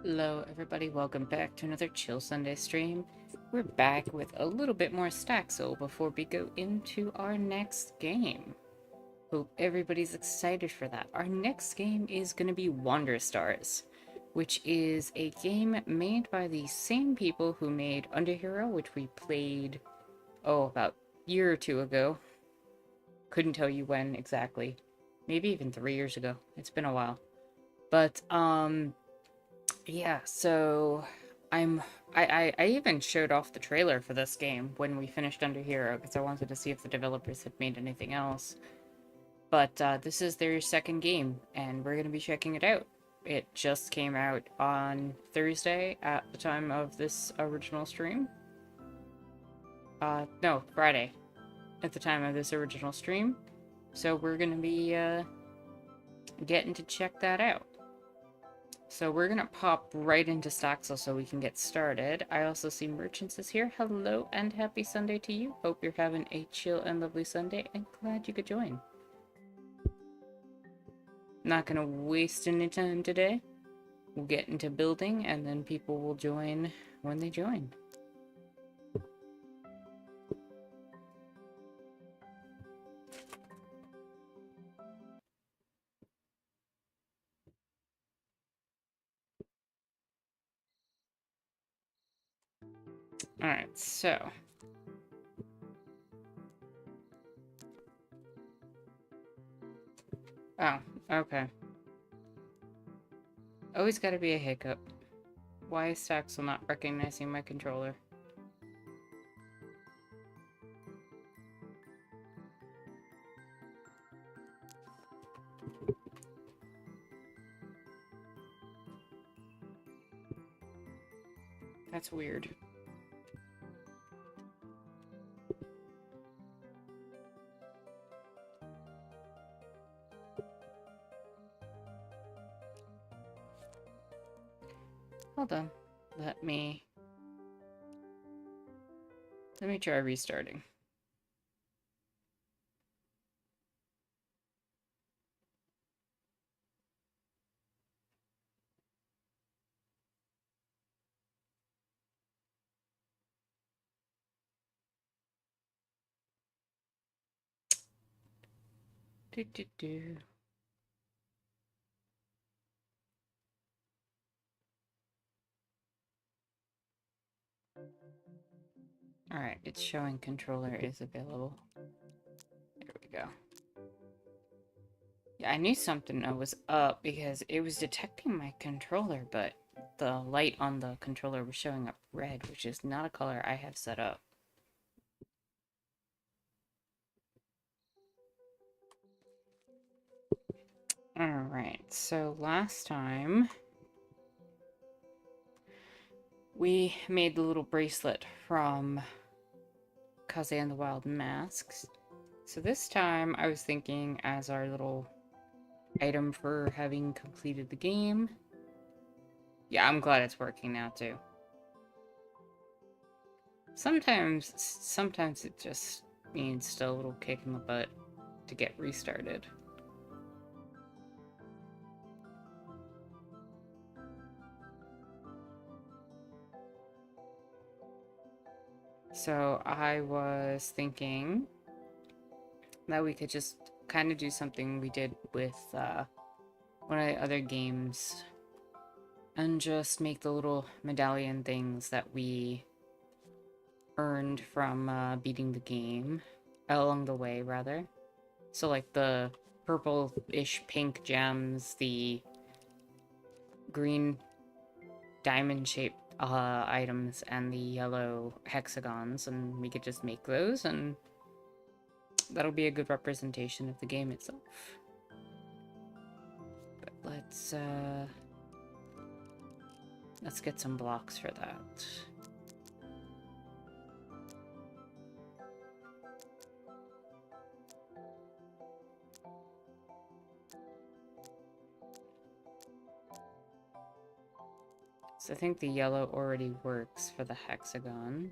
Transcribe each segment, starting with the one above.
Hello everybody, welcome back to another Chill Sunday stream. We're back with a little bit more Staxel before we go into our next game. Hope everybody's excited for that. Our next game is going to be Wander Stars, which is a game made by the same people who made Underhero, which we played, about a year or two ago. Couldn't tell you when exactly. Maybe even 3 years ago. It's been a while. But, yeah, so I even showed off the trailer for this game when we finished Under Hero because I wanted to see if the developers had made anything else. But this is their second game, and we're going to be checking it out. It just came out on Thursday at the time of this original stream. No, Friday at the time of this original stream. So we're going to be getting to check that out. So we're gonna pop right into Staxel so we can get started. I also see Merchants is here. Hello and happy Sunday to you. Hope you're having a chill and lovely Sunday and glad you could join. Not gonna waste any time today. We'll get into building and then people will join when they join. Alright, so oh, okay. Always gotta be a hiccup. Why is Staxel not recognizing my controller? That's weird. Hold on. Let me try restarting. Do do do. Alright, it's showing controller is available. There we go. Yeah, I knew something was up because it was detecting my controller, but the light on the controller was showing up red, which is not a color I have set up. Alright, so last time we made the little bracelet from Kaze and the Wild Masks. So this time I was thinking as our little item for having completed the game. Yeah, I'm glad it's working now too. Sometimes it just needs still a little kick in the butt to get restarted. So I was thinking that we could just kind of do something we did with one of the other games and just make the little medallion things that we earned from beating the game along the way, rather. So like the purple-ish pink gems, the green diamond-shaped items, and the yellow hexagons, and we could just make those, and that'll be a good representation of the game itself. But let's get some blocks for that. So I think the yellow already works for the hexagon.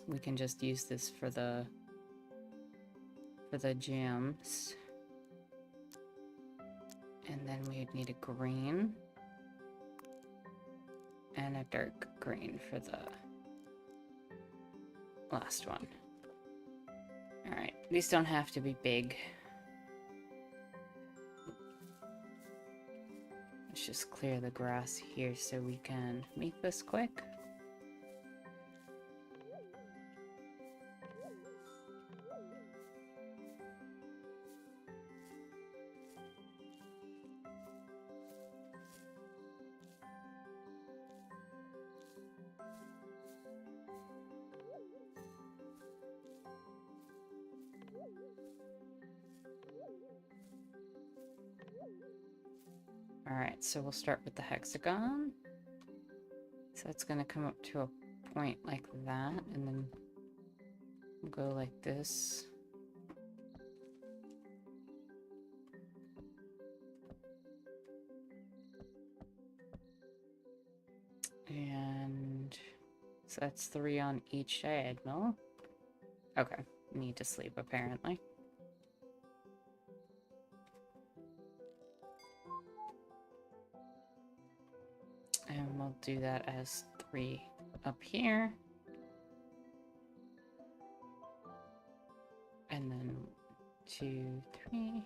We can just use this for the gems. And then we would need a green. And a dark green for the last one. Alright, these don't have to be big. Let's just clear the grass here so we can make this quick. Alright, so we'll start with the hexagon. So it's gonna come up to a point like that, and then we'll go like this. And so that's 3 on each diagonal. Okay, need to sleep apparently. And we'll do that as 3 up here. And then 2, 3.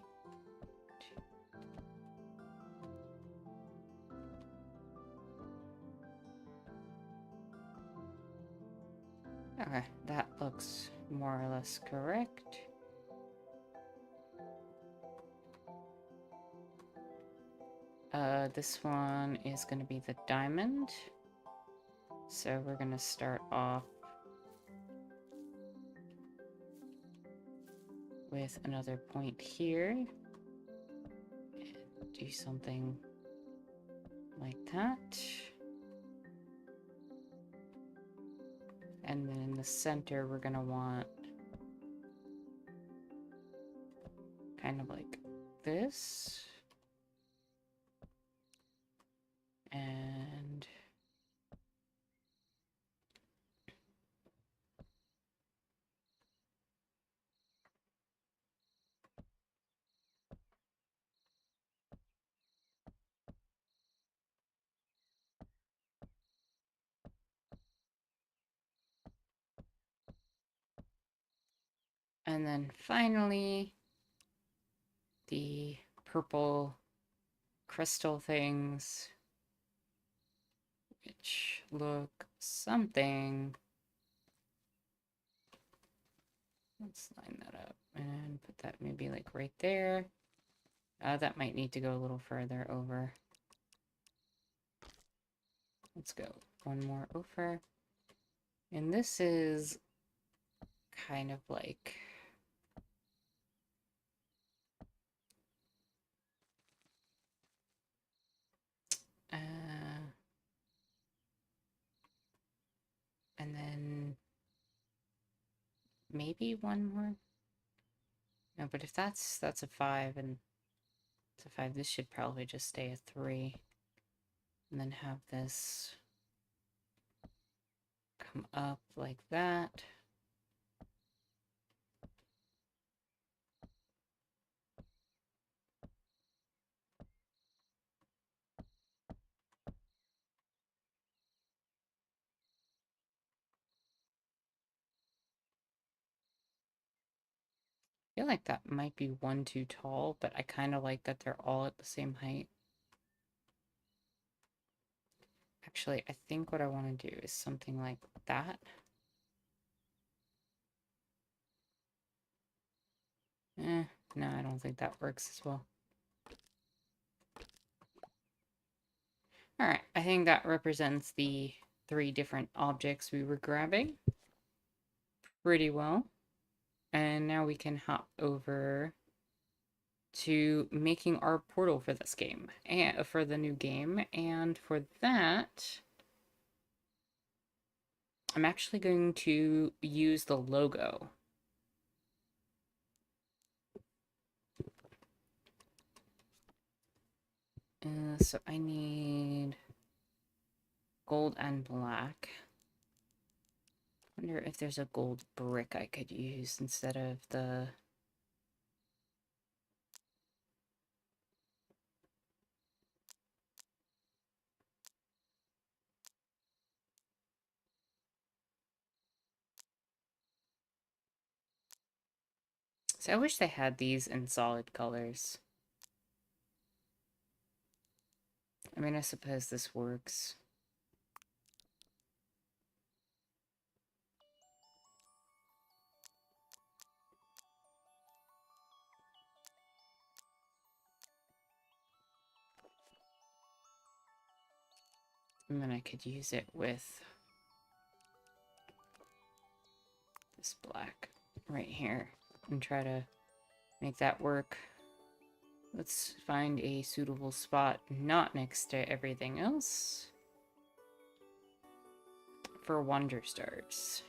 Okay, that looks more or less correct. This one is going to be the diamond. So we're going to start off with another point here. And do something like that. And then in the center, we're going to want kind of like this. And then finally, the purple crystal things, which look something. Let's line that up and put that maybe like right there. That might need to go a little further over. Let's go one more over. And this is kind of like and then maybe one more. No, but if that's a 5 and it's a 5, this should probably just stay a 3. And then have this come up like that. I feel like that might be one too tall, but I kind of like that they're all at the same height. Actually, I think what I want to do is something like that. No, I don't think that works as well. Alright, I think that represents the 3 different objects we were grabbing pretty well. And now we can hop over to making our portal for this game, and for the new game. And for that, I'm actually going to use the logo. So I need gold and black. Wonder if there's a gold brick I could use instead of the... So I wish they had these in solid colors. I mean, I suppose this works. And then I could use it with this black right here and try to make that work. Let's find a suitable spot not next to everything else for Wonder Stars.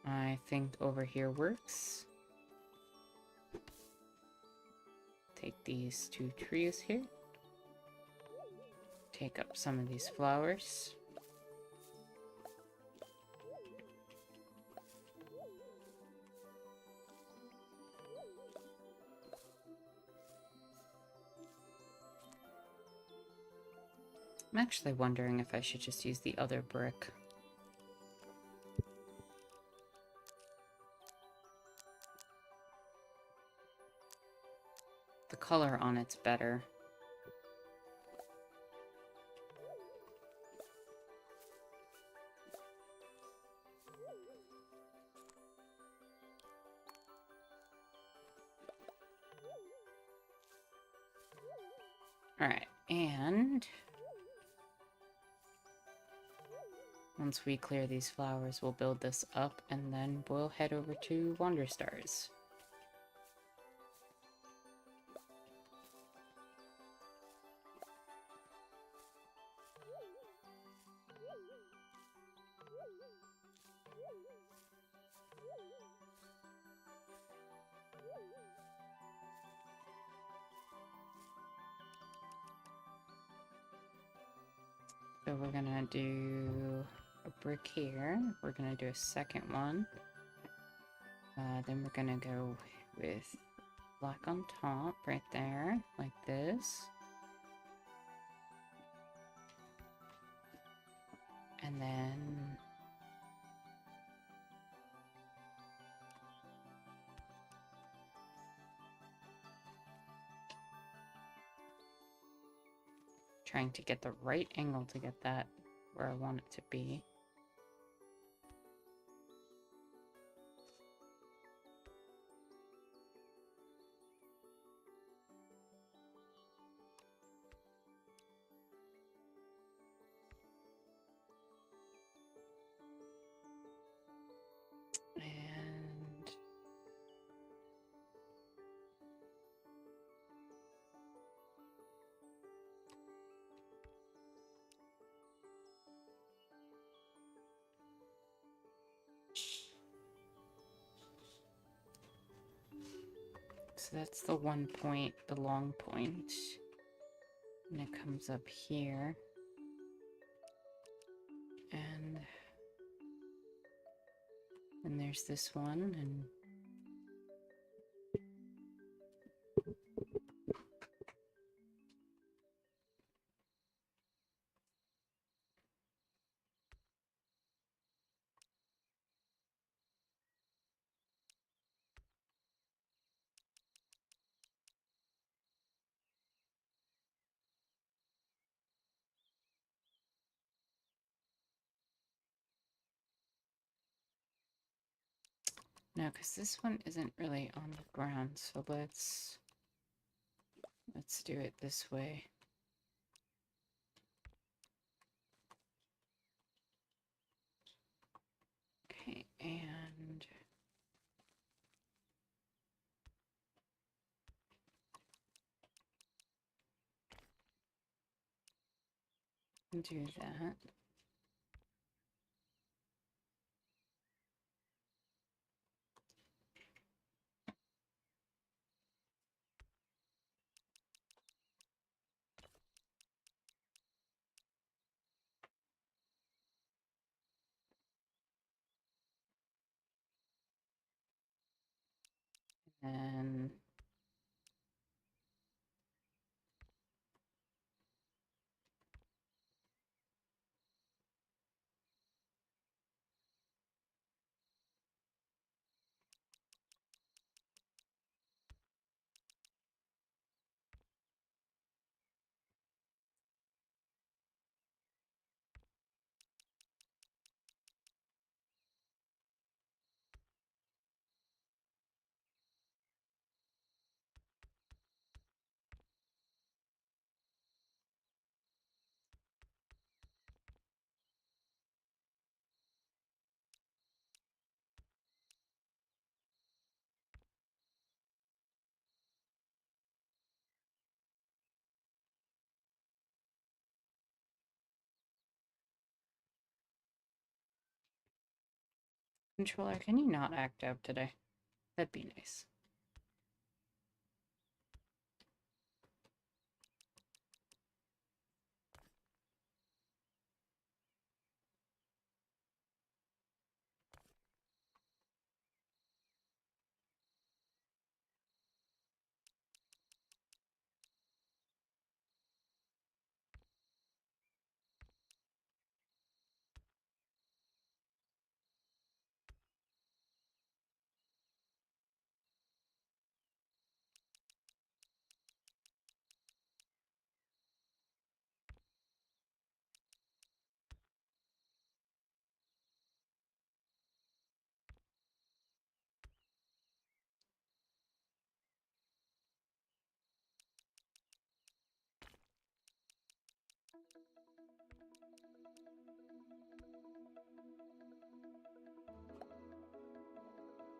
I think over here works. Take these two trees here. Take up some of these flowers. I'm actually wondering if I should just use the other brick. The color on it's better. Alright, and once we clear these flowers, we'll build this up, and then we'll head over to Wonder Stars. So we're gonna do a brick here. We're gonna do a second one. Then we're gonna go with black on top, right there, like this. And then trying to get the right angle to get that where I want it to be. And so that's the one point, the long point. And it comes up here. And there's this one, and no, because this one isn't really on the ground, so let's do it this way. Okay, and do that. And controller, can you not act out today? That'd be nice.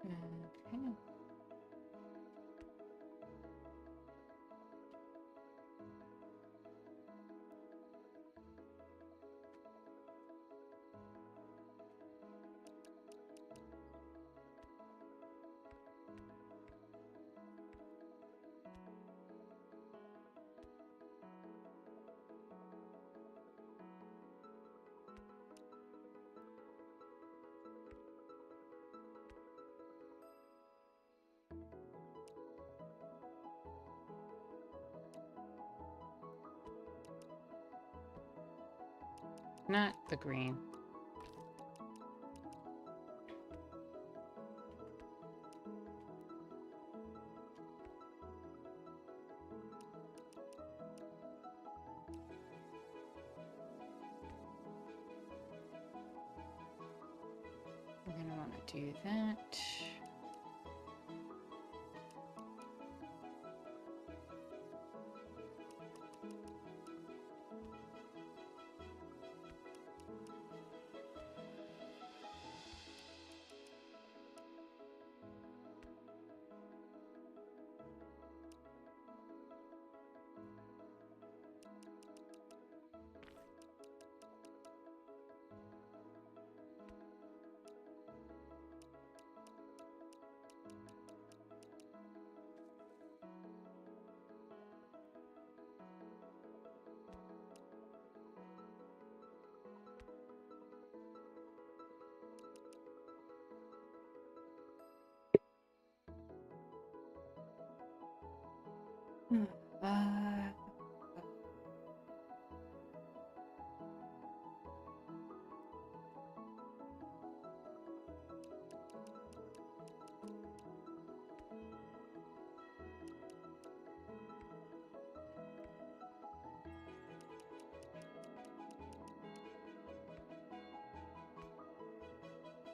Okay. Not the green. We're gonna want to do that. Uh,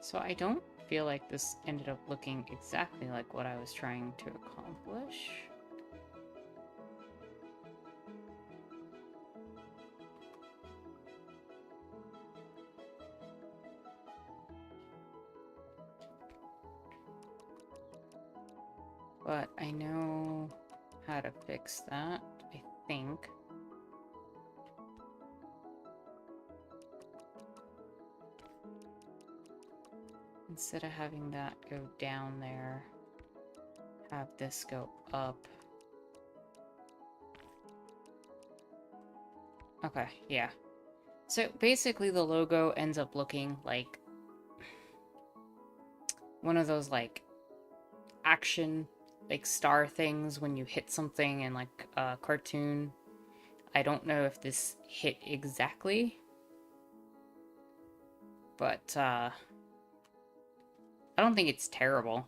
so I don't feel like this ended up looking exactly like what I was trying to accomplish. But I know how to fix that, I think. Instead of having that go down there, have this go up. Okay, yeah. So basically the logo ends up looking like one of those like action like star things when you hit something in like a cartoon. I don't know if this hit exactly, but I don't think it's terrible.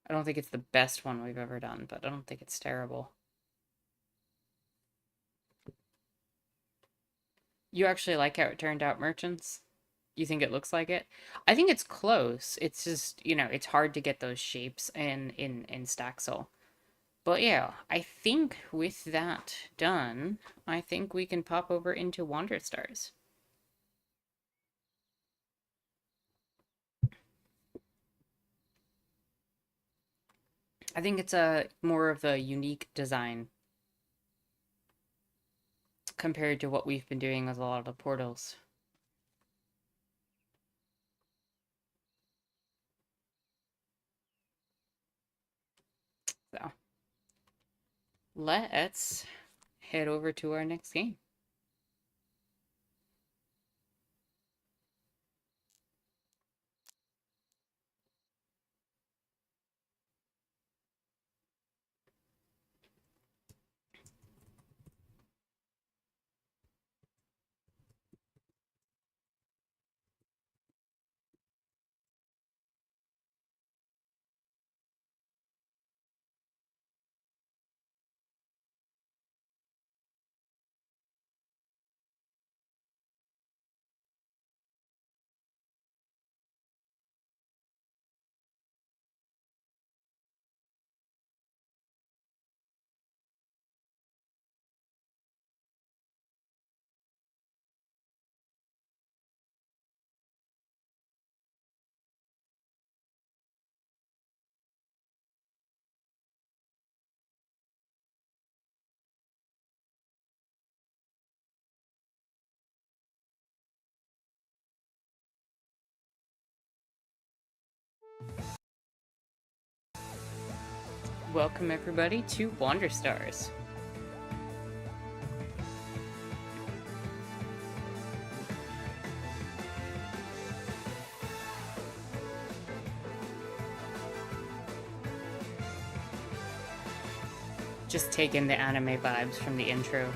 I don't think it's the best one we've ever done, but I don't think it's terrible. You actually like how it turned out, Merchants? You think it looks like it? I think it's close. It's just, you know, it's hard to get those shapes in Staxel. But yeah, I think with that done, I think we can pop over into Wander Stars. I think it's a more of a unique design compared to what we've been doing with a lot of the portals. So let's head over to our next game. Welcome everybody to Wander Stars. Just take in the anime vibes from the intro.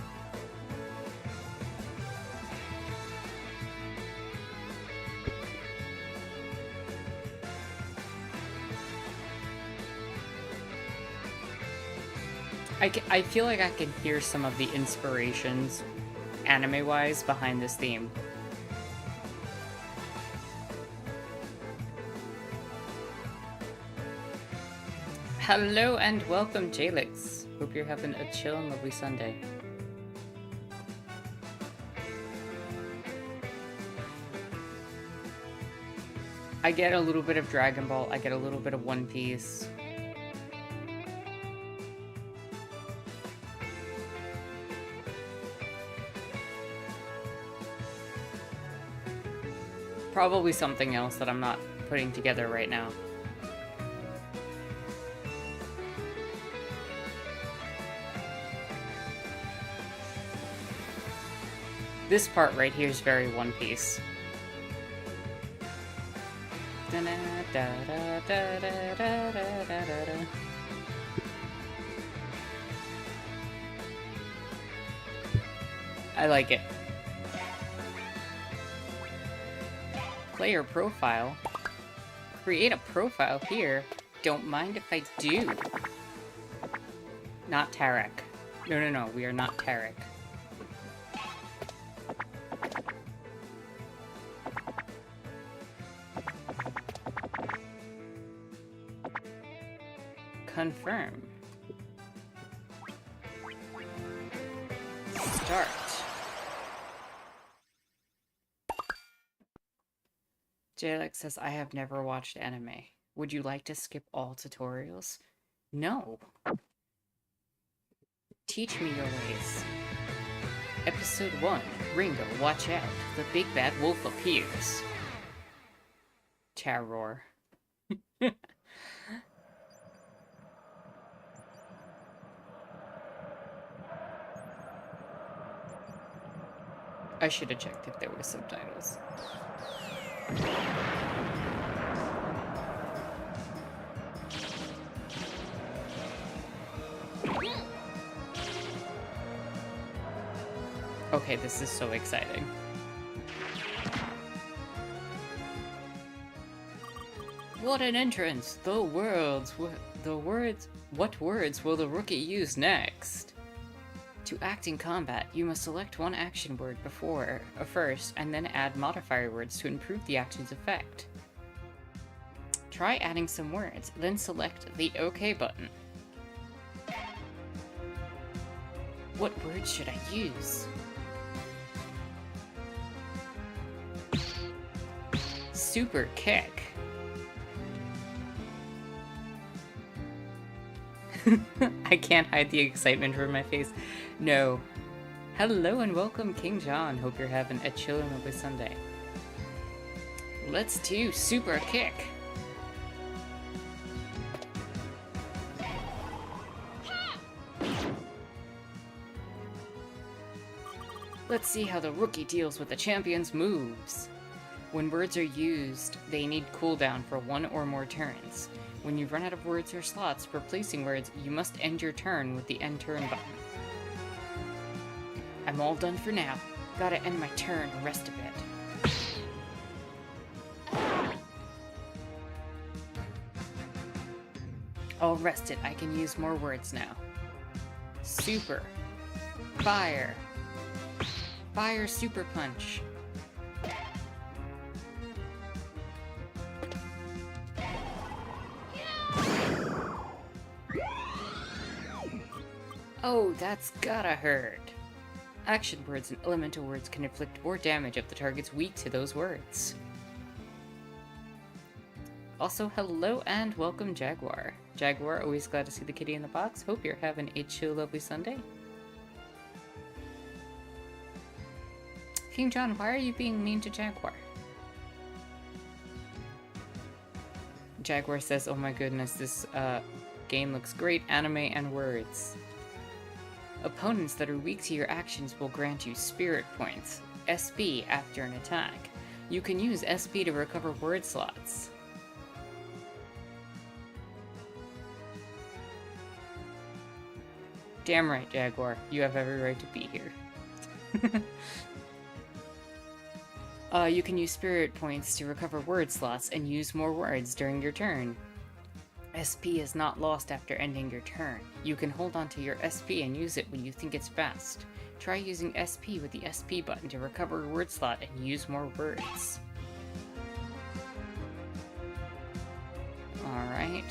I feel like I can hear some of the inspirations, anime-wise, behind this theme. Hello and welcome, Jalix. Hope you're having a chill and lovely Sunday. I get a little bit of Dragon Ball, I get a little bit of One Piece. Probably something else that I'm not putting together right now. This part right here is very One Piece. I like it. Player profile? Create a profile here. Don't mind if I do. Not Tarek. No, we are not Tarek. Confirm. Start. Jalek says, I have never watched anime. Would you like to skip all tutorials? No. Teach me your ways. Episode 1. Ringo, watch out. The big bad wolf appears. Terror. I should have checked if there were subtitles. Okay, this is so exciting. What an entrance! What words will the rookie use next? To act in combat, you must select one action word first, and then add modifier words to improve the action's effect. Try adding some words, then select the OK button. What words should I use? Super kick. I can't hide the excitement from my face. No. Hello and welcome, King John. Hope you're having a chill and lovely Sunday. Let's do super kick. Let's see how the rookie deals with the champion's moves. When words are used, they need cooldown for 1 or more turns. When you run out of words or slots for placing words, you must end your turn with the end turn button. I'm all done for now. Gotta end my turn and rest a bit. All rested, I can use more words now. Super. Fire. Fire super punch. Oh, that's gotta hurt. Action words and elemental words can inflict more damage if the target's weak to those words. Also, hello and welcome, Jaguar. Jaguar, always glad to see the kitty in the box. Hope you're having a chill, lovely Sunday. King John, why are you being mean to Jaguar? Jaguar says, oh my goodness, this game looks great, anime and words. Opponents that are weak to your actions will grant you Spirit Points, SP, after an attack. You can use SP to recover word slots. Damn right, Jaguar. You have every right to be here. You can use Spirit Points to recover word slots and use more words during your turn. SP is not lost after ending your turn. You can hold onto your SP and use it when you think it's best. Try using SP with the SP button to recover a word slot and use more words. Alright.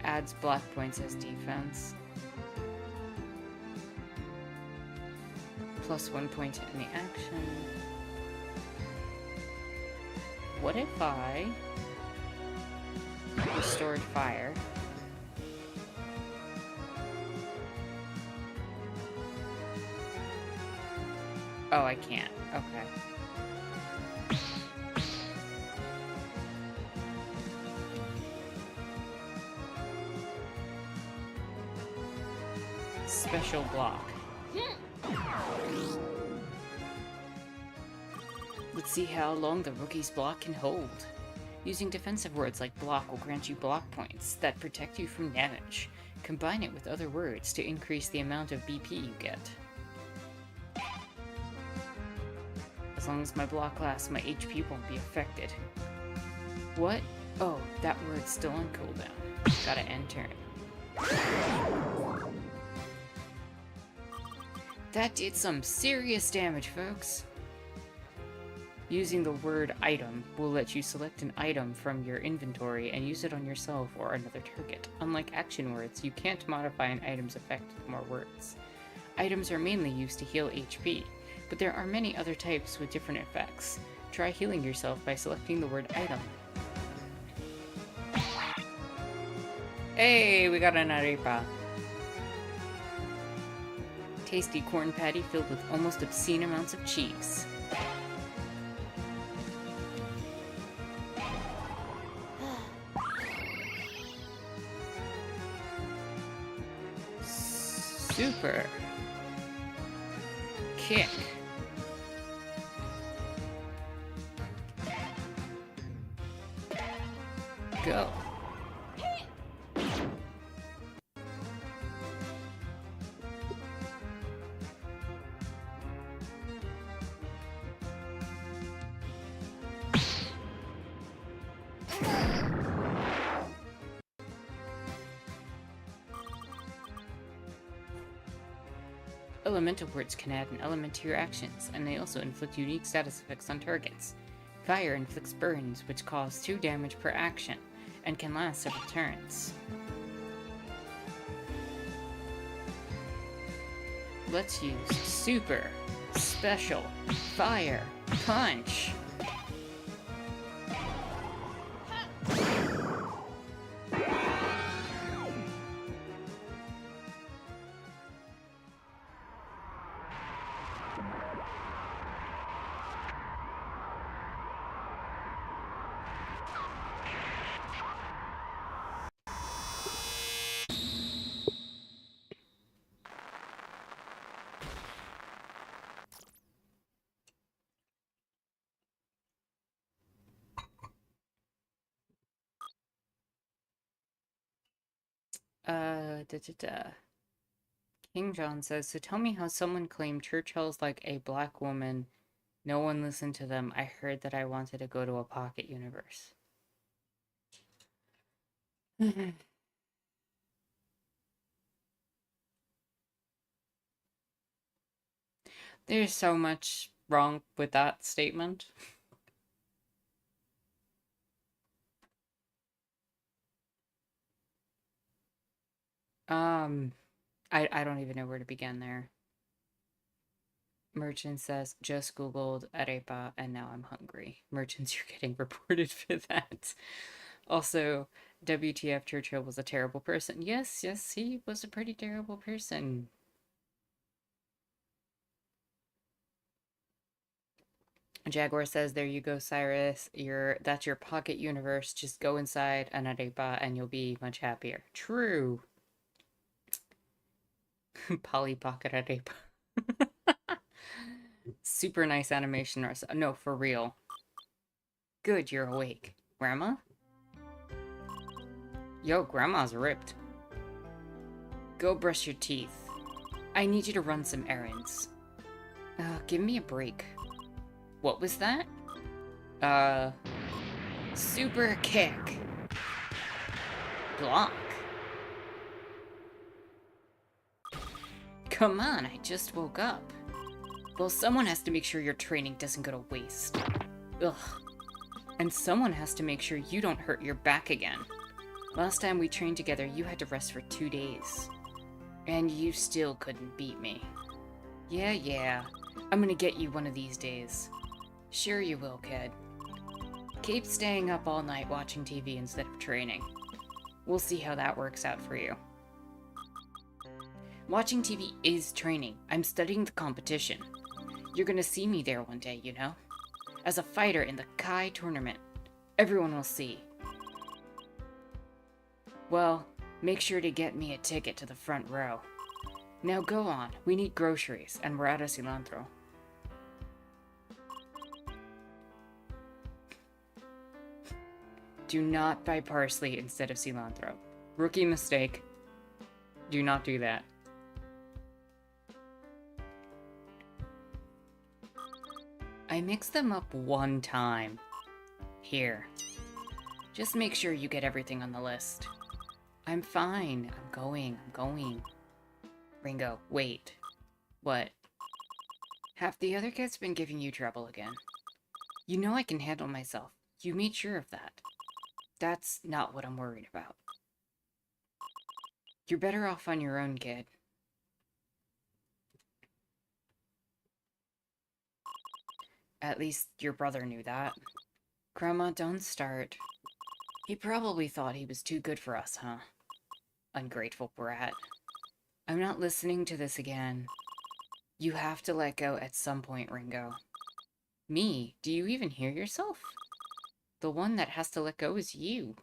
Adds block points as defense. Plus 1 point to any action. What if I restored fire? Oh, I can't. Okay. Special block. Let's see how long the rookie's block can hold. Using defensive words like block will grant you block points that protect you from damage. Combine it with other words to increase the amount of BP you get. As long as my block lasts, my HP won't be affected. What? Oh, that word's still on cooldown. Gotta end turn. That did some serious damage, folks. Using the word item will let you select an item from your inventory and use it on yourself or another target. Unlike action words, you can't modify an item's effect with more words. Items are mainly used to heal HP, but there are many other types with different effects. Try healing yourself by selecting the word item. Hey, we got an arepa. Tasty corn patty filled with almost obscene amounts of cheese. Super. Kick. Go. Elemental words can add an element to your actions, and they also inflict unique status effects on targets. Fire inflicts burns, which cause 2 damage per action, and can last several turns. Let's use Super, Special, Fire, Punch! King John says, so tell me how someone claimed Churchill's like a black woman. No one listened to them. I heard that I wanted to go to a pocket universe. There's so much wrong with that statement. I don't even know where to begin there. Merchant says, just Googled arepa and now I'm hungry. Merchants, you're getting reported for that. Also, WTF Churchill was a terrible person. Yes, he was a pretty terrible person. Jaguar says, there you go, Cyrus. That's your pocket universe. Just go inside an arepa and you'll be much happier. True. Polly Pocket arepa. Super nice animation. No, for real. Good, you're awake. Grandma? Yo, Grandma's ripped. Go brush your teeth. I need you to run some errands. Give me a break. What was that? Super kick. Block. Come on, I just woke up. Well, someone has to make sure your training doesn't go to waste. Ugh. And someone has to make sure you don't hurt your back again. Last time we trained together, you had to rest for 2 days. And you still couldn't beat me. Yeah. I'm gonna get you one of these days. Sure you will, kid. Keep staying up all night watching TV instead of training. We'll see how that works out for you. Watching TV is training. I'm studying the competition. You're gonna see me there one day, you know? As a fighter in the Kai tournament. Everyone will see. Well, make sure to get me a ticket to the front row. Now go on. We need groceries, and we're out of cilantro. Do not buy parsley instead of cilantro. Rookie mistake. Do not do that. I mixed them up one time. Here. Just make sure you get everything on the list. I'm fine. I'm going. Ringo, wait. What? Have the other kids been giving you trouble again? You know I can handle myself. You made sure of that. That's not what I'm worried about. You're better off on your own, kid. At least your brother knew that. Grandma, don't start. He probably thought he was too good for us, huh? Ungrateful brat. I'm not listening to this again. You have to let go at some point, Ringo. Me? Do you even hear yourself? The one that has to let go is you.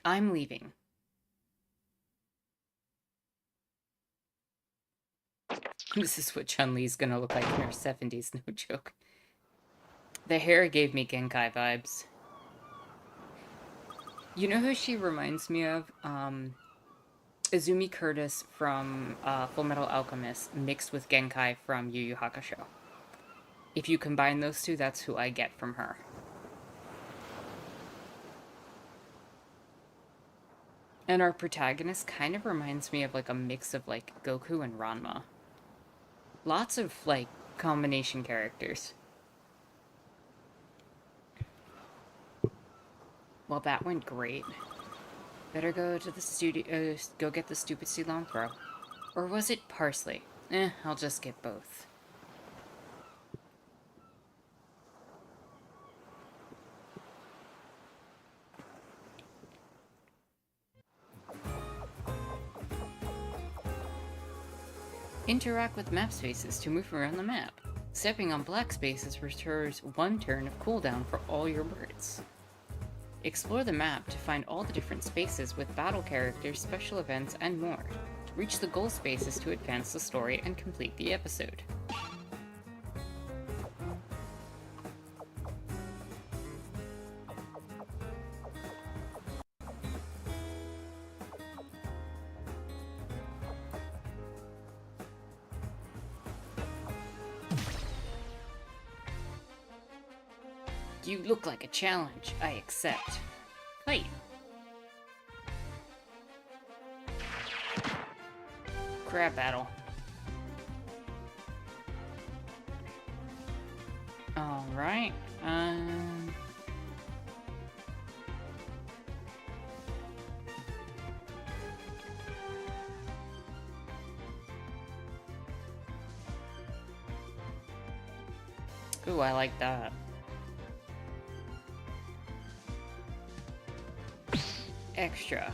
I'm leaving. This is what Chun-Li's gonna look like in her 70s, no joke. The hair gave me Genkai vibes. You know who she reminds me of? Izumi Curtis from Full Metal Alchemist mixed with Genkai from Yu Yu Hakusho. If you combine those two, that's who I get from her. And our protagonist kind of reminds me of like a mix of like Goku and Ranma. Lots of like combination characters. Well, that went great. Better go to the studio, go get the stupid cilantro. Or was it parsley? I'll just get both. Interact with map spaces to move around the map. Stepping on black spaces restores 1 turn of cooldown for all your birds. Explore the map to find all the different spaces with battle characters, special events, and more. Reach the goal spaces to advance the story and complete the episode. You look like a challenge. I accept. Fight. Crab battle. Alright. Ooh, I like that. Extra.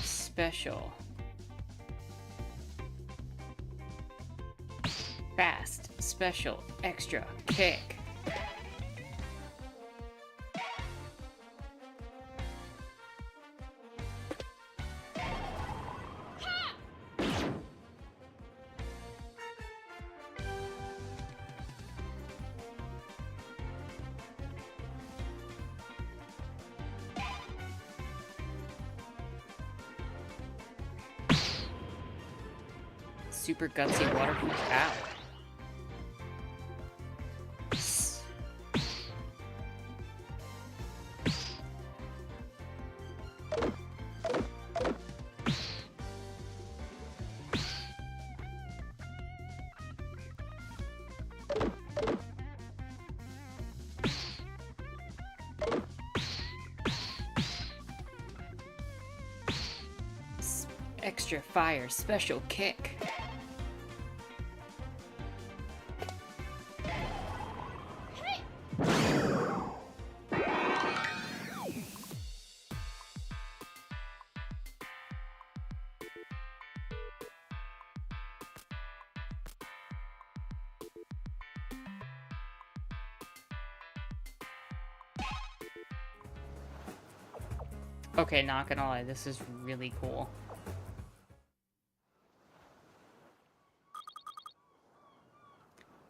Special. Fast. Special. Extra. Kick. Super gutsy waterproof owl. Extra fire, special kick. Okay, not gonna lie, this is really cool.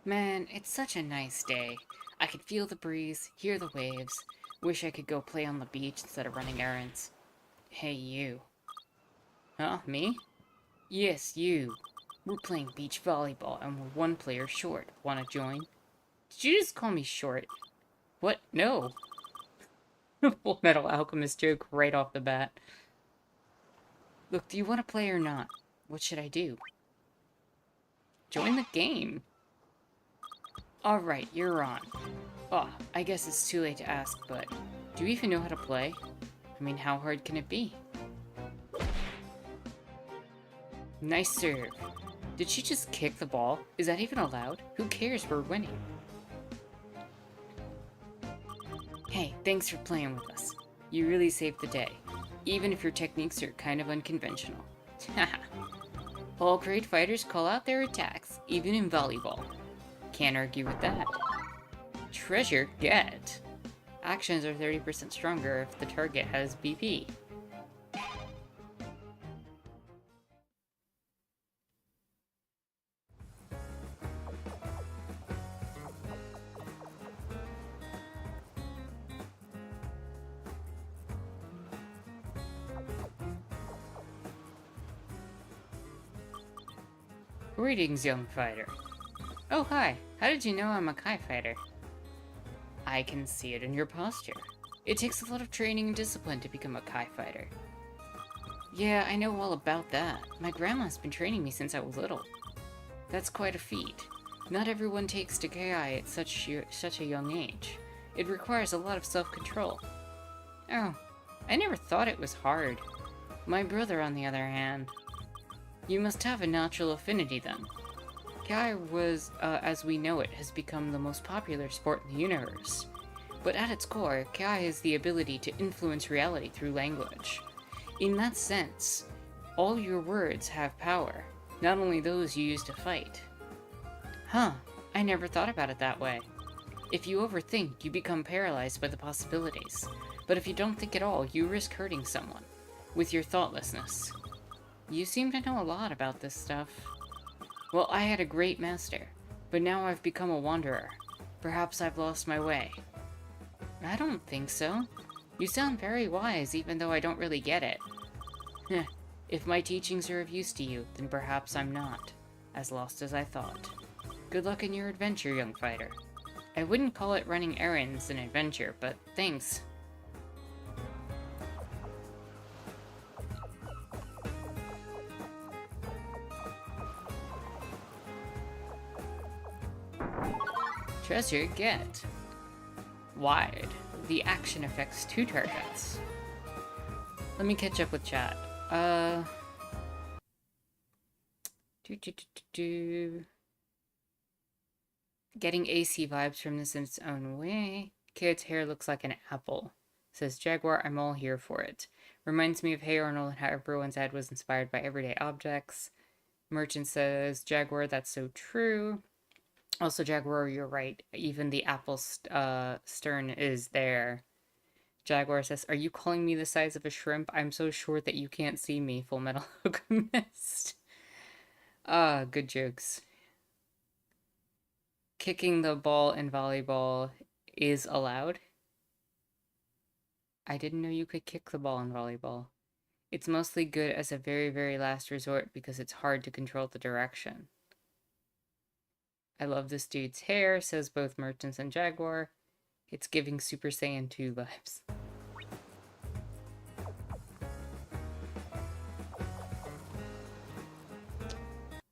Man, it's such a nice day. I can feel the breeze, hear the waves. Wish I could go play on the beach instead of running errands. Hey, you. Huh? Me? Yes, you. We're playing beach volleyball and we're 1 player short. Wanna join? Did you just call me short? What? No. Full Metal Alchemist joke right off the bat. Look, do you want to play or not? What should I do? Join the game. Alright, you're on. Oh, I guess it's too late to ask, but do you even know how to play? I mean, how hard can it be? Nice serve. Did she just kick the ball? Is that even allowed? Who cares? We're winning. Hey, thanks for playing with us. You really saved the day, even if your techniques are kind of unconventional. Haha. All great fighters call out their attacks, even in volleyball. Can't argue with that. Treasure get. Actions are 30% stronger if the target has BP. Greetings, young fighter. Oh, hi. How did you know I'm a Kai fighter? I can see it in your posture. It takes a lot of training and discipline to become a Kai fighter. Yeah, I know all about that. My grandma's been training me since I was little. That's quite a feat. Not everyone takes to Kai at such a young age. It requires a lot of self-control. Oh, I never thought it was hard. My brother, on the other hand. You must have a natural affinity then. Kai was, as we know it, has become the most popular sport in the universe. But at its core, Kai has the ability to influence reality through language. In that sense, all your words have power, not only those you use to fight. Huh, I never thought about it that way. If you overthink, you become paralyzed by the possibilities. But if you don't think at all, you risk hurting someone with your thoughtlessness. You seem to know a lot about this stuff. Well, I had a great master, but now I've become a wanderer. Perhaps I've lost my way. I don't think so. You sound very wise, even though I don't really get it. Heh, if my teachings are of use to you, then perhaps I'm not as lost as I thought. Good luck in your adventure, young fighter. I wouldn't call it running errands an adventure, but thanks. Treasure get. Wide. The action affects 2 targets. Let me catch up with chat. Getting AC vibes from this in its own way. Kid's hair looks like an apple. Says Jaguar, I'm all here for it. Reminds me of Hey Arnold and how everyone's ad was inspired by everyday objects. Merchant says, Jaguar, that's so true. Also, Jaguar, you're right. Even the apple stern is there. Jaguar says, are you calling me the size of a shrimp? I'm so short that you can't see me. Full Metal Alchemist. Good jokes. Kicking the ball in volleyball is allowed. I didn't know you could kick the ball in volleyball. It's mostly good as a very, very last resort because it's hard to control the direction. I love this dude's hair, says both Merchants and Jaguar. It's giving Super Saiyan 2 vibes.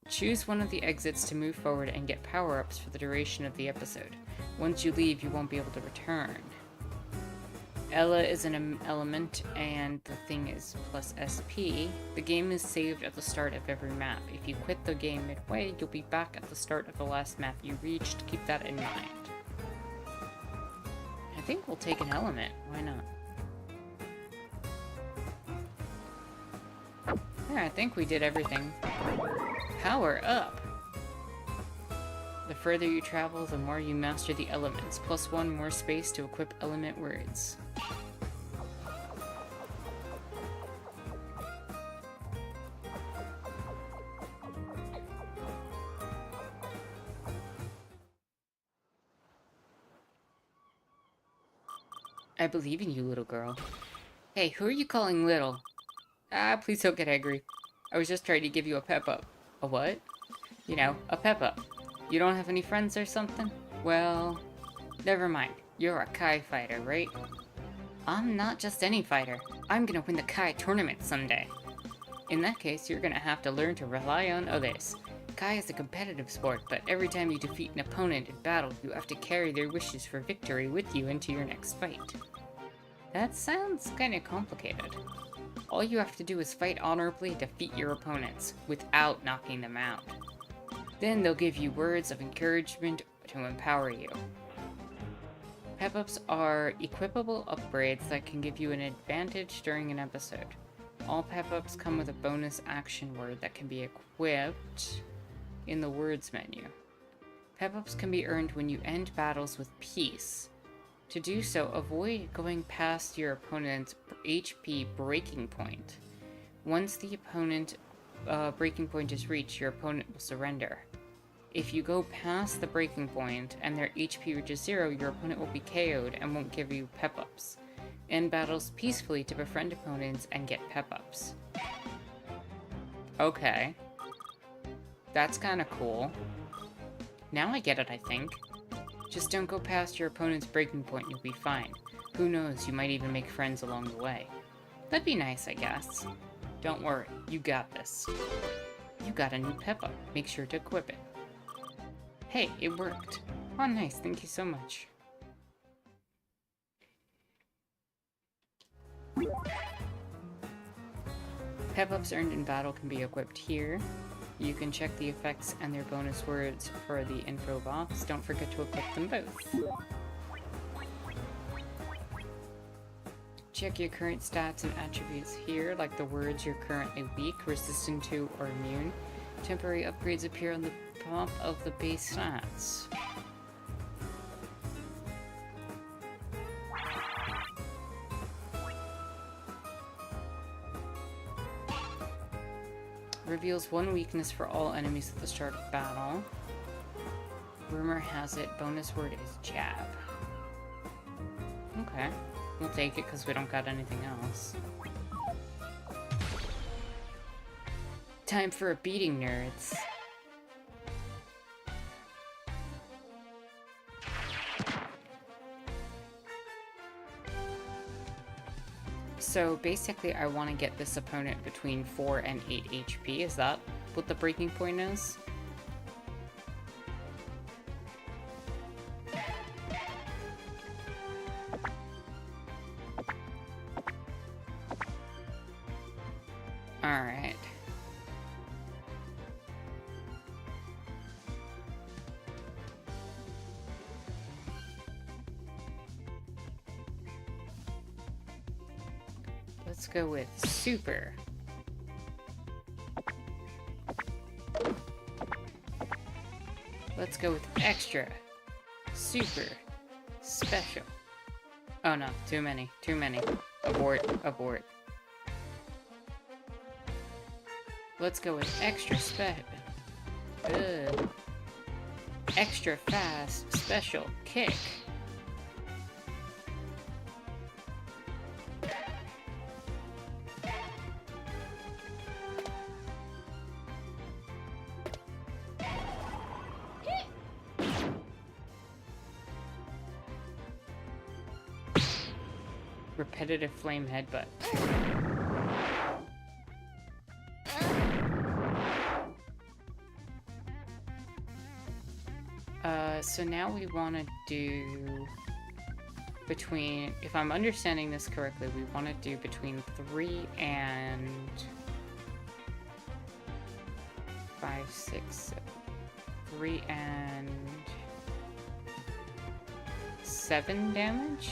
Choose one of the exits to move forward and get power-ups for the duration of the episode. Once you leave, you won't be able to return. Ella is an element, and the thing is plus SP. The game is saved at the start of every map. If you quit the game midway, you'll be back at the start of the last map you reached. Keep that in mind. I think we'll take an element. Why not? Yeah, I think we did everything. Power up! The further you travel, the more you master the elements. +1 more space to equip element words. I believe in you, little girl. Hey, who are you calling little? Please don't get angry. I was just trying to give you a pep up. A what? You know, a pep up. You don't have any friends or something? Well, never mind. You're a Kai fighter, right? I'm not just any fighter. I'm gonna win the Kai tournament someday. In that case, you're gonna have to learn to rely on others. Kai is a competitive sport, but every time you defeat an opponent in battle, you have to carry their wishes for victory with you into your next fight. That sounds kinda complicated. All you have to do is fight honorably and defeat your opponents, without knocking them out. Then they'll give you words of encouragement to empower you. Pep-ups are equipable upgrades that can give you an advantage during an episode. All pep-ups come with a bonus action word that can be equipped in the words menu. Pep-ups can be earned when you end battles with peace. To do so, avoid going past your opponent's HP breaking point. Once the opponent breaking point is reached, your opponent will surrender. If you go past the breaking point and their HP reaches 0, your opponent will be KO'd and won't give you pep-ups. End battles peacefully to befriend opponents and get pep-ups. Okay. That's kind of cool. Now I get it, I think. Just don't go past your opponent's breaking point and you'll be fine. Who knows, you might even make friends along the way. That'd be nice, I guess. Don't worry, you got this. You got a new Peppa. Make sure to equip it. Hey, it worked. Oh, nice. Thank you so much. Pep-ups earned in battle can be equipped here. You can check the effects and their bonus words for the info box. Don't forget to equip them both. Check your current stats and attributes here, like the words you're currently weak, resistant to, or immune. Temporary upgrades appear on the top of the base stats. Reveals one weakness for all enemies at the start of battle. Rumor has it, bonus word is jab. Okay, we'll take it because we don't got anything else. Time for a beating, nerds. So basically I want to get this opponent between 4 and 8 HP. Is that what the breaking point is? Alright. Let's go with super. Let's go with extra, super, special. Oh no, too many, too many. Abort, abort. Let's go with extra extra fast, special, kick. Repetitive flame headbutt. So now we want to do between, if I'm understanding this correctly, we want to do between 3 and 5, 6, 7. 3 and 7 damage?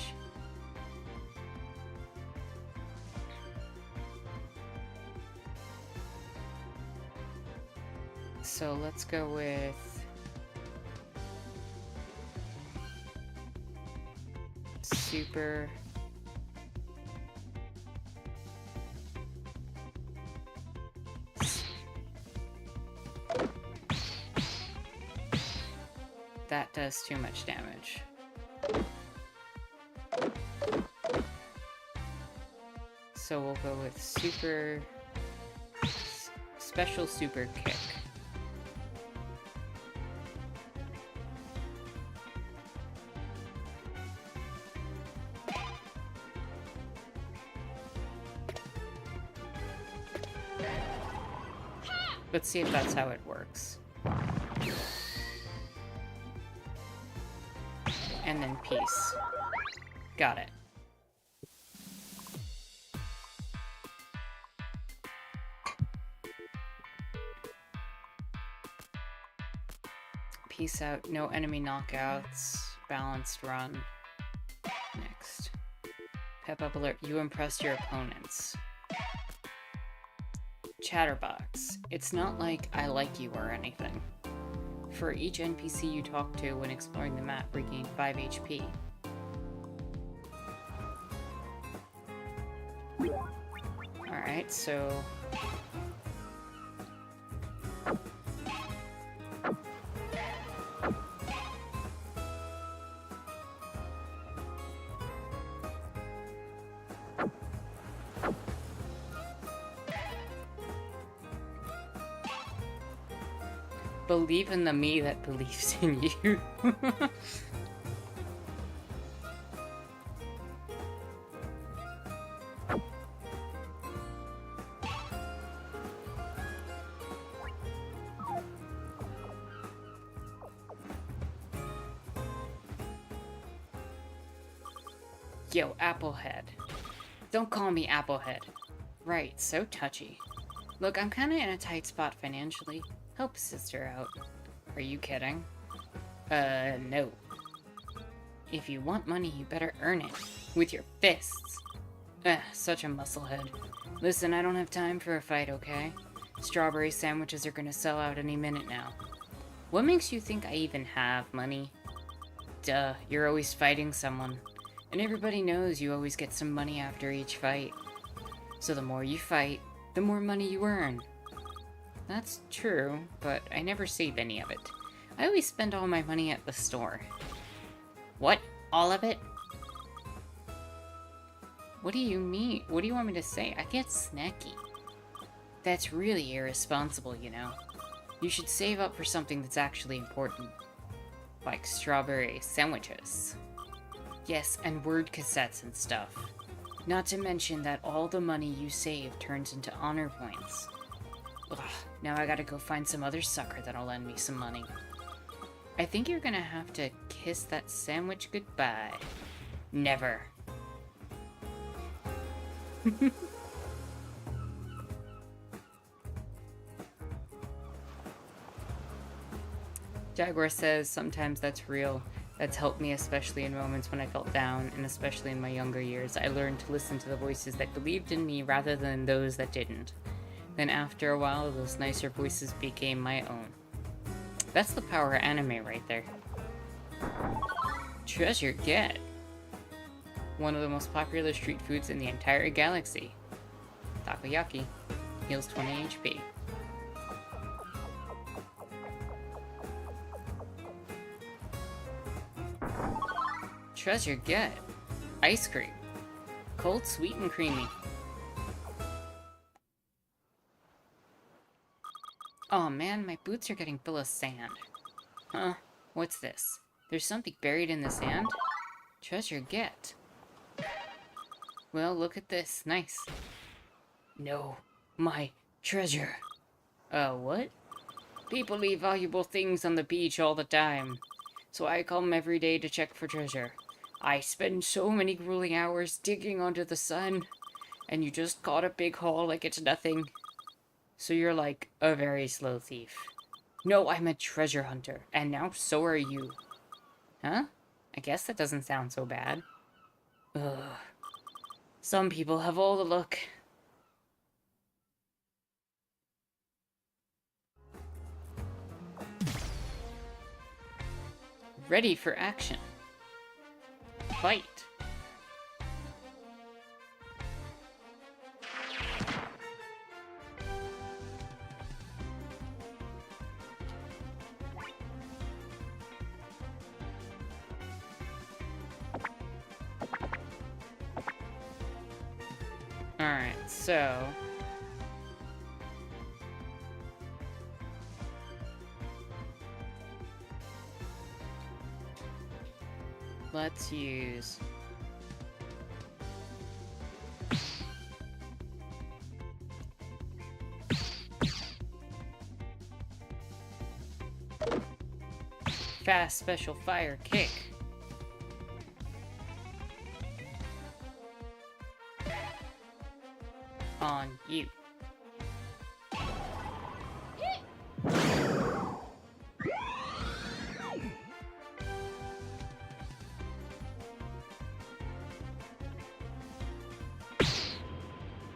So let's go with super. That does too much damage. So we'll go with super, special super kick. Let's see if that's how it works. And then peace. Got it. Peace out. No enemy knockouts. Balanced run. Next. Pep up alert. You impressed your opponents. Chatterbox. It's not like I like you or anything. For each NPC you talk to when exploring the map, regain 5 HP. Alright, so... Believe in the me that believes in you. Yo, Applehead. Don't call me Applehead. Right, so touchy. Look, I'm kinda in a tight spot financially. Help sister out. Are you kidding? No. If you want money, you better earn it. With your fists. Such a musclehead. Listen, I don't have time for a fight, okay? Strawberry sandwiches are gonna sell out any minute now. What makes you think I even have money? Duh, you're always fighting someone. And everybody knows you always get some money after each fight. So the more you fight, the more money you earn. That's true, but I never save any of it. I always spend all my money at the store. What? All of it? What do you mean? What do you want me to say? I get snacky. That's really irresponsible, you know. You should save up for something that's actually important. Like strawberry sandwiches. Yes, and word cassettes and stuff. Not to mention that all the money you save turns into honor points. Ugh, now I gotta go find some other sucker that'll lend me some money. I think you're gonna have to kiss that sandwich goodbye. Never. Jaguar says, sometimes that's real. That's helped me, especially in moments when I felt down, and especially in my younger years. I learned to listen to the voices that believed in me rather than those that didn't. Then after a while, those nicer voices became my own. That's the power of anime right there. Treasure Get. One of the most popular street foods in the entire galaxy. Takoyaki. Heals 20 HP. Treasure Get. Ice cream. Cold, sweet, and creamy. Oh man, my boots are getting full of sand. Huh? What's this? There's something buried in the sand? Treasure Get. Well, look at this. Nice. No. My treasure. What? People leave valuable things on the beach all the time. So I come every day to check for treasure. I spend so many grueling hours digging under the sun, and you just caught a big haul like it's nothing. So you're like a very slow thief. No, I'm a treasure hunter, and now so are you. Huh? I guess that doesn't sound so bad. Ugh. Some people have all the luck. Ready for action. Fight. Alright, so... let's use... fast special fire kick. On you.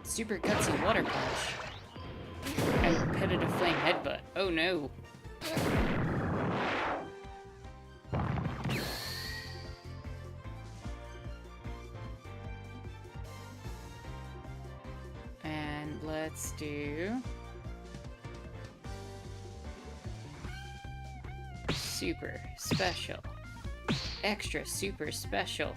Super gutsy water punch. And repetitive flame headbutt. Oh no. And let's do... super special. Extra super special.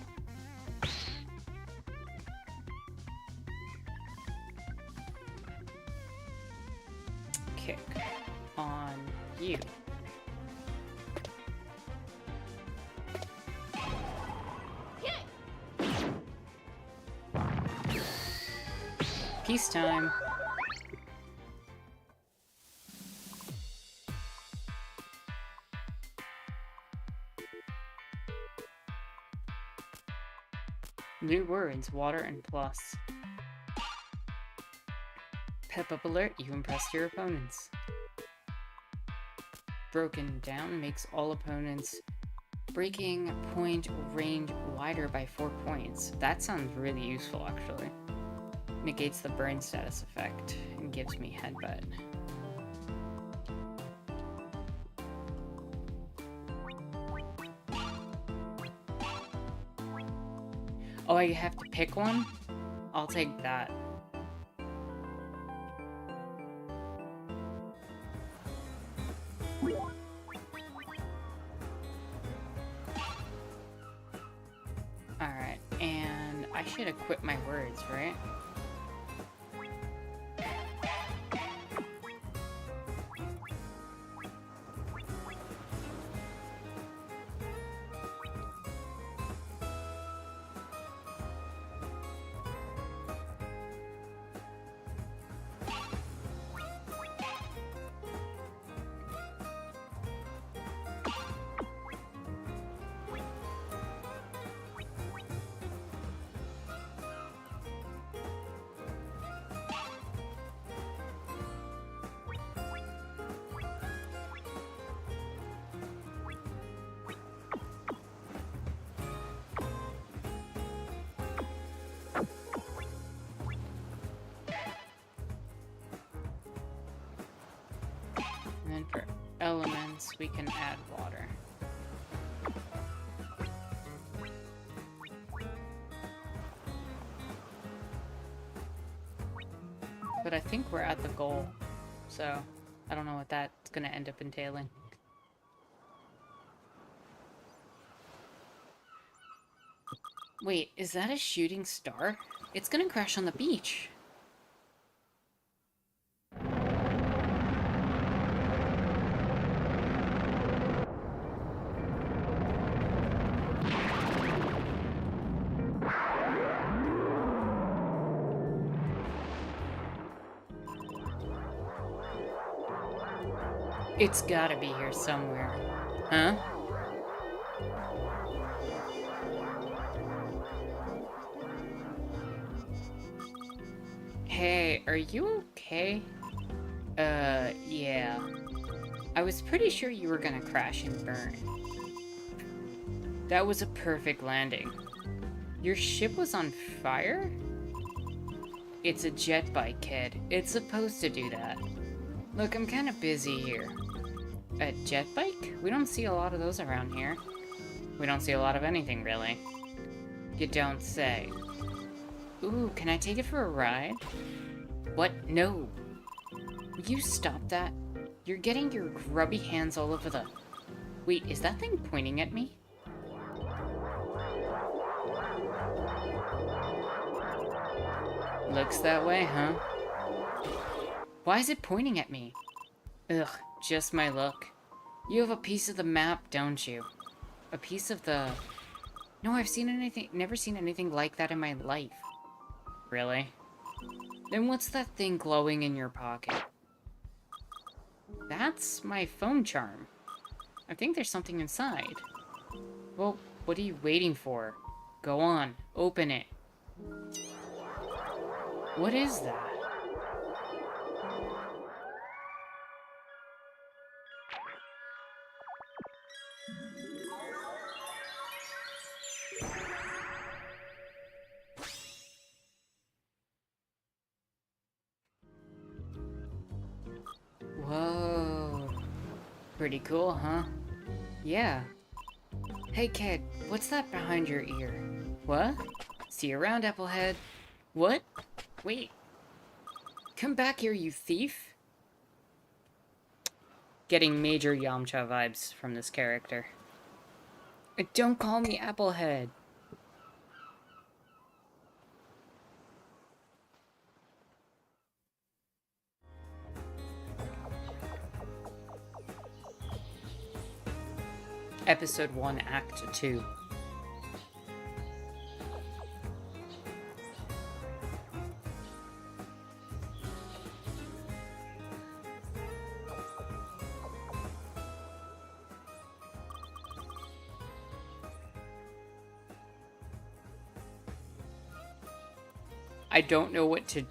Kick on you. Peacetime. New words, water and plus. Pep up alert, you impressed your opponents. Broken down makes all opponents' breaking point range wider by 4 points. That sounds really useful, actually. Negates the burn status effect and gives me headbutt. Oh, I have to pick one? I'll take that. Alright, and I should equip my words, right? And then for elements, we can add water. But I think we're at the goal, so I don't know what that's gonna end up entailing. Wait, is that a shooting star? It's gonna crash on the beach. It's gotta be here somewhere. Huh? Hey, are you okay? Yeah. I was pretty sure you were gonna crash and burn. That was a perfect landing. Your ship was on fire? It's a jet bike, kid. It's supposed to do that. Look, I'm kinda busy here. A jet bike? We don't see a lot of those around here. We don't see a lot of anything, really. You don't say. Ooh, can I take it for a ride? What? No. Will you stop that? You're getting your grubby hands all over the... Wait, is that thing pointing at me? Looks that way, huh? Why is it pointing at me? Ugh, just my luck. You have a piece of the map, don't you? A piece of the... No, never seen anything like that in my life. Really? Then what's that thing glowing in your pocket? That's my phone charm. I think there's something inside. Well, what are you waiting for? Go on, open it. What is that? Whoa. Pretty cool, huh? Yeah. Hey kid, what's that behind your ear? What? See you around, Applehead. What? Wait. Come back here, you thief. Getting major Yamcha vibes from this character. Don't call me Applehead. Episode 1, Act 2. I don't know what to...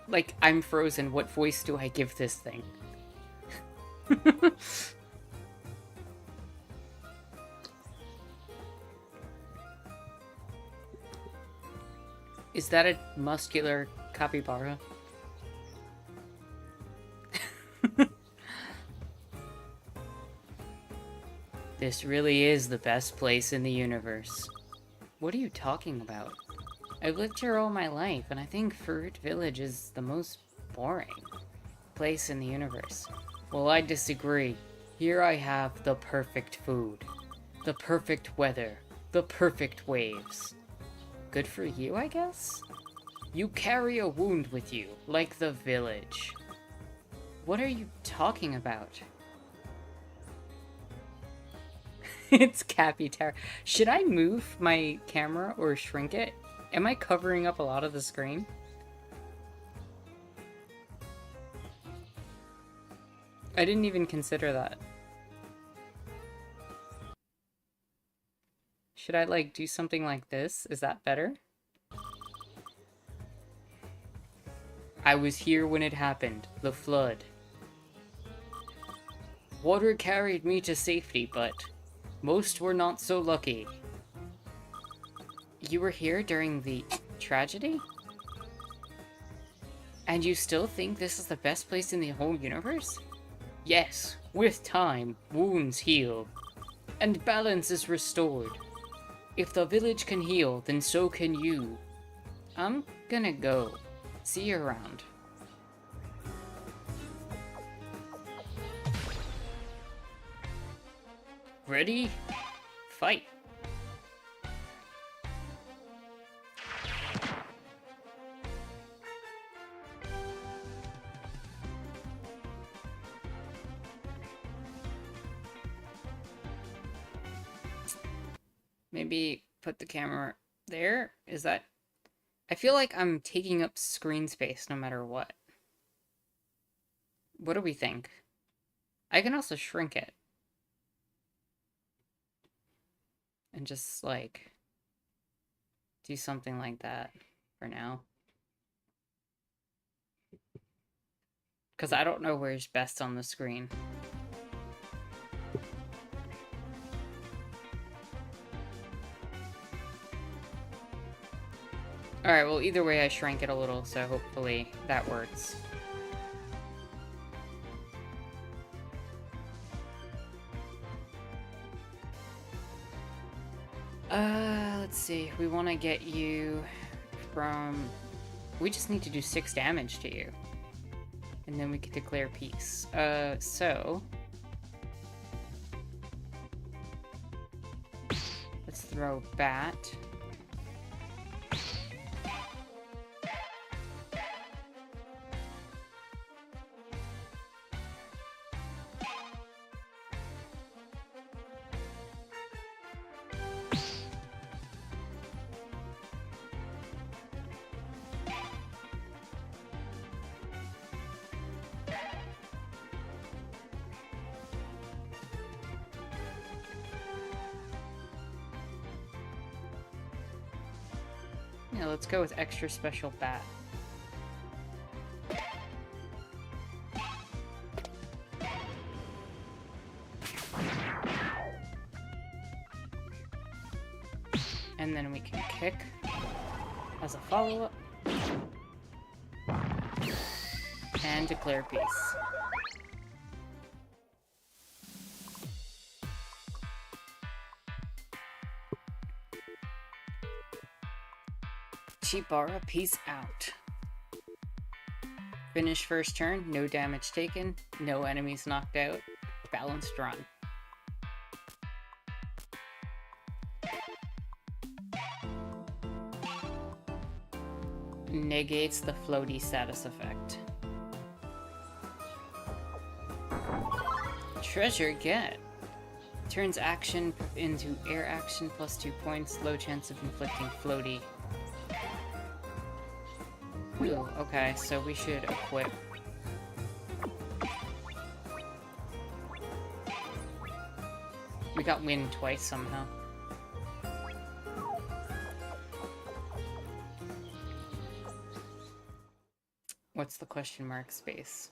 Like, I'm frozen. What voice do I give this thing? Is that a muscular capybara? This really is the best place in the universe. What are you talking about? I've lived here all my life, and I think Fruit Village is the most boring place in the universe. Well, I disagree. Here I have the perfect food, the perfect weather, the perfect waves. Good for you, I guess? You carry a wound with you, like the village. What are you talking about? It's Cappy Tower. Should I move my camera or shrink it? Am I covering up a lot of the screen? I didn't even consider that. Should I, like, do something like this? Is that better? I was here when it happened. The flood. Water carried me to safety, but most were not so lucky. You were here during the tragedy? And you still think this is the best place in the whole universe? Yes, with time, wounds heal, and balance is restored. If the village can heal, then so can you. I'm gonna go. See you around. Ready? Fight! Maybe put the camera there? Is that... I feel like I'm taking up screen space no matter what. What do we think? I can also shrink it. And just, like, do something like that for now. Because I don't know where's best on the screen. Alright, well, either way I shrank it a little, so hopefully that works. Let's see. We want to get you from... We just need to do 6 damage to you. And then we can declare peace. So... Let's throw Bat. Yeah, let's go with extra special bat. And then we can kick as a follow-up. And declare peace. Chibara, peace out. Finish first turn, no damage taken, no enemies knocked out, balanced run. Negates the floaty status effect. Treasure get. Turns action into air action plus 2 points, low chance of inflicting floaty. Ooh, okay, so we should equip. We got wind twice somehow. What's the question mark space?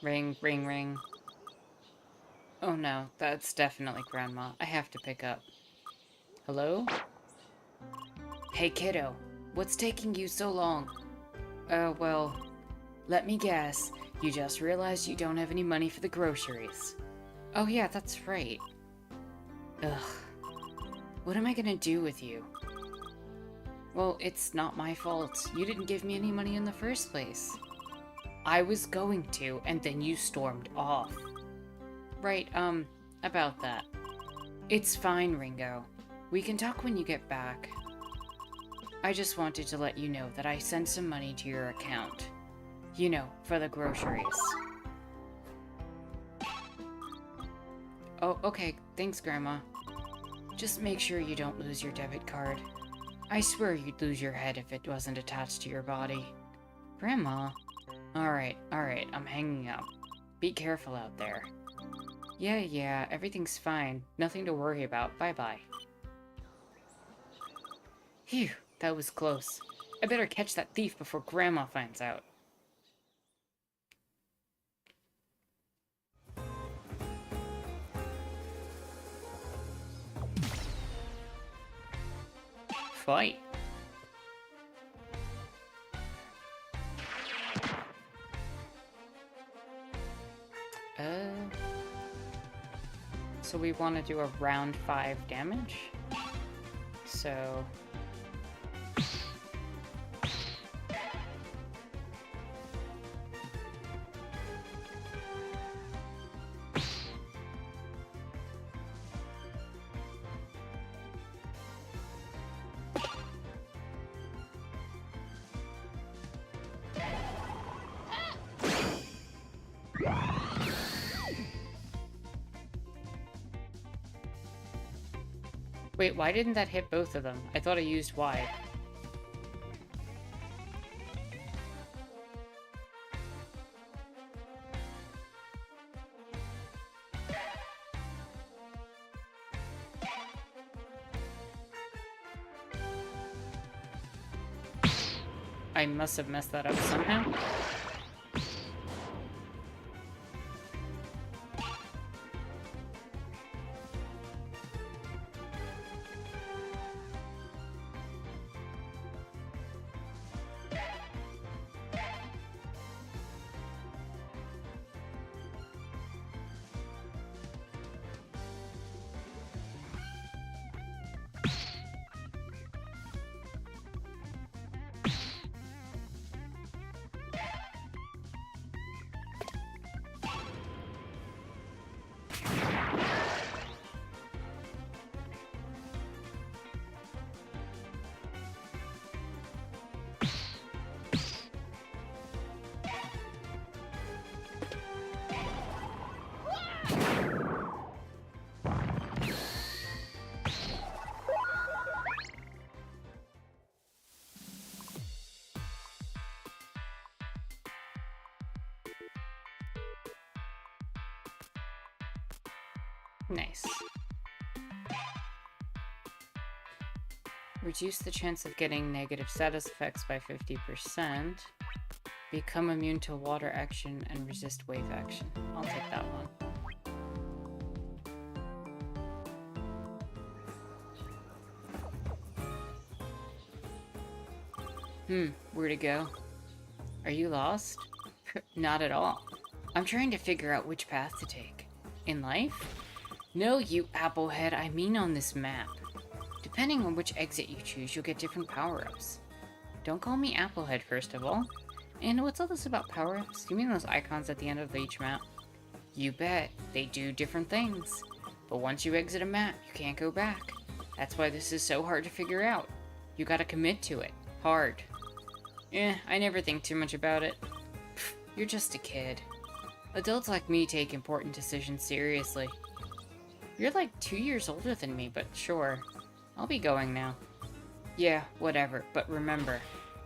Ring, ring, ring. Oh no, that's definitely Grandma. I have to pick up. Hello? Hey kiddo, what's taking you so long? Well, let me guess. You just realized you don't have any money for the groceries. Oh yeah, that's right. Ugh. What am I gonna do with you? Well, it's not my fault. You didn't give me any money in the first place. I was going to, and then you stormed off. Right, about that. It's fine, Ringo. We can talk when you get back. I just wanted to let you know that I sent some money to your account. You know, for the groceries. Oh, okay. Thanks, Grandma. Just make sure you don't lose your debit card. I swear you'd lose your head if it wasn't attached to your body. Grandma? Alright, I'm hanging up. Be careful out there. Yeah, everything's fine. Nothing to worry about. Bye-bye. Phew, that was close. I better catch that thief before Grandma finds out. Fight. So we want to do a round 5 damage. So... Wait, why didn't that hit both of them? I thought I used Y. I must have messed that up somehow. Nice. Reduce the chance of getting negative status effects by 50%. Become immune to water action and resist wave action. I'll take that one. Where to go? Are you lost? Not at all. I'm trying to figure out which path to take. In life? No, you applehead, I mean on this map. Depending on which exit you choose, you'll get different power-ups. Don't call me applehead, first of all. And what's all this about power-ups? You mean those icons at the end of each map? You bet. They do different things. But once you exit a map, you can't go back. That's why this is so hard to figure out. You gotta commit to it. Hard. I never think too much about it. Pfft, you're just a kid. Adults like me take important decisions seriously. You're like 2 years older than me, but sure. I'll be going now. Yeah, whatever, but remember,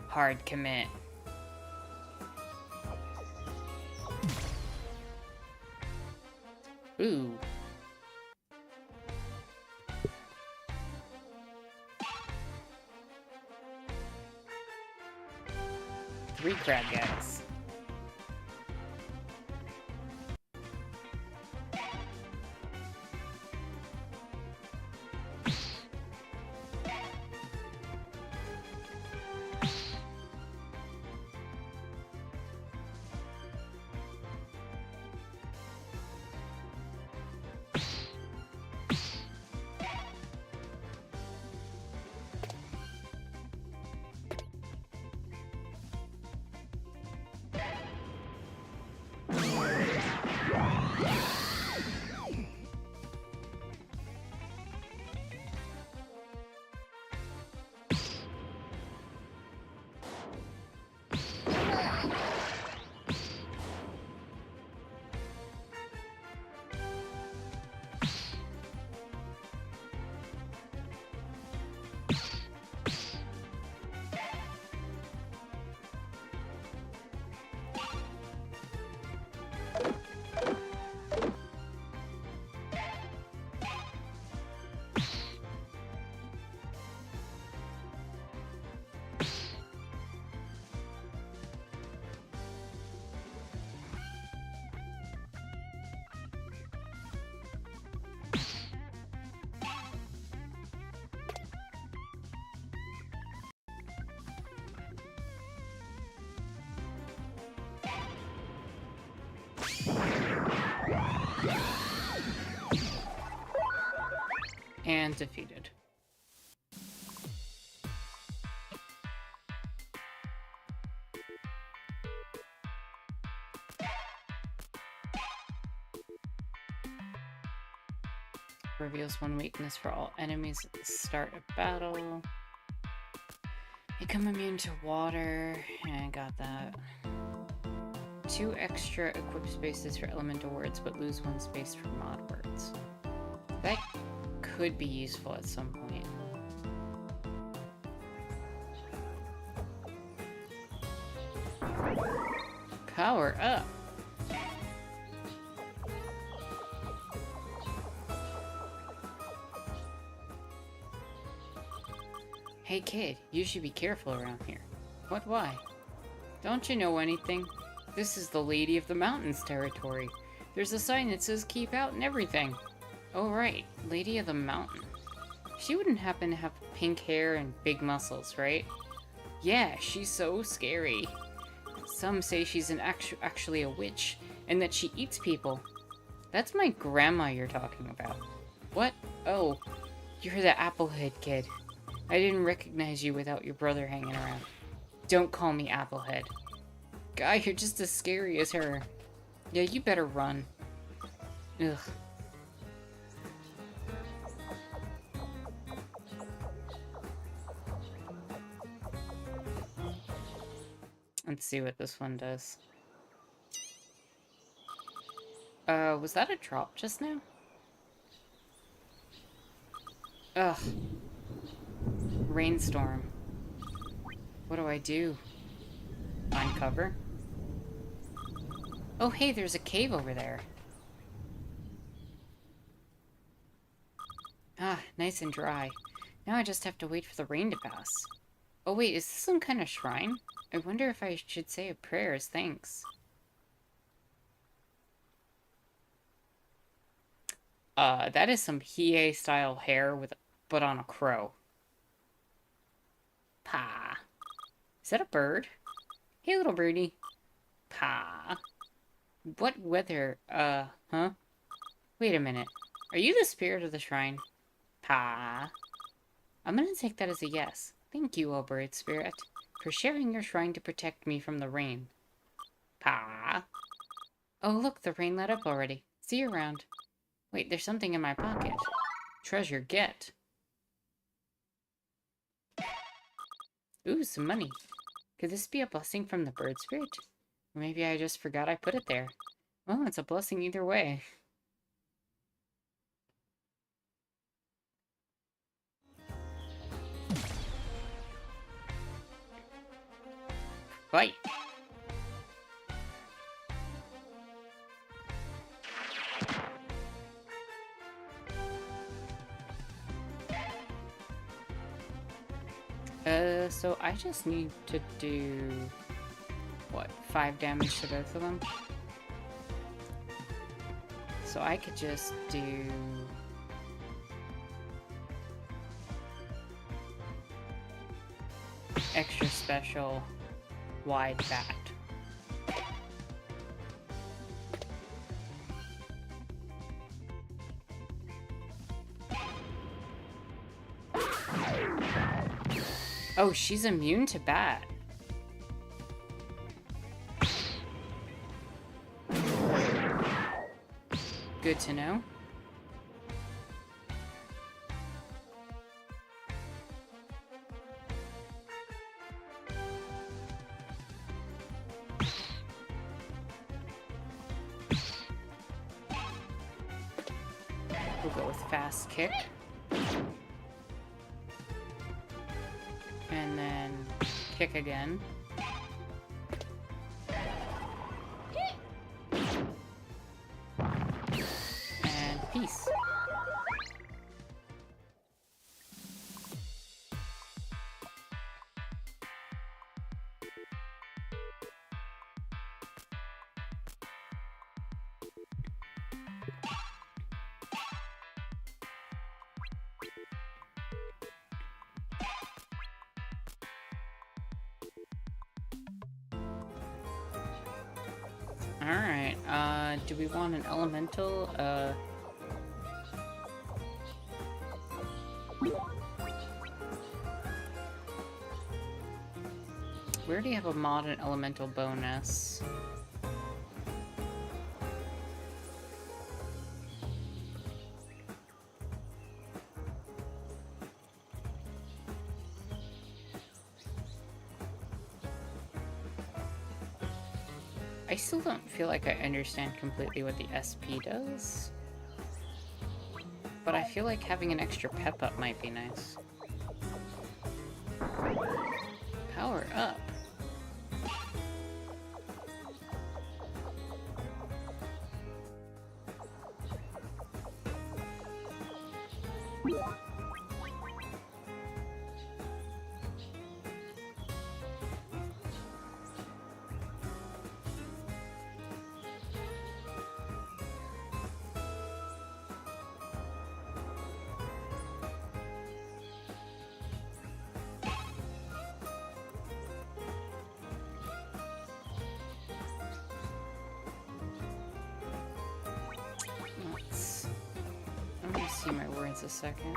hard commit. Ooh. 3 crab guys. And defeated. Reveals one weakness for all enemies at the start of battle. Become immune to water. I got that. 2 extra equip spaces for elemental words, but lose 1 space for mod words. That could be useful at some point. Power up! Hey kid, you should be careful around here. What, why? Don't you know anything? This is the Lady of the Mountains territory. There's a sign that says keep out and everything. Oh right, Lady of the Mountain. She wouldn't happen to have pink hair and big muscles, right? Yeah, she's so scary. Some say she's actually a witch, and that she eats people. That's my grandma you're talking about. What? Oh, you're the Applehead kid. I didn't recognize you without your brother hanging around. Don't call me Applehead. Guy, you're just as scary as her. Yeah, you better run. Ugh. Let's see what this one does. Was that a drop just now? Ugh. Rainstorm. What do I do? Find cover? Oh hey, there's a cave over there. Ah, nice and dry. Now I just have to wait for the rain to pass. Oh wait, is this some kind of shrine? I wonder if I should say a prayer as thanks. That is some Hiei-style hair but on a crow. Pa. Is that a bird? Hey, little birdie. Pa. What weather? Huh? Wait a minute. Are you the spirit of the shrine? Pa. I'm gonna take that as a yes. Thank you, O bird spirit, for sharing your shrine to protect me from the rain. Pa. Oh, look, the rain let up already. See you around. Wait, there's something in my pocket. Treasure, get. Ooh, some money. Could this be a blessing from the bird spirit? Or maybe I just forgot I put it there. Well, it's a blessing either way. Fight! So I just need to do what, 5 damage to both of them? So I could just do... extra special wide bat. Oh, she's immune to bat. Good to know. We'll go with fast kick. And then kick again. And peace. Alright, do we want an elemental? We already have a mod and elemental bonus. I still don't feel like I understand completely what the SP does. But I feel like having an extra pep up might be nice. Power up. I'm gonna see my words a second.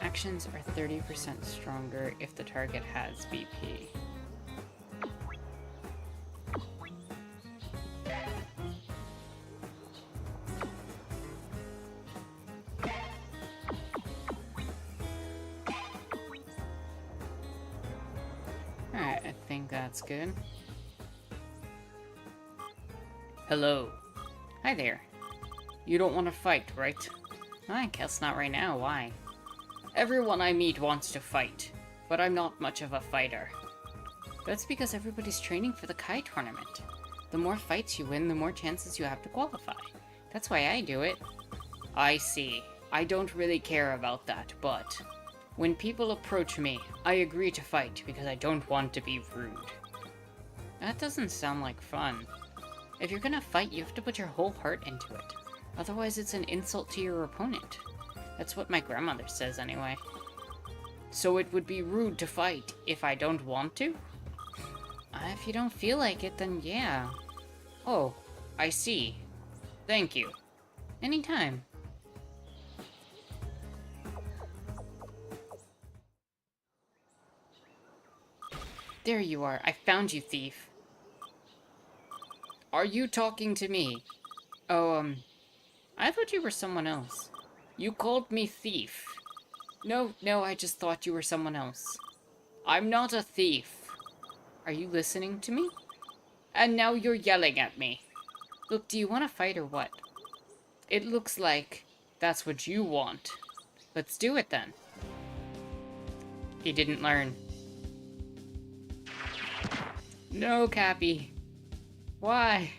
Actions are 30% stronger if the target has BP. Alright, I think that's good. Hello. Hi there. You don't want to fight, right? I guess not right now, why? Everyone I meet wants to fight, but I'm not much of a fighter. That's because everybody's training for the Kai tournament. The more fights you win, the more chances you have to qualify. That's why I do it. I see. I don't really care about that, but when people approach me, I agree to fight because I don't want to be rude. That doesn't sound like fun. If you're gonna fight, you have to put your whole heart into it. Otherwise, it's an insult to your opponent. That's what my grandmother says anyway. So it would be rude to fight if I don't want to? If you don't feel like it, then yeah. Oh, I see. Thank you. Anytime. There you are. I found you, thief. Are you talking to me? Oh, I thought you were someone else. You called me thief. No, I just thought you were someone else. I'm not a thief. Are you listening to me? And now you're yelling at me. Look, do you want to fight or what? It looks like that's what you want. Let's do it then. He didn't learn. No, Cappy. Why?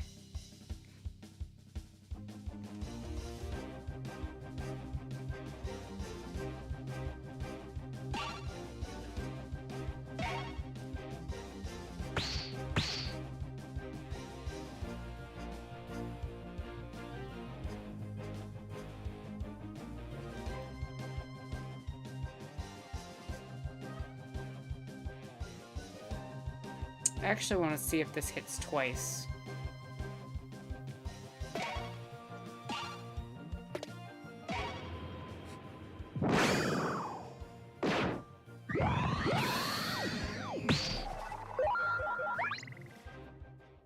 I actually want to see if this hits twice.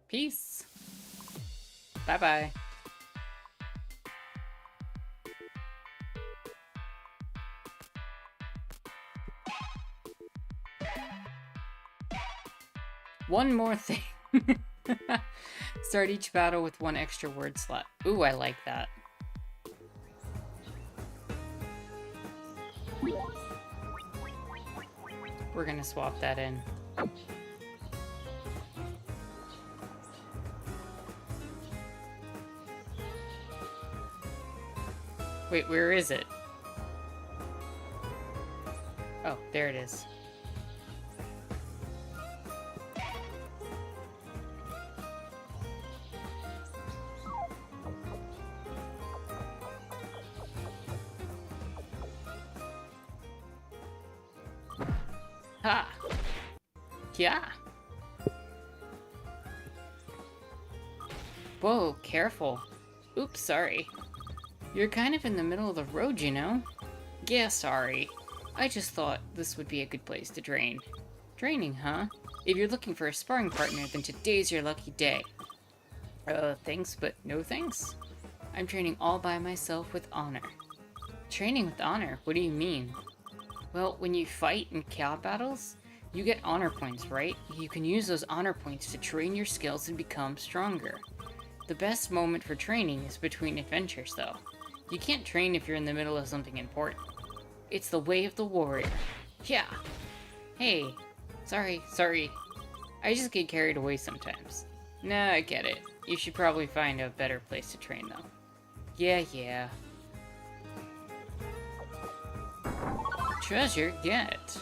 Peace. Bye-bye. One more thing. Start each battle with one extra word slot. Ooh, I like that. We're gonna swap that in. Wait, where is it? Oh, there it is. Ha! Yeah! Whoa, careful. Oops, sorry. You're kind of in the middle of the road, you know? Yeah, sorry. I just thought this would be a good place to train. Training, huh? If you're looking for a sparring partner, then today's your lucky day. Thanks, but no thanks. I'm training all by myself with honor. Training with honor? What do you mean? Well, when you fight in cow battles, you get honor points, right? You can use those honor points to train your skills and become stronger. The best moment for training is between adventures, though. You can't train if you're in the middle of something important. It's the way of the warrior. Yeah. Hey. Sorry. I just get carried away sometimes. Nah, I get it. You should probably find a better place to train, though. Yeah. Treasure get.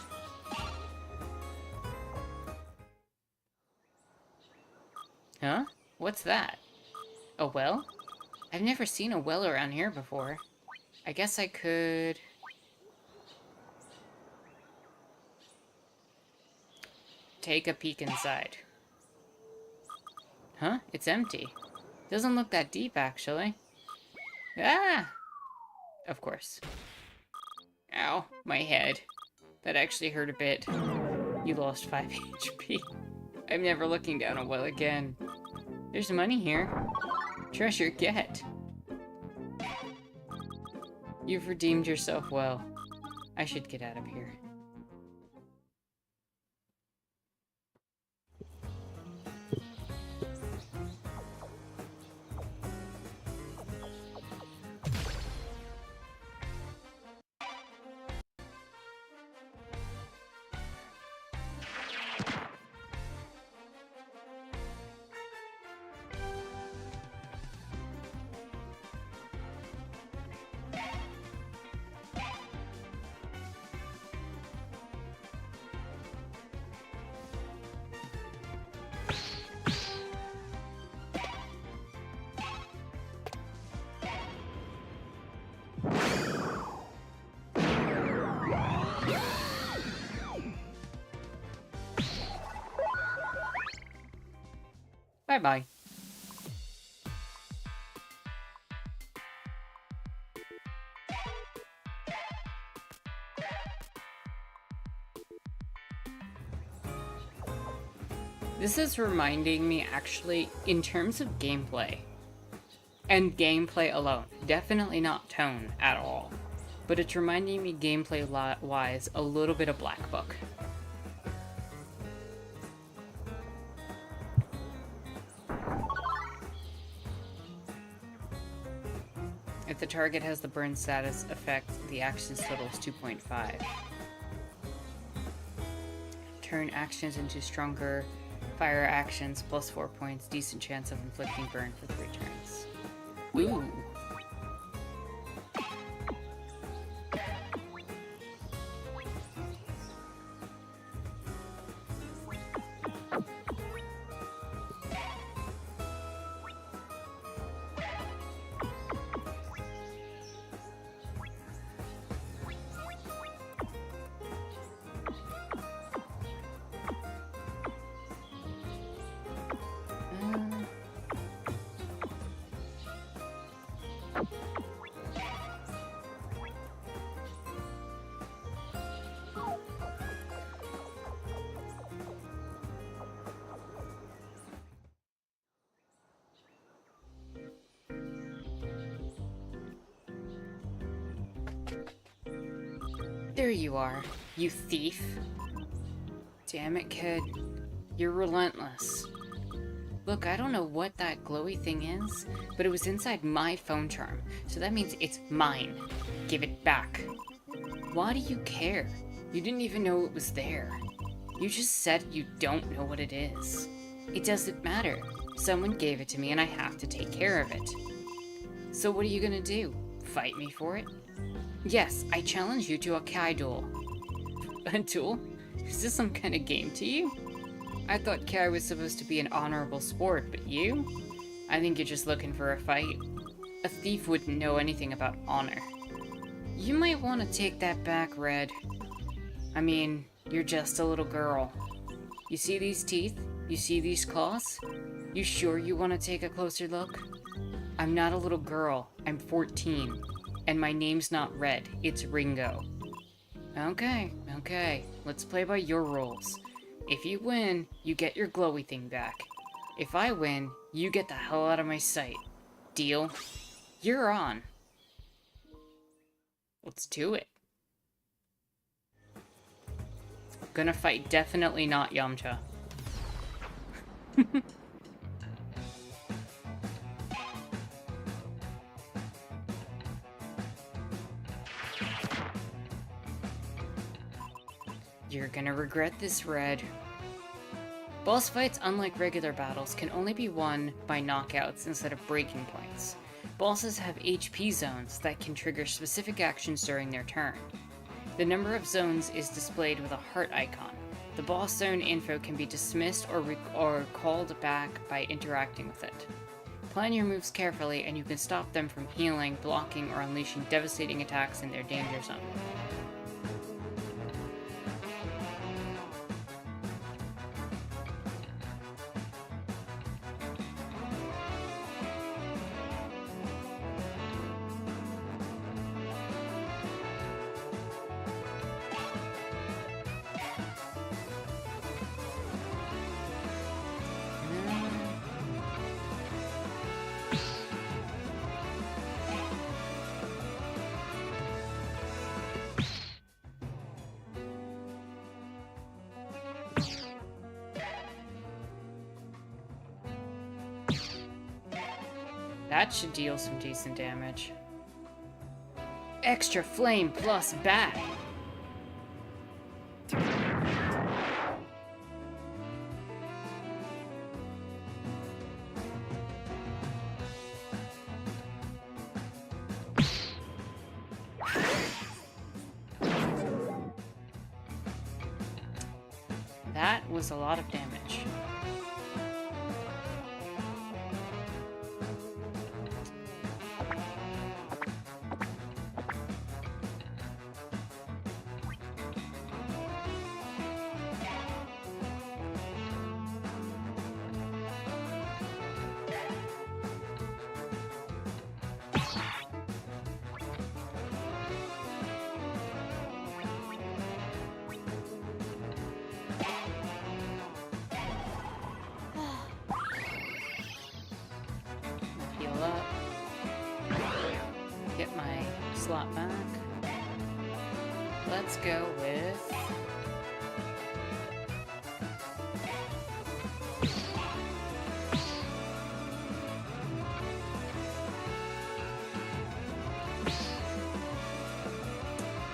Huh? What's that? A well? I've never seen a well around here before. I guess I could... take a peek inside. Huh? It's empty. Doesn't look that deep, actually. Ah! Of course. Ow, my head. That actually hurt a bit. You lost 5 HP. I'm never looking down a well again. There's money here. Treasure get. You've redeemed yourself well. I should get out of here. Bye-bye. This is reminding me, actually, in terms of gameplay. And gameplay alone. Definitely not tone at all. But it's reminding me gameplay-wise a little bit of Black Book. At the target has the burn status effect, the action's total is 2.5. Turn actions into stronger fire actions, plus 4 points, decent chance of inflicting burn for 3 turns. Ooh. There you are, you thief. Damn it, kid. You're relentless. Look, I don't know what that glowy thing is, but it was inside my phone charm, so that means it's mine. Give it back. Why do you care? You didn't even know it was there. You just said you don't know what it is. It doesn't matter. Someone gave it to me and I have to take care of it. So what are you gonna do? Fight me for it? Yes, I challenge you to a Kai duel. A duel? Is this some kind of game to you? I thought Kai was supposed to be an honorable sport, but you? I think you're just looking for a fight. A thief wouldn't know anything about honor. You might want to take that back, Red. I mean, you're just a little girl. You see these teeth? You see these claws? You sure you want to take a closer look? I'm not a little girl. I'm 14. And my name's not Red, it's Ringo. Okay. Let's play by your rules. If you win, you get your glowy thing back. If I win, you get the hell out of my sight. Deal? You're on. Let's do it. Gonna fight definitely not Yamcha. You're gonna regret this, Red. Boss fights, unlike regular battles, can only be won by knockouts instead of breaking points. Bosses have HP zones that can trigger specific actions during their turn. The number of zones is displayed with a heart icon. The boss zone info can be dismissed or called back by interacting with it. Plan your moves carefully and you can stop them from healing, blocking, or unleashing devastating attacks in their danger zone. That should deal some decent damage. Extra flame plus bat. That was a lot of damage. Get my slot back. Let's go with...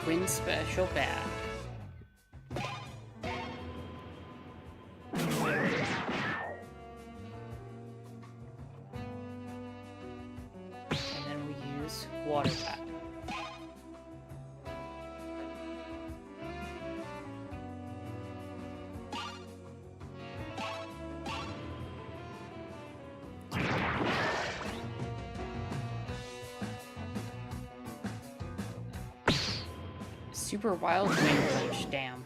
Wind Special Bat. And then we use Water Bat. Super Wild Wind Punch, damn.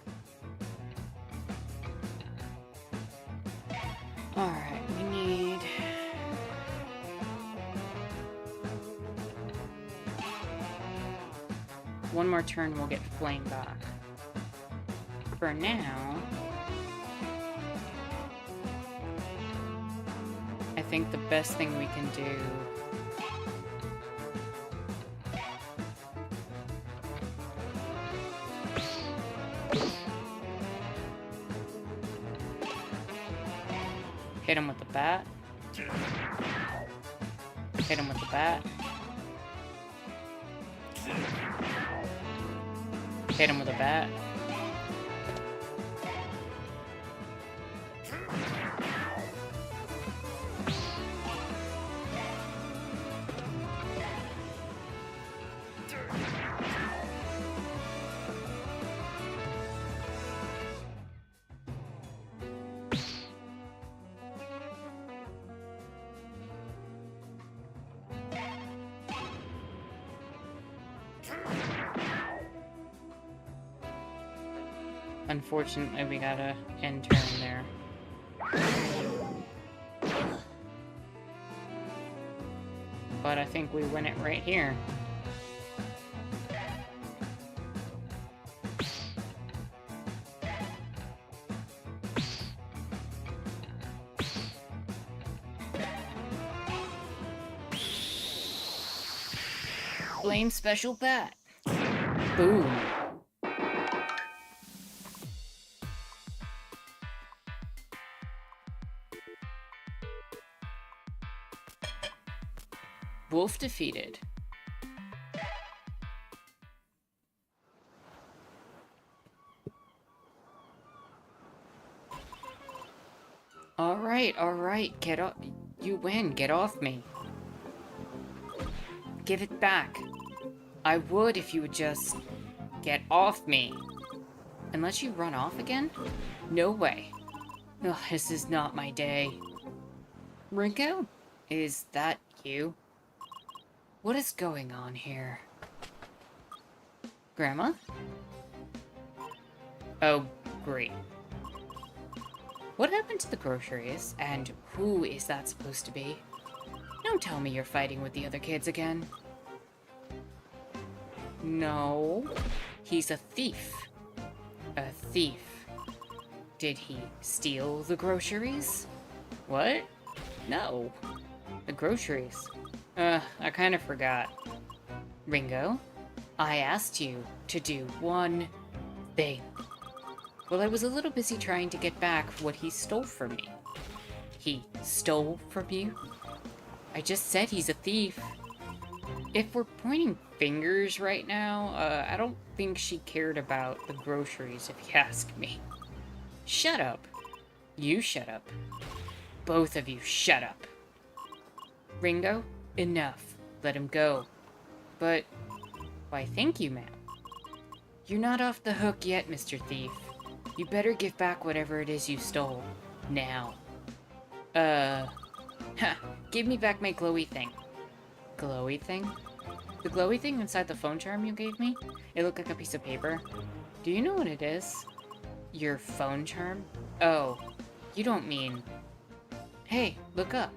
Alright, we need... one more turn, we'll get Flame back. For now... I think the best thing we can do... hit him with the bat. Hit him with the bat. Hit him with a bat. Unfortunately, we gotta end turn there. But I think we win it right here. Flame Special Bat. Boom. Wolf defeated. Alright, get off. You win, get off me. Give it back. I would if you would just get off me. Unless you run off again? No way. Ugh, this is not my day. Ringo? Is that you? What is going on here? Grandma? Oh, great. What happened to the groceries, and who is that supposed to be? Don't tell me you're fighting with the other kids again. No, he's a thief. A thief. Did he steal the groceries? What? No. The groceries. I kind of forgot. Ringo, I asked you to do one thing. Well, I was a little busy trying to get back what he stole from me. He stole from you? I just said he's a thief. If we're pointing fingers right now, I don't think she cared about the groceries, if you ask me. Shut up. You shut up. Both of you shut up. Ringo? Enough. Let him go. But, why thank you, ma'am. You're not off the hook yet, Mr. Thief. You better give back whatever it is you stole. Now. Give me back my glowy thing. Glowy thing? The glowy thing inside the phone charm you gave me? It looked like a piece of paper. Do you know what it is? Your phone charm? Oh, you don't mean... Hey, look up.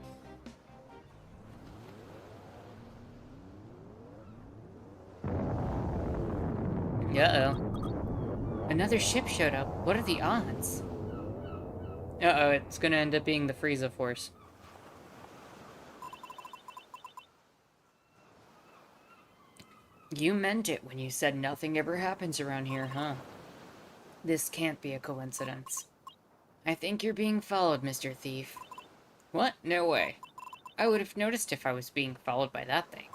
Uh-oh. Another ship showed up. What are the odds? Uh-oh, it's gonna end up being the Frieza Force. You meant it when you said nothing ever happens around here, huh? This can't be a coincidence. I think you're being followed, Mr. Thief. What? No way. I would have noticed if I was being followed by that thing.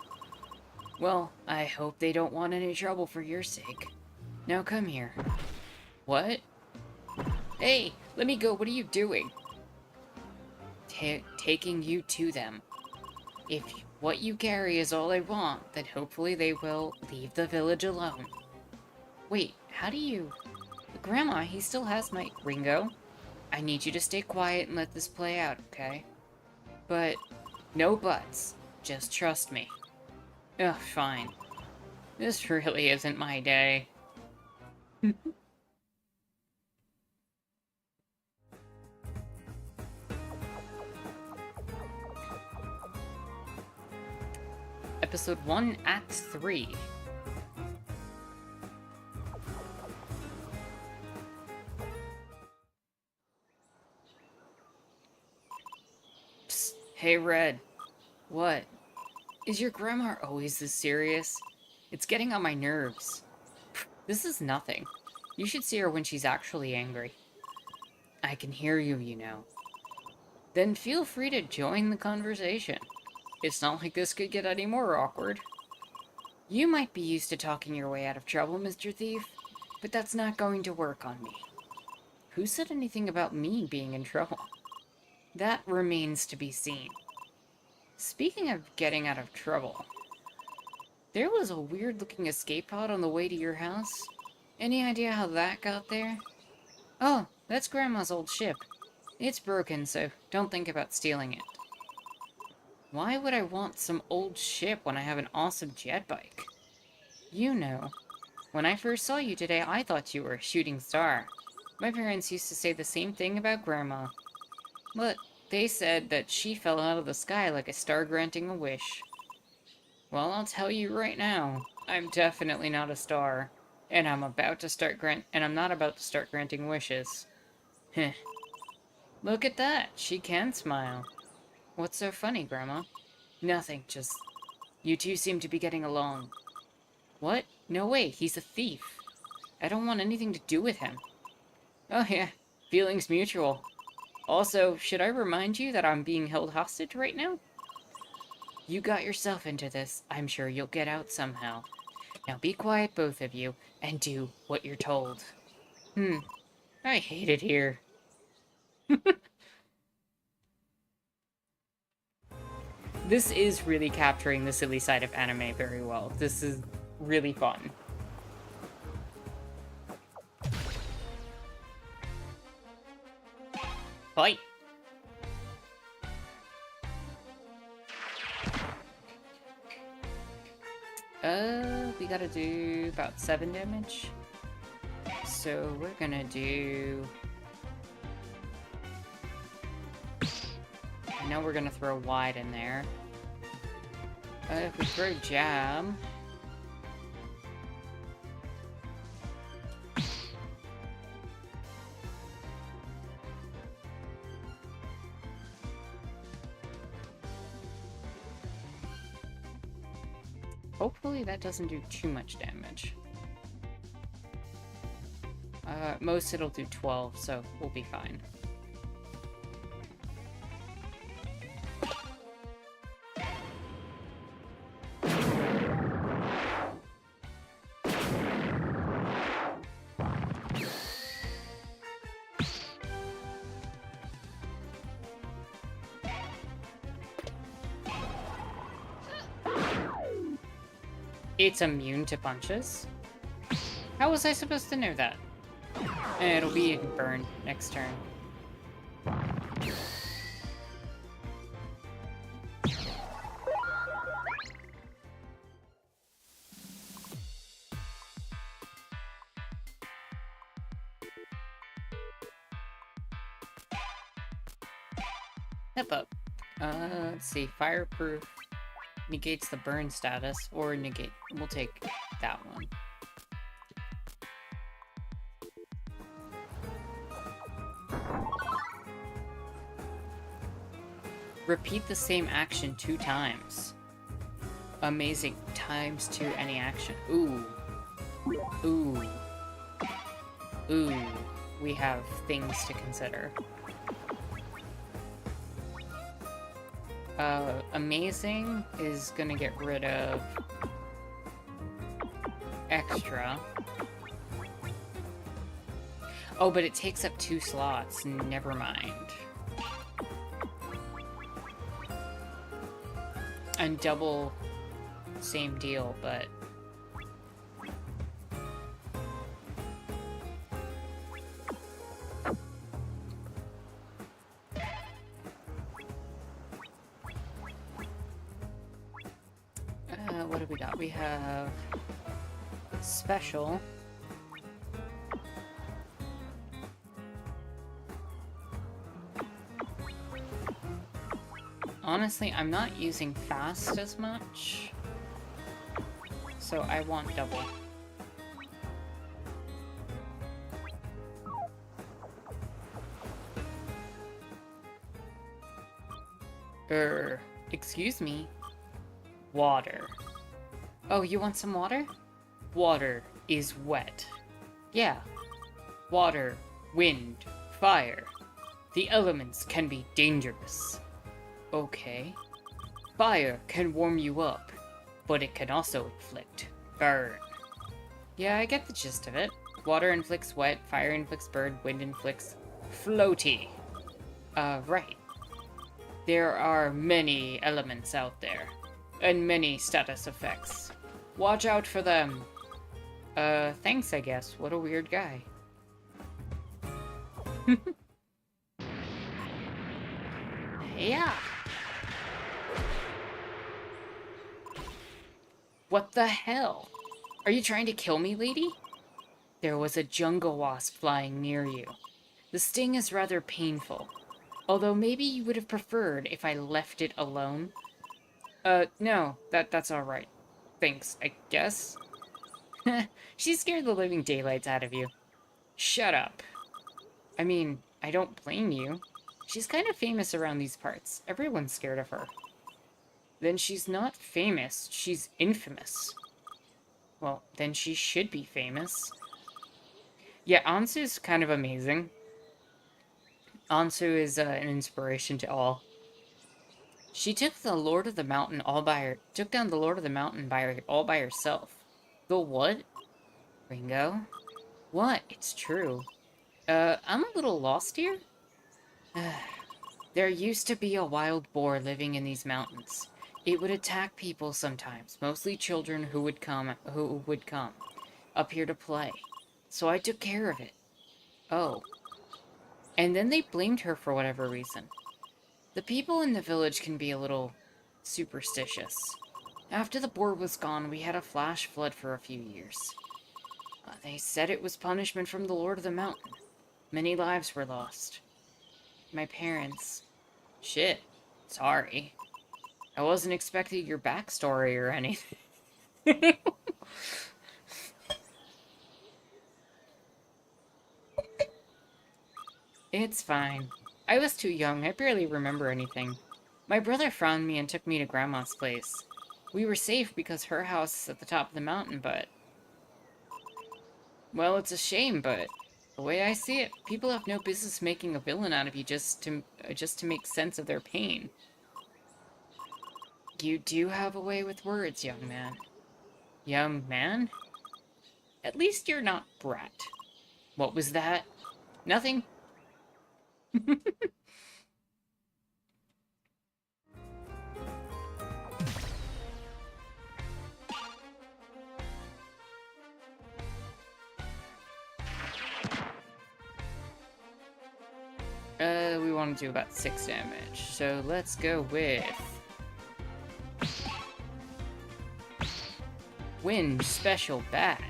Well, I hope they don't want any trouble for your sake. Now come here. What? Hey, let me go. What are you doing? Taking you to them. If what you carry is all I want, then hopefully they will leave the village alone. Wait, how do you... Grandma, he still has my... Ringo, I need you to stay quiet and let this play out, okay? But, no buts. Just trust me. Ugh, fine. This really isn't my day. Episode 1, Act 3. Psst, hey Red. What? Is your grandma always this serious? It's getting on my nerves. This is nothing. You should see her when she's actually angry. I can hear you, you know. Then feel free to join the conversation. It's not like this could get any more awkward. You might be used to talking your way out of trouble, Mr. Thief, but that's not going to work on me. Who said anything about me being in trouble? That remains to be seen. Speaking of getting out of trouble, there was a weird-looking escape pod on the way to your house. Any idea how that got there? Oh, that's Grandma's old ship. It's broken, so don't think about stealing it. Why would I want some old ship when I have an awesome jet bike? You know, when I first saw you today, I thought you were a shooting star. My parents used to say the same thing about Grandma. But they said that she fell out of the sky like a star granting a wish. Well, I'll tell you right now, I'm definitely not a star. And I'm not about to start granting wishes. Heh. Look at that, she can smile. What's so funny, Grandma? Nothing, just... You two seem to be getting along. What? No way, he's a thief. I don't want anything to do with him. Oh yeah, feelings mutual. Also, should I remind you that I'm being held hostage right now? You got yourself into this. I'm sure you'll get out somehow. Now be quiet, both of you, and do what you're told. I hate it here. This is really capturing the silly side of anime very well. This is really fun. Fight! We gotta do about 7 damage. So we're gonna do... I know we're gonna throw wide in there. If we throw jab... Hopefully that doesn't do too much damage. Most it'll do 12, so we'll be fine. It's immune to punches? How was I supposed to know that? It'll be a burn next turn. Step up. Let's see. Fireproof negates the burn status, or negate. We'll take that one. Repeat the same action 2 times. Amazing. Times 2 any action. Ooh. Ooh. Ooh. We have things to consider. Amazing is gonna get rid of extra. Oh, but it takes up 2 slots. Never mind. And double, same deal, but... what do we got? We have... special. Honestly, I'm not using fast as much, so I want double. Excuse me? Water. Oh, you want some water? Water is wet. Yeah. Water, wind, fire. The elements can be dangerous. Okay. Fire can warm you up, but it can also inflict burn. Yeah, I get the gist of it. Water inflicts wet, fire inflicts burn, wind inflicts floaty. Right. There are many elements out there, and many status effects. Watch out for them. Thanks, I guess. What a weird guy. Yeah. What the hell? Are you trying to kill me, lady? There was a jungle wasp flying near you. The sting is rather painful, although maybe you would have preferred if I left it alone. No, that's alright. Thanks, I guess. She scared the living daylights out of you. Shut up. I mean, I don't blame you. She's kind of famous around these parts. Everyone's scared of her. Then she's not famous, she's infamous. Well, then she should be famous. Yeah, Ansu's kind of amazing. Ansu is an inspiration to all. She took the Lord of the Mountain all by herself. The what? Ringo? What? It's true. I'm a little lost here. There used to be a wild boar living in these mountains. It would attack people sometimes, mostly children who would come up here to play. So I took care of it. Oh. And then they blamed her for whatever reason. The people in the village can be a little superstitious. After the boar was gone, we had a flash flood for a few years. They said it was punishment from the Lord of the Mountain. Many lives were lost. My parents... Shit. Sorry. I wasn't expecting your backstory or anything. It's fine. I was too young. I barely remember anything. My brother found me and took me to Grandma's place. We were safe because her house is at the top of the mountain, but... Well, it's a shame, but... The way I see it, people have no business making a villain out of you just to make sense of their pain. You do have a way with words, young man. Young man? At least you're not Brat. What was that? Nothing? We want to do about 6 damage, so let's go with... Wind Special Bat.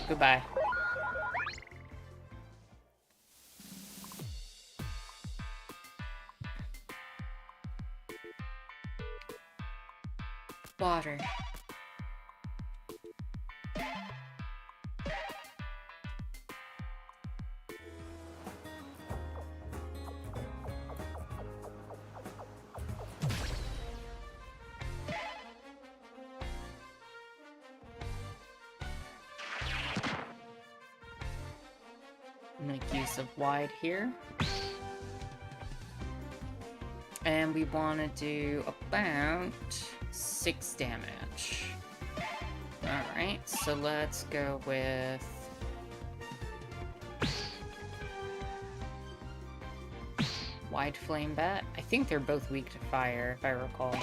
Goodbye. Water. Make use of wide here. And we want to do about 6 damage. Alright, so let's go with... Wide Flame Bat? I think they're both weak to fire, if I recall.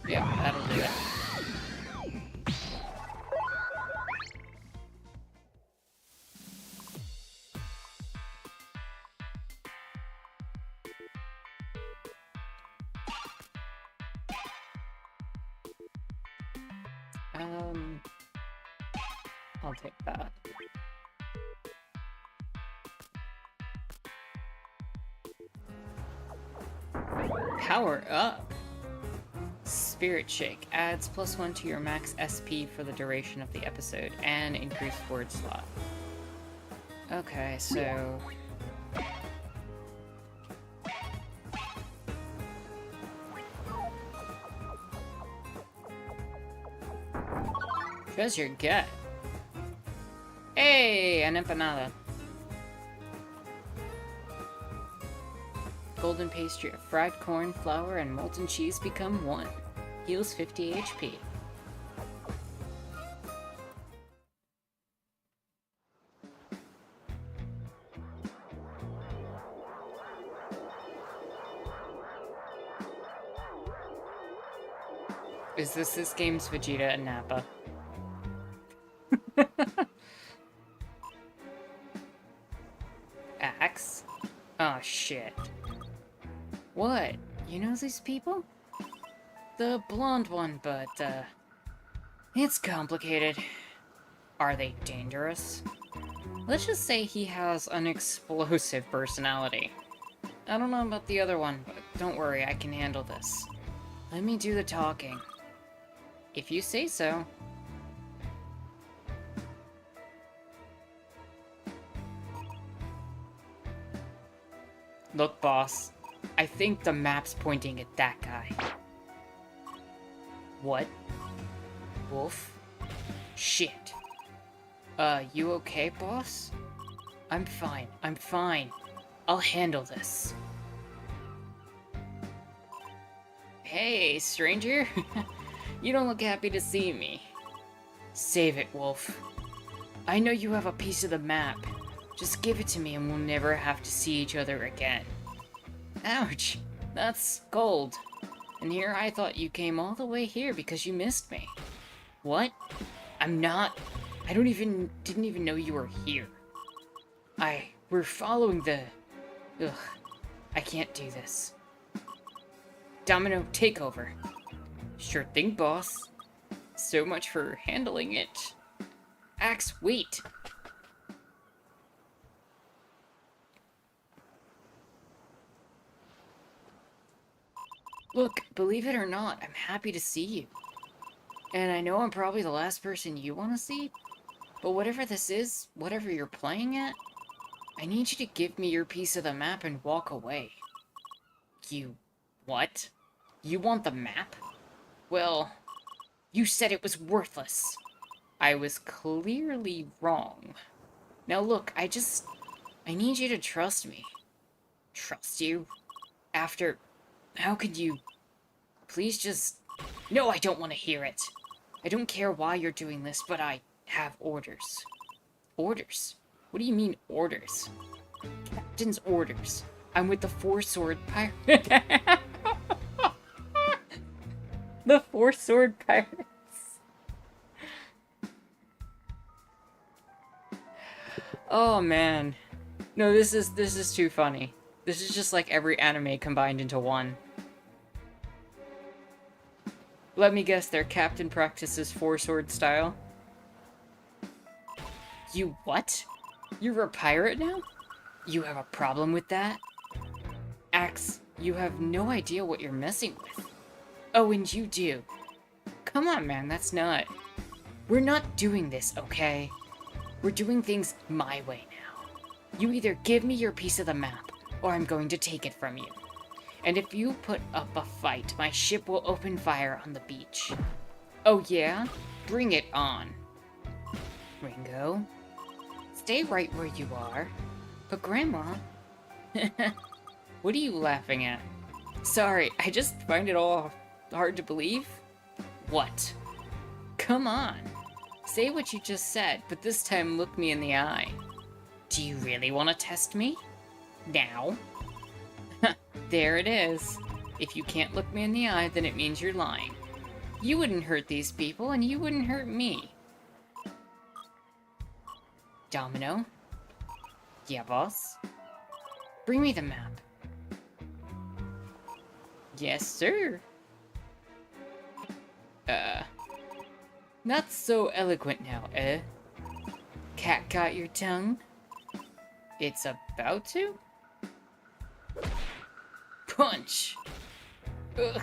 Yeah, that'll do it. I'll take that. Power up! Spirit Shake adds +1 to your max SP for the duration of the episode and increased word slot. Okay, so... Treasure get. Hey, an empanada. Golden pastry of fried corn, flour, and molten cheese become 1. Heals 50 HP. Is this game's Vegeta and Nappa? Axe? Oh shit. What? You know these people? The blonde one, but, it's complicated. Are they dangerous? Let's just say he has an explosive personality. I don't know about the other one, but don't worry, I can handle this. Let me do the talking. If you say so. Look, boss. I think the map's pointing at that guy. What? Wolf? Shit. You okay, boss? I'm fine. I'm fine. I'll handle this. Hey, stranger. You don't look happy to see me. Save it, Wolf. I know you have a piece of the map. Just give it to me and we'll never have to see each other again. Ouch. That's cold. And here I thought you came all the way here because you missed me. What? I'm not... I didn't even know you were here. We're following the... Ugh. I can't do this. Domino, take over. Sure thing, boss. So much for handling it. Axe, wait. Look, believe it or not, I'm happy to see you. And I know I'm probably the last person you want to see, but whatever this is, whatever you're playing at, I need you to give me your piece of the map and walk away. You... what? You want the map? Well, you said it was worthless. I was clearly wrong. Now look, I need you to trust me. Trust you? After... How could you... Please just... No, I don't want to hear it. I don't care why you're doing this, but I have orders. Orders? What do you mean, orders? Captain's orders. I'm with the Four-Sword Pirates. The Four-Sword Pirates. Oh, man. No, this is too funny. This is just like every anime combined into one. Let me guess, their captain practices four-sword style? You what? You're a pirate now? You have a problem with that? Axe, you have no idea what you're messing with. Oh, and you do. Come on, man, that's not... We're not doing this, okay? We're doing things my way now. You either give me your piece of the map, or I'm going to take it from you. And if you put up a fight, my ship will open fire on the beach. Oh yeah? Bring it on. Ringo? stay right where you are. But Grandma... What are you laughing at? Sorry, I just find it all hard to believe. What? Come on. Say what you just said, but this time look me in the eye. Do you really want to test me? Now? There it is. If you can't look me in the eye, then it means you're lying. You wouldn't hurt these people, and you wouldn't hurt me. Domino? Yeah, boss? Bring me the map. Yes, sir. Not so eloquent now, eh? Cat got your tongue? It's about to? Punch! Ugh.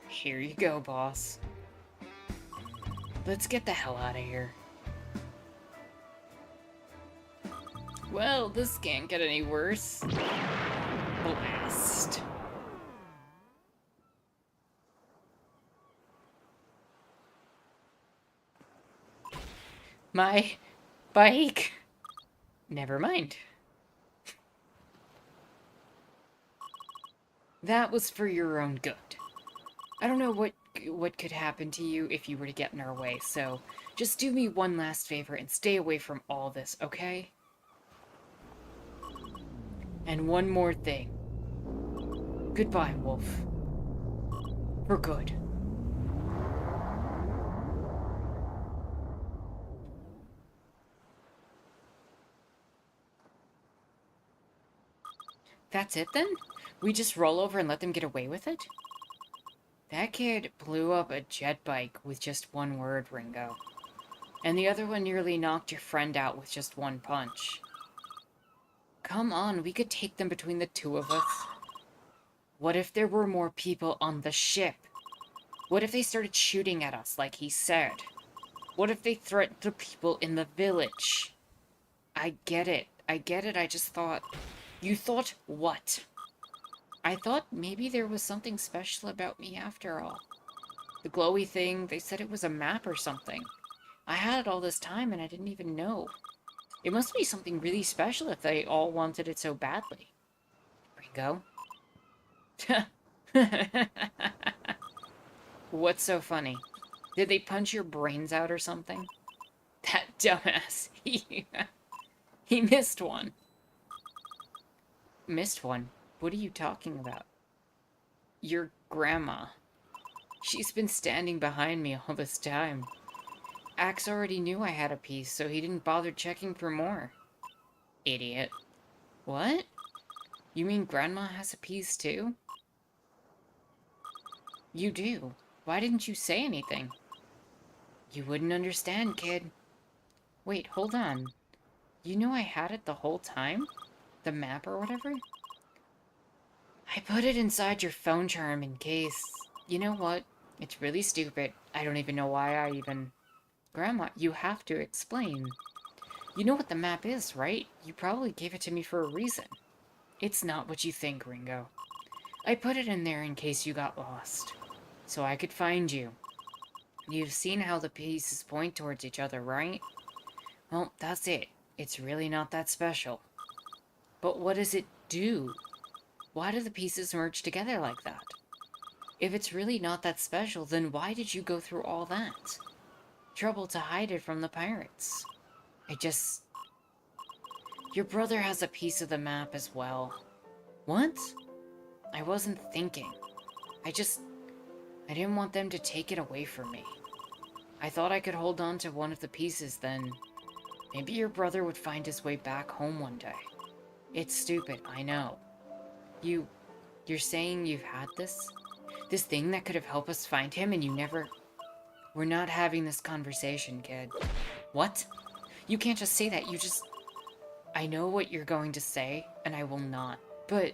Here you go, boss. Let's get the hell out of here. Well, this can't get any worse. Blast. My bike. Never mind. That was for your own good. I don't know what could happen to you if you were to get in our way, so just do me one last favor and stay away from all this, okay? And one more thing. Goodbye, Wolf. For good. That's it then? We just roll over and let them get away with it? That kid blew up a jet bike with just one word, Ringo. And the other one nearly knocked your friend out with just one punch. Come on, we could take them between the two of us. What if there were more people on the ship? What if they started shooting at us like he said? What if they threatened the people in the village? I get it, I just thought... You thought what? I thought maybe there was something special about me after all. The glowy thing, they said it was a map or something. I had it all this time and I didn't even know. It must be something really special if they all wanted it so badly. Ringo? What's so funny? Did they punch your brains out or something? That dumbass. He missed one. Missed one? What are you talking about? Your grandma. She's been standing behind me all this time. Axe already knew I had a piece, so he didn't bother checking for more. Idiot. What? You mean Grandma has a piece too? You do. Why didn't you say anything? You wouldn't understand, kid. Wait, hold on. You know I had it the whole time? The map or whatever? I put it inside your phone charm in case... You know what? It's really stupid. I don't even know why I even... Grandma, you have to explain. You know what the map is, right? You probably gave it to me for a reason. It's not what you think, Ringo. I put it in there in case you got lost. So I could find you. You've seen how the pieces point towards each other, right? Well, that's it. It's really not that special. But what does it do? Why do the pieces merge together like that? If it's really not that special, then why did you go through all that? Trouble to hide it from the pirates. Your brother has a piece of the map as well. What? I wasn't thinking. I didn't want them to take it away from me. I thought I could hold on to one of the pieces, then maybe your brother would find his way back home one day. It's stupid, I know. You're saying you've had this? This thing that could have helped us find him and you never... We're not having this conversation, kid. What? You can't just say that, I know what you're going to say, and I will not. But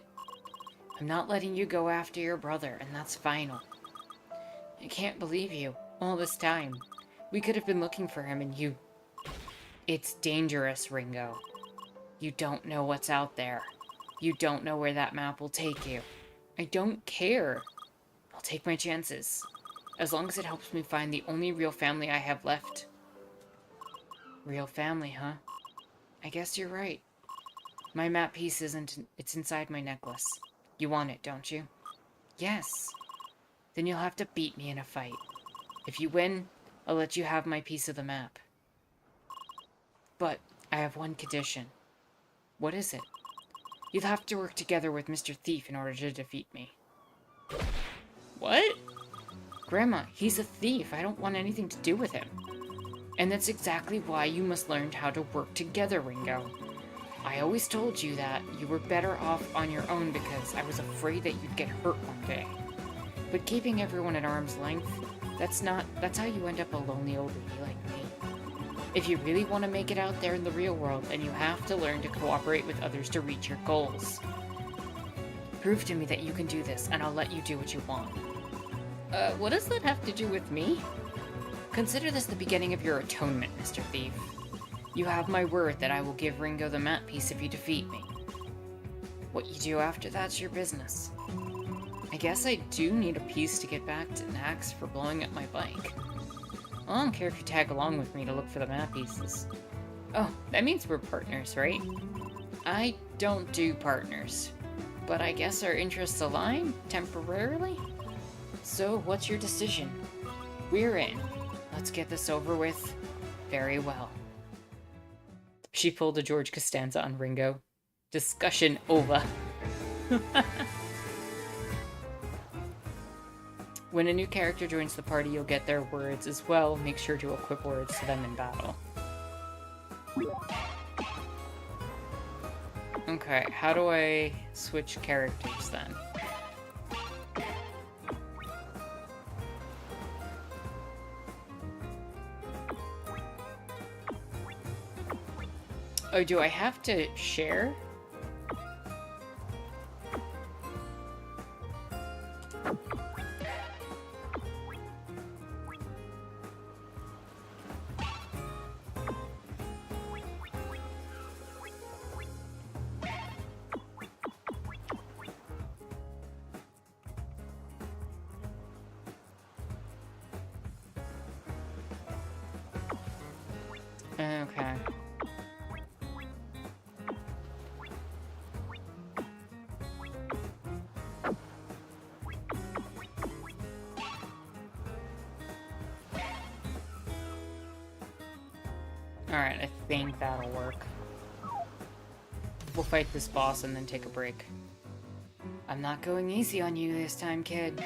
I'm not letting you go after your brother, and that's final. I can't believe you. All this time. We could have been looking for him, and you... It's dangerous, Ringo. You don't know what's out there. You don't know where that map will take you. I don't care. I'll take my chances. As long as it helps me find the only real family I have left. Real family, huh? I guess you're right. My map piece isn't... It's inside my necklace. You want it, don't you? Yes. Then you'll have to beat me in a fight. If you win, I'll let you have my piece of the map. But I have one condition. What is it? You'll have to work together with Mr. Thief in order to defeat me. What? Grandma, he's a thief. I don't want anything to do with him. And that's exactly why you must learn how to work together, Ringo. I always told you that you were better off on your own because I was afraid that you'd get hurt one day. But keeping everyone at arm's length, that's how you end up a lonely old lady like me. If you really want to make it out there in the real world, then you have to learn to cooperate with others to reach your goals. Prove to me that you can do this, and I'll let you do what you want. What does that have to do with me? Consider this the beginning of your atonement, Mr. Thief. You have my word that I will give Ringo the map piece if you defeat me. What you do after that's your business. I guess I do need a piece to get back to Nax for blowing up my bike. I don't care if you tag along with me to look for the map pieces. Oh, that means we're partners, right? I don't do partners, but I guess our interests align temporarily? So, what's your decision? We're in. Let's get this over with. Very well. She pulled a George Costanza on Ringo. Discussion over. When a new character joins the party, you'll get their words as well. Make sure to equip words to them in battle. Okay, how do I switch characters then? Oh, do I have to share? Okay. Alright, I think that'll work. We'll fight this boss and then take a break. I'm not going easy on you this time, kid.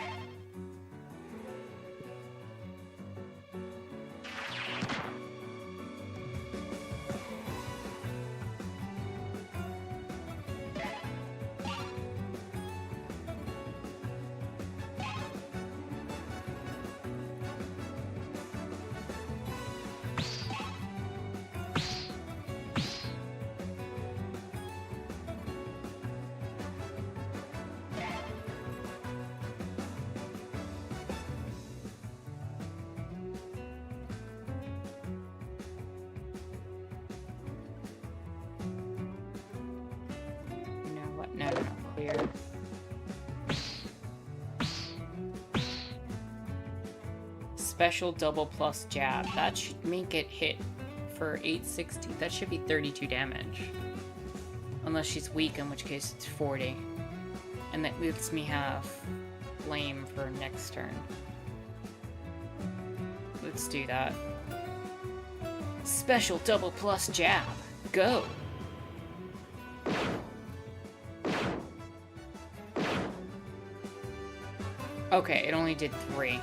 No, clear. Special double plus jab. That should make it hit for 860. That should be 32 damage. Unless she's weak, in which case it's 40. And that lets me have flame for next turn. Let's do that. Special double plus jab. Go! Okay, it only did 3.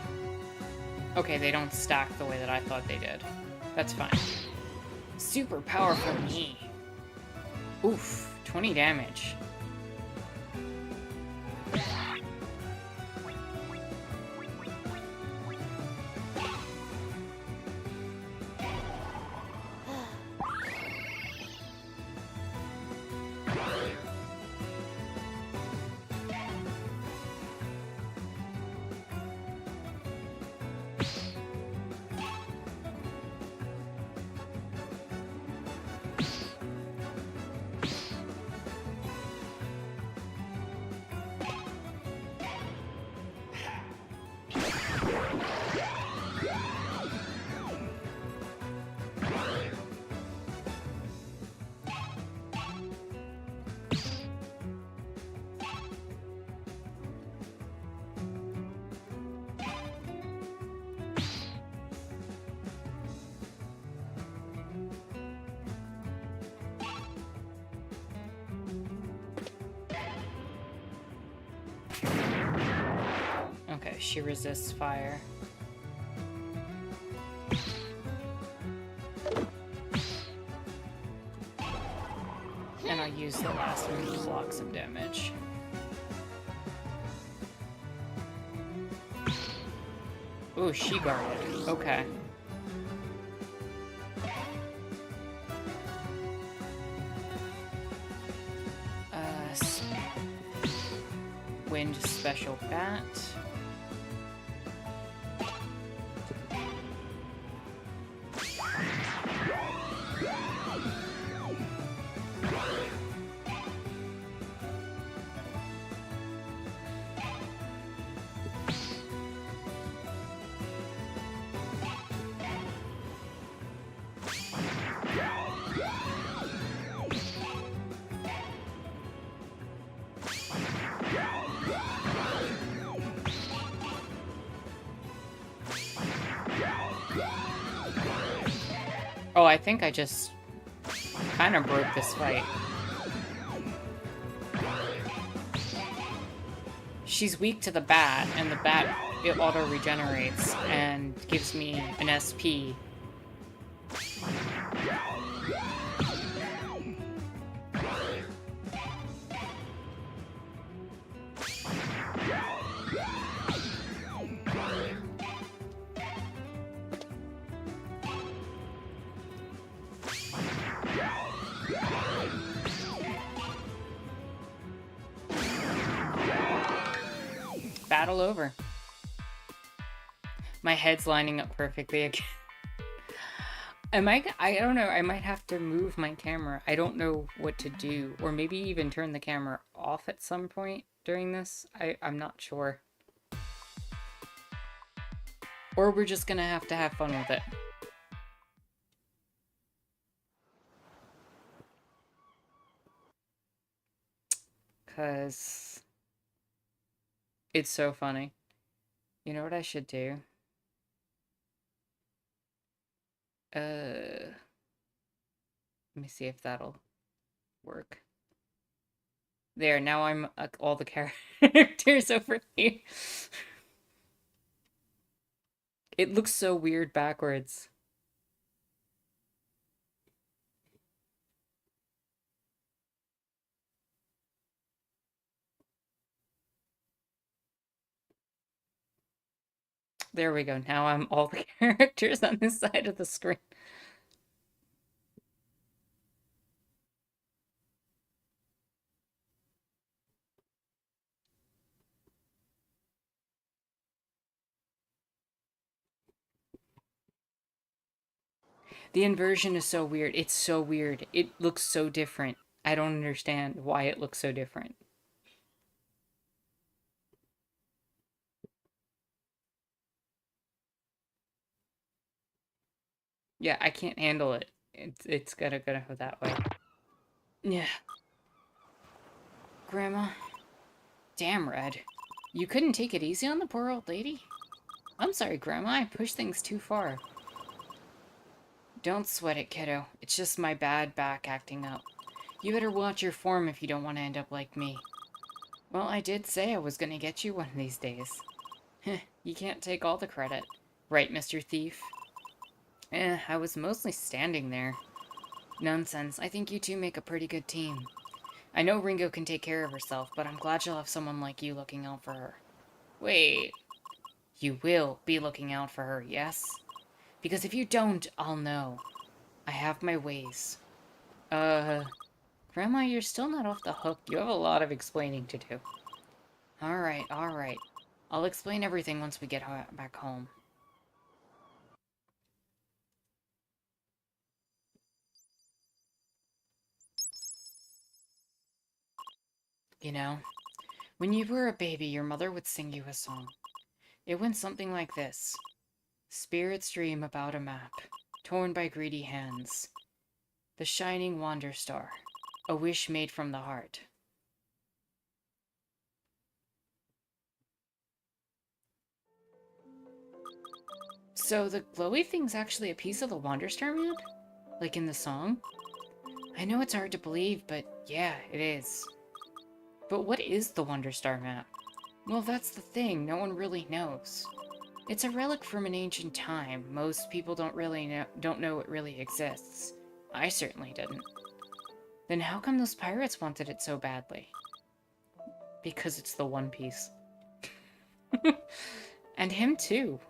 Okay, they don't stack the way that I thought they did. That's fine. Super powerful knee. Oof, 20 damage. she resists fire. And I'll use the last one to block some damage. Ooh, she guarded. Okay. Wind special bat. Oh, I think I just kind of broke this fight. She's weak to the bat, and the bat, it auto-regenerates and gives me an SP. Battle over. My head's lining up perfectly again. I don't know, I might have to move my camera. I don't know what to do. Or maybe even turn the camera off at some point during this. I'm not sure. Or we're just gonna have to have fun with it. Because it's so funny. You know what I should do? Let me see if that'll work. There, now I'm all the characters over here. It looks so weird backwards. There we go. Now I'm all the characters on this side of the screen. The inversion is so weird. It's so weird. It looks so different. I don't understand why it looks so different. Yeah, I can't handle it. It's gonna go that way. Yeah. Grandma. Damn, Red. You couldn't take it easy on the poor old lady? I'm sorry, Grandma. I pushed things too far. Don't sweat it, kiddo. It's just my bad back acting up. You better watch your form if you don't want to end up like me. Well, I did say I was gonna get you one of these days. Heh, you can't take all the credit. Right, Mr. Thief? I was mostly standing there. Nonsense. I think you two make a pretty good team. I know Ringo can take care of herself, but I'm glad she'll have someone like you looking out for her. Wait. You will be looking out for her, yes? Because if you don't, I'll know. I have my ways. Grandma, you're still not off the hook. You have a lot of explaining to do. Alright, alright. I'll explain everything once we get back home. You know, when you were a baby, your mother would sing you a song. It went something like this. Spirits dream about a map, torn by greedy hands. The shining wander star, a wish made from the heart. So the glowy thing's actually a piece of the Wander Star map? Like in the song? I know it's hard to believe, but yeah, it is. But what is the Wander Star map? Well, that's the thing. No one really knows. It's a relic from an ancient time. Most people don't know it really exists. I certainly didn't. Then how come those pirates wanted it so badly? Because it's the One Piece. And him too.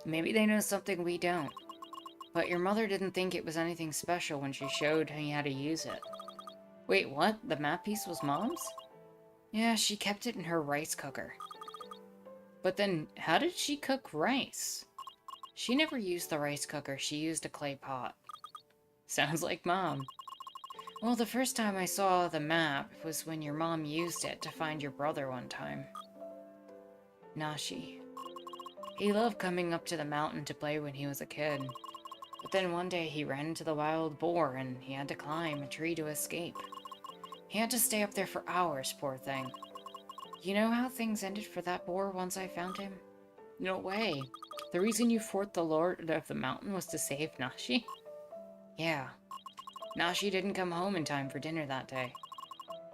Maybe they know something we don't. But your mother didn't think it was anything special when she showed me how to use it. Wait, what? The map piece was Mom's? Yeah, she kept it in her rice cooker. But then, how did she cook rice? She never used the rice cooker, she used a clay pot. Sounds like Mom. Well, the first time I saw the map was when your mom used it to find your brother one time. Nashi. He loved coming up to the mountain to play when he was a kid. But then one day he ran into the wild boar and he had to climb a tree to escape. He had to stay up there for hours, poor thing. You know how things ended for that boar once I found him? No way. The reason you fought the Lord of the Mountain was to save Nashi? Yeah. Nashi didn't come home in time for dinner that day.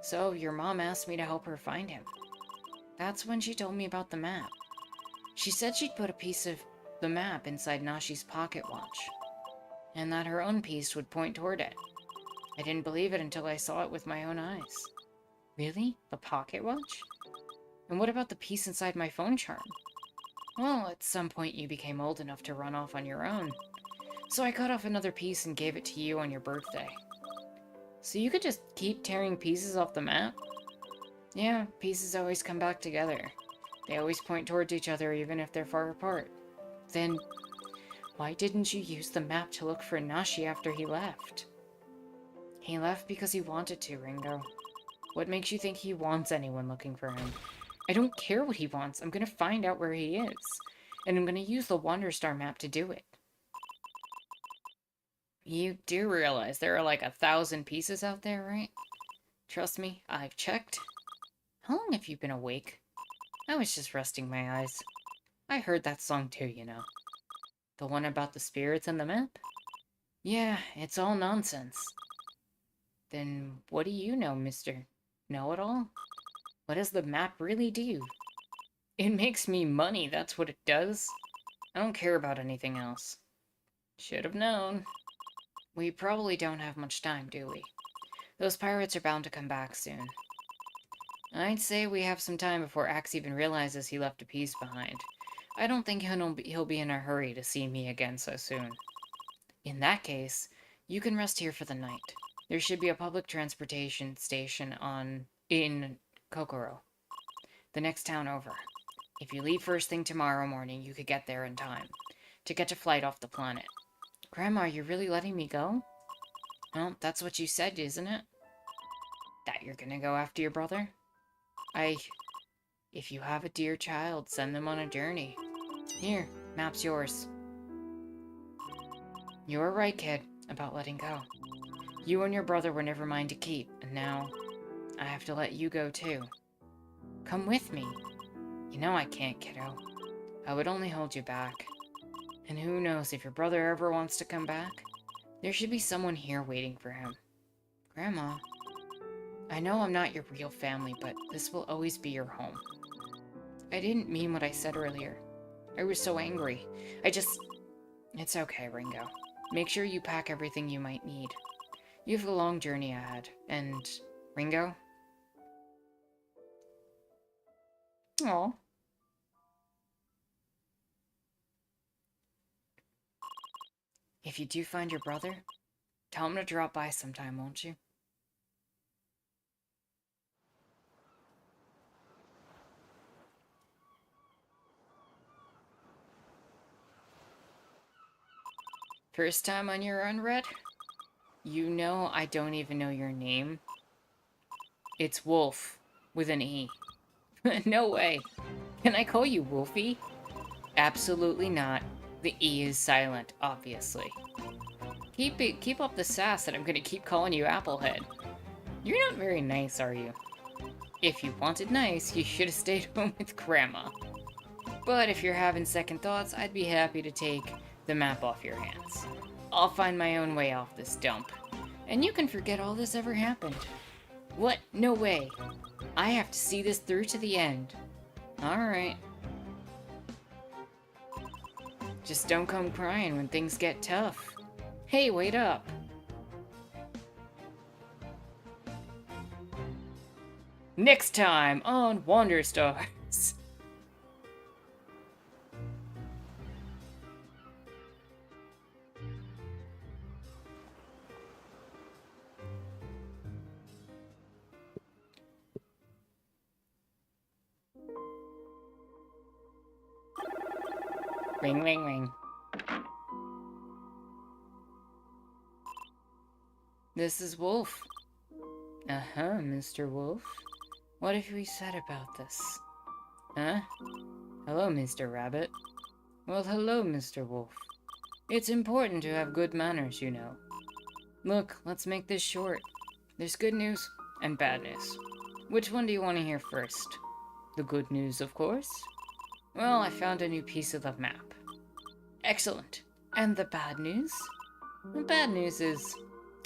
So your mom asked me to help her find him. That's when she told me about the map. She said she'd put a piece of the map inside Nashi's pocket watch, and that her own piece would point toward it. I didn't believe it until I saw it with my own eyes. Really? The pocket watch? And what about the piece inside my phone charm? Well, at some point you became old enough to run off on your own. So I cut off another piece and gave it to you on your birthday. So you could just keep tearing pieces off the map? Yeah, pieces always come back together. They always point towards each other even if they're far apart. Then, why didn't you use the map to look for Nashi after he left? He left because he wanted to, Ringo. What makes you think he wants anyone looking for him? I don't care what he wants. I'm gonna find out where he is. And I'm gonna use the Wanderstar map to do it. You do realize there are like 1,000 pieces out there, right? Trust me, I've checked. How long have you been awake? I was just resting my eyes. I heard that song too, you know. The one about the spirits and the map? Yeah, it's all nonsense. Then what do you know, Mr. Know-It-All? What does the map really do? It makes me money, that's what it does. I don't care about anything else. Should have known. We probably don't have much time, do we? Those pirates are bound to come back soon. I'd say we have some time before Axe even realizes he left a piece behind. I don't think he'll be in a hurry to see me again so soon. In that case, you can rest here for the night. There should be a public transportation station in Kokoro, the next town over. If you leave first thing tomorrow morning, you could get there in time to catch a flight off the planet. Grandma, are you really letting me go? Well, that's what you said, isn't it? That you're gonna go after your brother? If you have a dear child, send them on a journey. Here, map's yours. You were right, kid, about letting go. You and your brother were never mine to keep, and now I have to let you go too. Come with me. You know I can't, kiddo. I would only hold you back. And who knows, if your brother ever wants to come back, there should be someone here waiting for him. Grandma, I know I'm not your real family, but this will always be your home. I didn't mean what I said earlier. I was so angry. It's okay, Ringo. Make sure you pack everything you might need. You have a long journey ahead, and... Ringo? Aw. If you do find your brother, tell him to drop by sometime, won't you? First time on your run, Red? You know I don't even know your name. It's Wolf, with an E. No way. Can I call you Wolfie? Absolutely not. The E is silent, obviously. Keep up the sass that I'm gonna keep calling you Applehead. You're not very nice, are you? If you wanted nice, you should have stayed home with Grandma. But if you're having second thoughts, I'd be happy to take the map off your hands. I'll find my own way off this dump. And you can forget all this ever happened. What? No way. I have to see this through to the end. Alright. Just don't come crying when things get tough. Hey, wait up. Next time on Wonder Stars. Ring, ring, ring. This is Wolf. Uh-huh, Mr. Wolf. What have we said about this? Huh? Hello, Mr. Rabbit. Well, hello, Mr. Wolf. It's important to have good manners, you know. Look, let's make this short. There's good news and bad news. Which one do you want to hear first? The good news, of course. Well, I found a new piece of the map. Excellent. And the bad news? The bad news is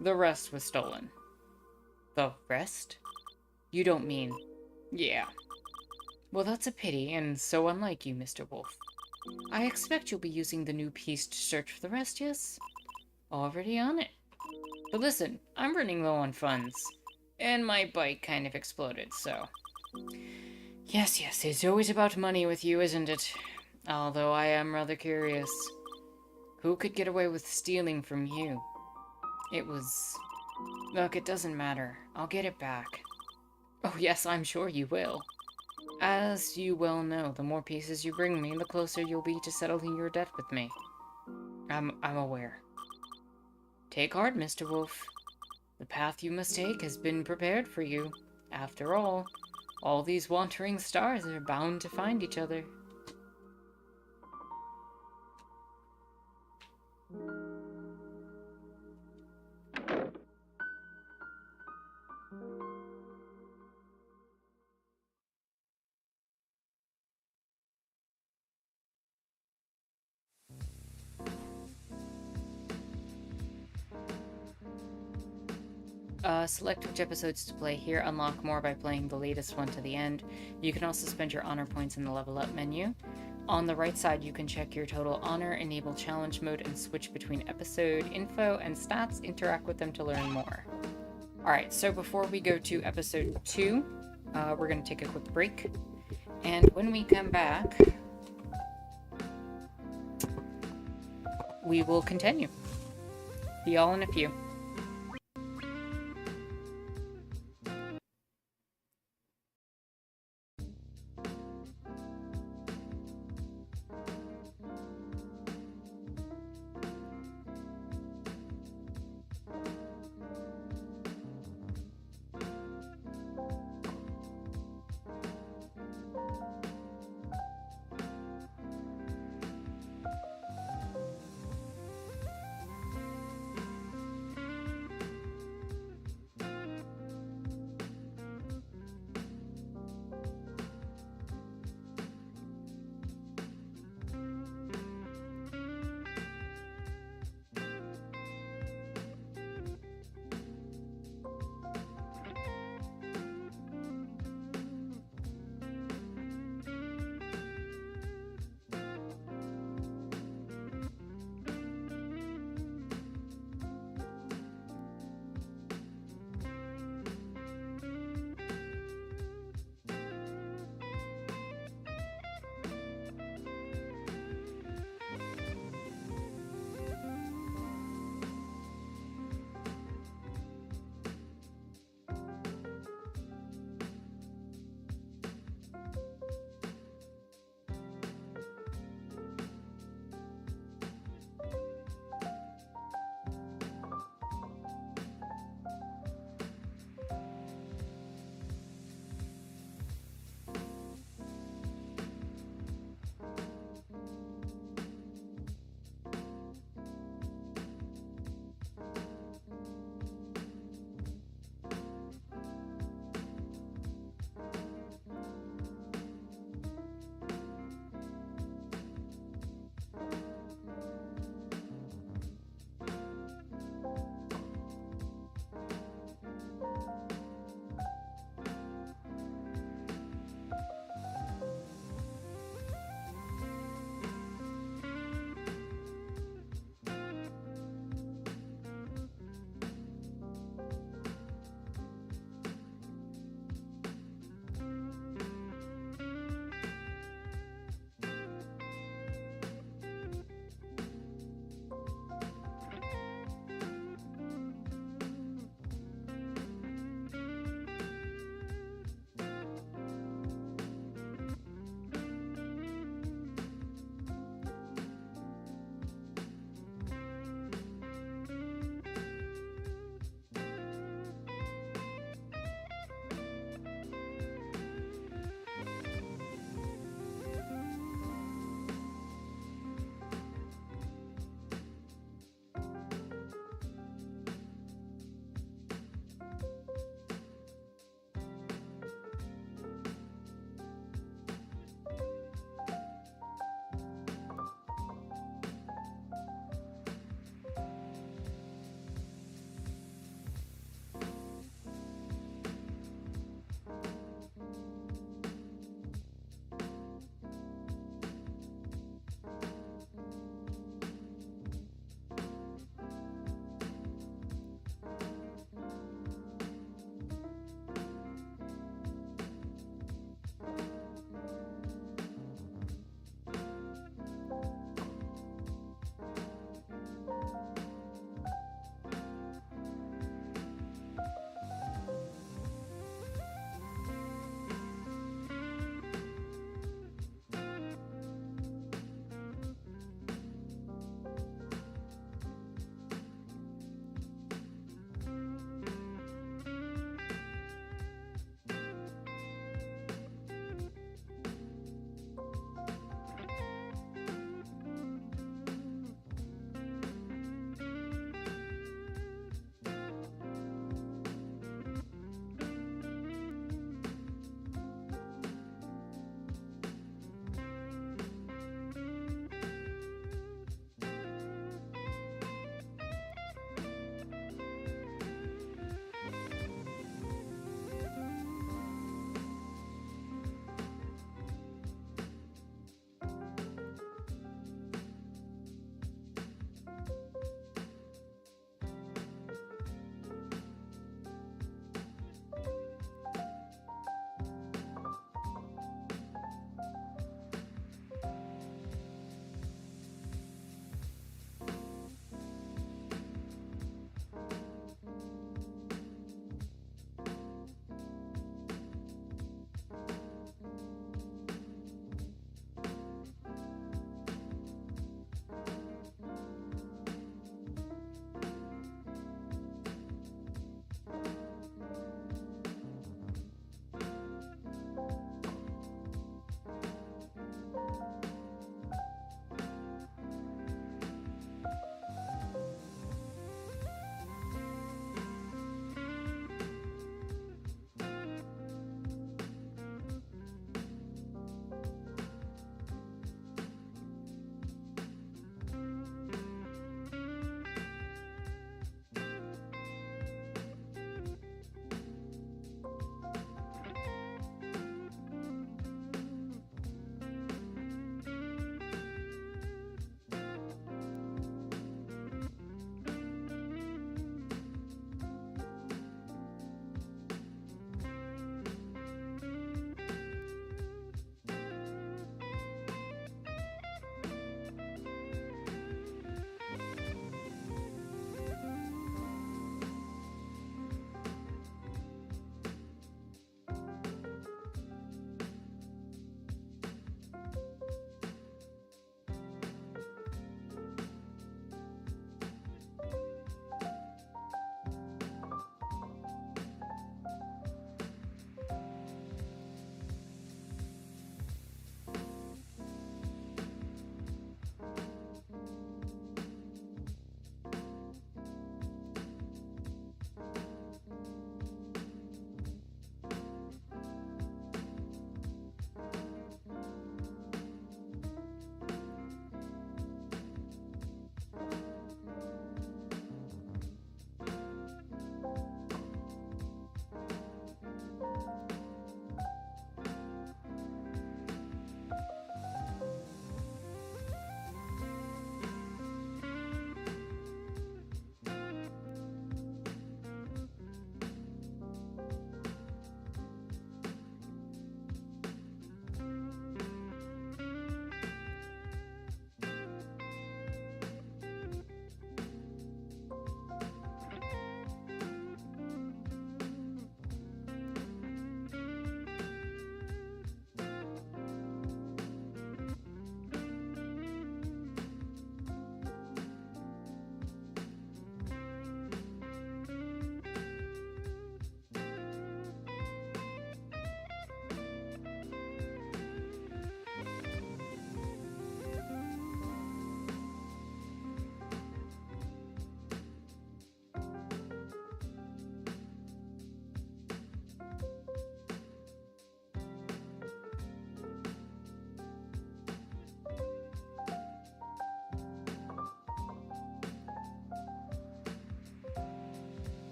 the rest was stolen. The rest? You don't mean... Yeah. Well, that's a pity, and so unlike you, Mr. Wolf. I expect you'll be using the new piece to search for the rest, yes? Already on it. But listen, I'm running low on funds. And my bike kind of exploded, so... Yes, it's always about money with you, isn't it? Although I am rather curious. Who could get away with stealing from you? It was... Look, it doesn't matter. I'll get it back. Oh yes, I'm sure you will. As you well know, the more pieces you bring me, the closer you'll be to settling your debt with me. I'm aware. Take heart, Mr. Wolf. The path you must take has been prepared for you. After all these wandering stars are bound to find each other. Select which episodes to play here. Unlock more by playing the latest one to the end. You can also spend your honor points in the level up menu. On the right side, you can check your total honor, enable challenge mode, and switch between episode info and stats. Interact with them to learn more. Alright, so before we go to episode 2, we're going to take a quick break. And when we come back, we will continue. See y'all in a few.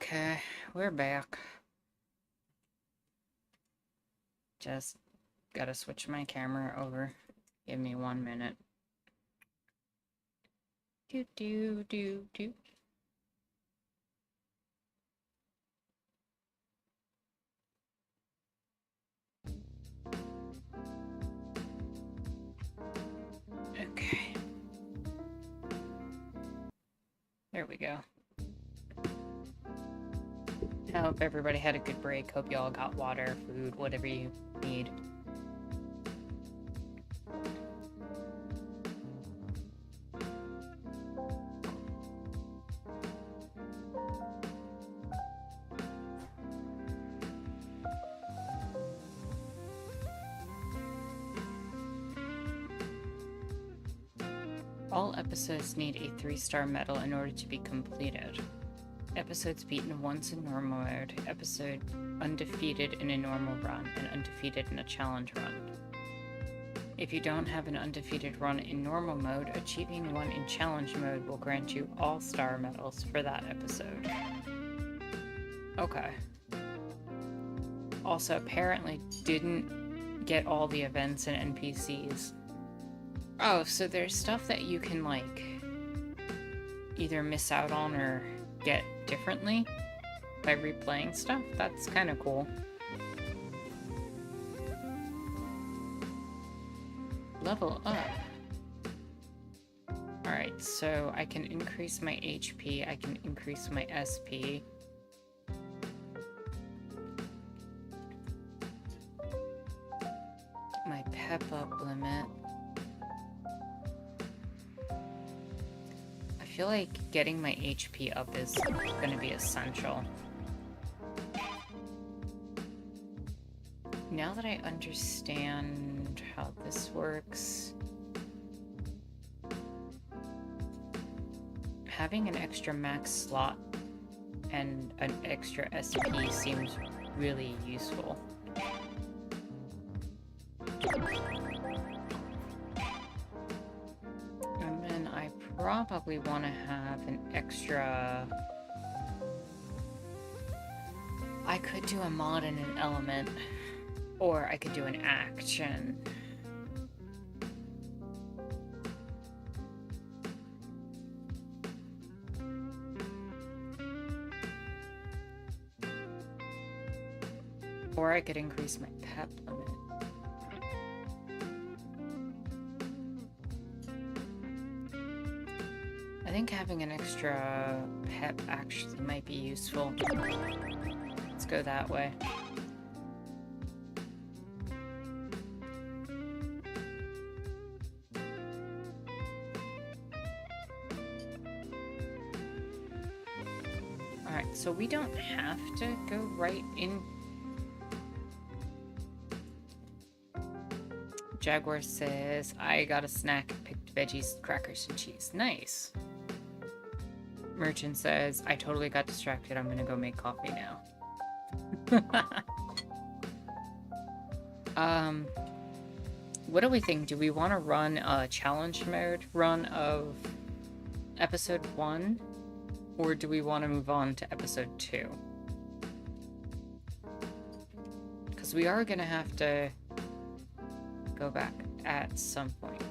Okay, we're back. Just gotta switch my camera over. Give me 1 minute. Do do do do. Okay. There we go. I hope everybody had a good break. Hope y'all got water, food, whatever you need. All episodes need a 3-star medal in order to be completed. Episodes beaten once in normal mode, episode undefeated in a normal run, and undefeated in a challenge run. If you don't have an undefeated run in normal mode, achieving one in challenge mode will grant you all star medals for that episode. Okay. Also, apparently didn't get all the events and NPCs. Oh, so there's stuff that you can, like, either miss out on or get differently by replaying stuff? That's kind of cool. Level up. Alright, so I can increase my HP, I can increase my SP. My pep up limit. I feel like getting my HP up is going to be essential. Now that I understand how this works, having an extra max slot and an extra SP seems really useful. And then I probably want to have an extra... I could do a mod and an element, or I could do an action. Or I could increase my pep limit. I think having an extra pep actually might be useful. Let's go that way. Alright, so we don't have to go right in. Jaguar says, I got a snack, picked veggies, crackers, and cheese. Nice. Merchant says, I totally got distracted. I'm gonna go make coffee now. What do we think? Do we want to run a challenge mode run of episode 1? Or do we want to move on to episode 2? Because we are gonna have to go back at some point.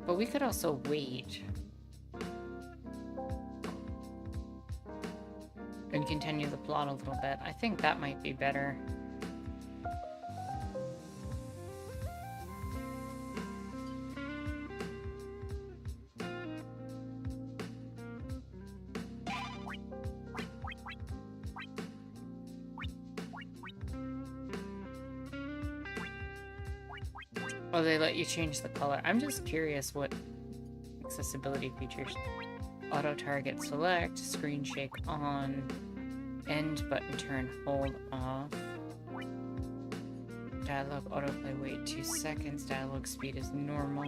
But we could also wait and continue the plot a little bit. I think that might be better. Oh, they let you change the color. I'm just curious what accessibility features. Auto target select, screen shake on, end button turn hold off. Dialogue autoplay wait 2 seconds, dialogue speed is normal.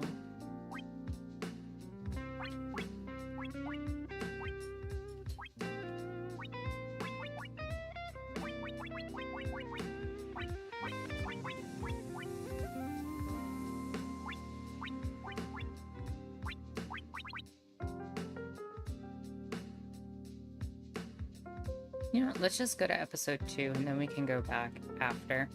You know what, let's just go to episode 2 and then we can go back after.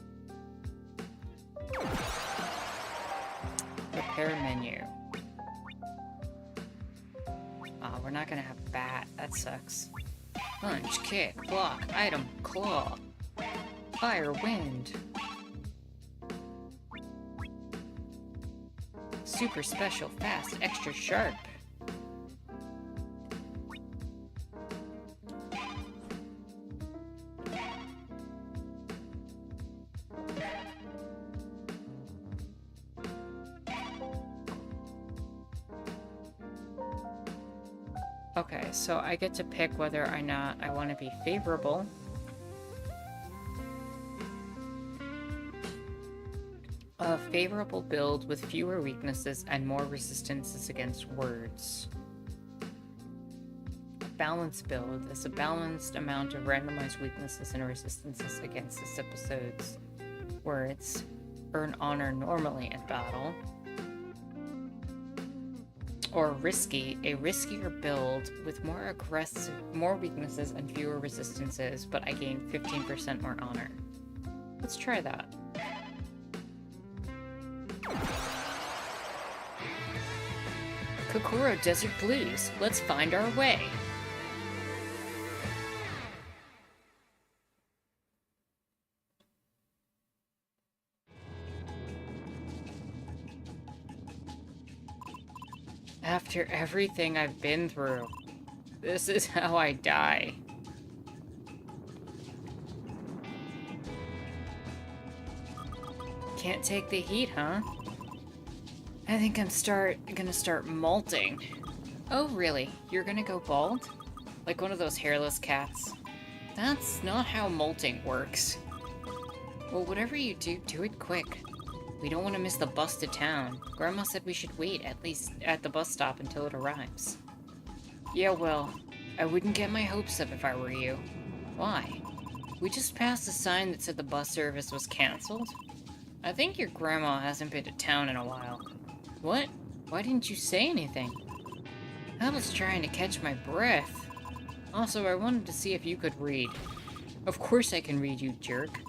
Repair menu. We're not gonna have bat. That sucks. Punch, kick, block, item, claw. Fire, wind. Super special, fast, extra sharp. Okay, so I get to pick whether or not I want to be favorable. A favorable build with fewer weaknesses and more resistances against words. Balanced build is a balanced amount of randomized weaknesses and resistances against this episode's words. Earn honor normally in battle. Or risky, a riskier build with more aggressive, more weaknesses and fewer resistances, but I gain 15% more honor. Let's try that. Kokoro Desert Blues. Let's find our way. After everything I've been through, this is how I die. Can't take the heat, huh? I think I'm gonna start molting. Oh, really? You're gonna go bald? Like one of those hairless cats? That's not how molting works. Well, whatever you do, do it quick. We don't want to miss the bus to town. Grandma said we should wait, at least at the bus stop, until it arrives. Yeah, well, I wouldn't get my hopes up if I were you. Why? We just passed a sign that said the bus service was cancelled. I think your grandma hasn't been to town in a while. What? Why didn't you say anything? I was trying to catch my breath. Also, I wanted to see if you could read. Of course I can read, you jerk.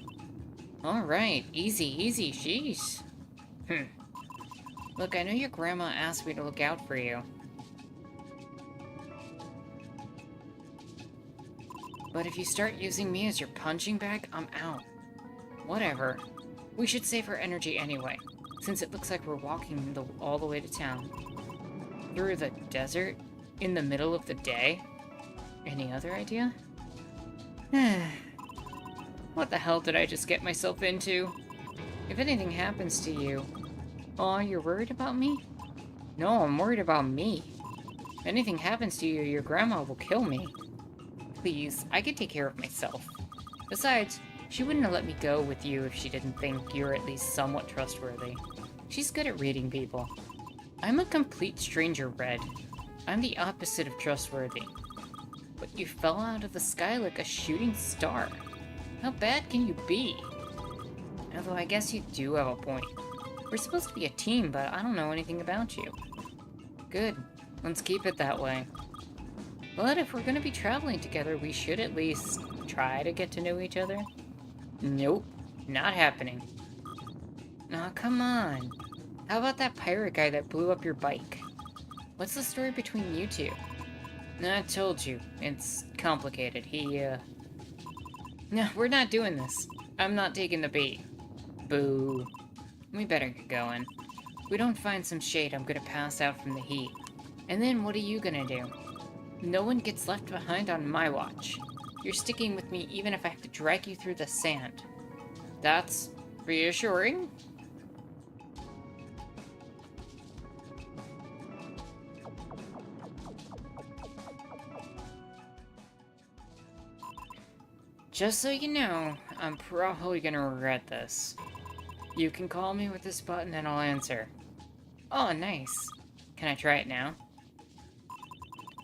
Alright, easy, jeez. Look, I know your grandma asked me to look out for you. But if you start using me as your punching bag, I'm out. Whatever. We should save our energy anyway, since it looks like we're walking all the way to town. Through the desert? In the middle of the day? Any other idea? What the hell did I just get myself into? If anything happens to you... Aw, you're worried about me? No, I'm worried about me. If anything happens to you, your grandma will kill me. Please, I can take care of myself. Besides, she wouldn't have let me go with you if she didn't think you were at least somewhat trustworthy. She's good at reading people. I'm a complete stranger, Red. I'm the opposite of trustworthy. But you fell out of the sky like a shooting star. How bad can you be? Although I guess you do have a point. We're supposed to be a team, but I don't know anything about you. Good. Let's keep it that way. But if we're gonna be traveling together, we should at least try to get to know each other. Nope. Not happening. Aw, come on. How about that pirate guy that blew up your bike? What's the story between you two? I told you. It's complicated. No, we're not doing this. I'm not taking the bait. Boo. We better get going. If we don't find some shade, I'm gonna pass out from the heat. And then what are you gonna do? No one gets left behind on my watch. You're sticking with me even if I have to drag you through the sand. That's reassuring. Just so you know, I'm probably gonna regret this. You can call me with this button and I'll answer. Oh, nice. Can I try it now?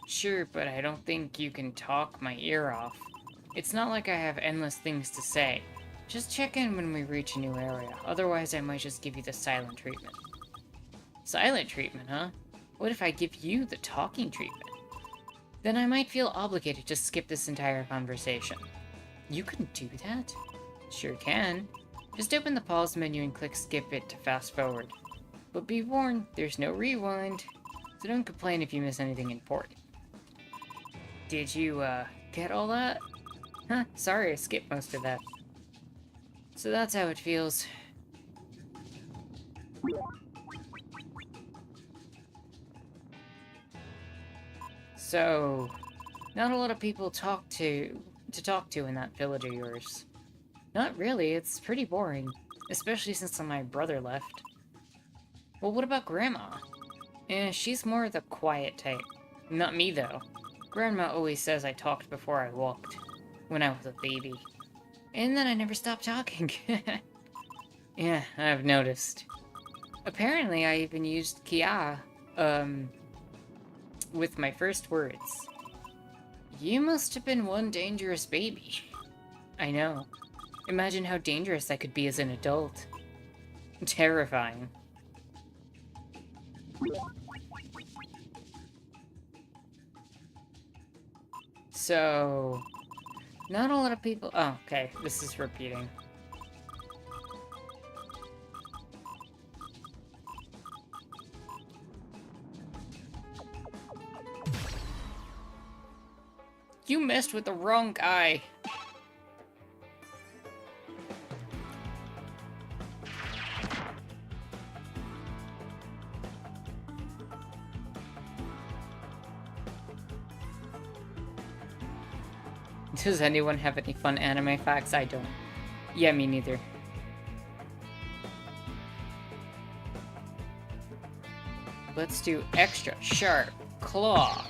Sure, but I don't think you can talk my ear off. It's not like I have endless things to say. Just check in when we reach a new area, otherwise I might just give you the silent treatment. Silent treatment, huh? What if I give you the talking treatment? Then I might feel obligated to skip this entire conversation. You can do that? Sure can. Just open the pause menu and click skip it to fast forward. But be warned, there's no rewind, so don't complain if you miss anything important. Did you, get all that? Huh, sorry, I skipped most of that. So that's how it feels. So, not a lot of people to talk to in that village of yours. Not really, it's pretty boring. Especially since my brother left. Well, what about Grandma? She's more the quiet type. Not me, though. Grandma always says I talked before I walked. When I was a baby. And then I never stopped talking. Yeah, I've noticed. Apparently, I even used Kia, with my first words. You must have been one dangerous baby. I know. Imagine how dangerous I could be as an adult. Terrifying. So... not a lot of people... oh, okay. This is repeating. You messed with the wrong guy. Does anyone have any fun anime facts? I don't. Yeah, me neither. Let's do extra sharp claw.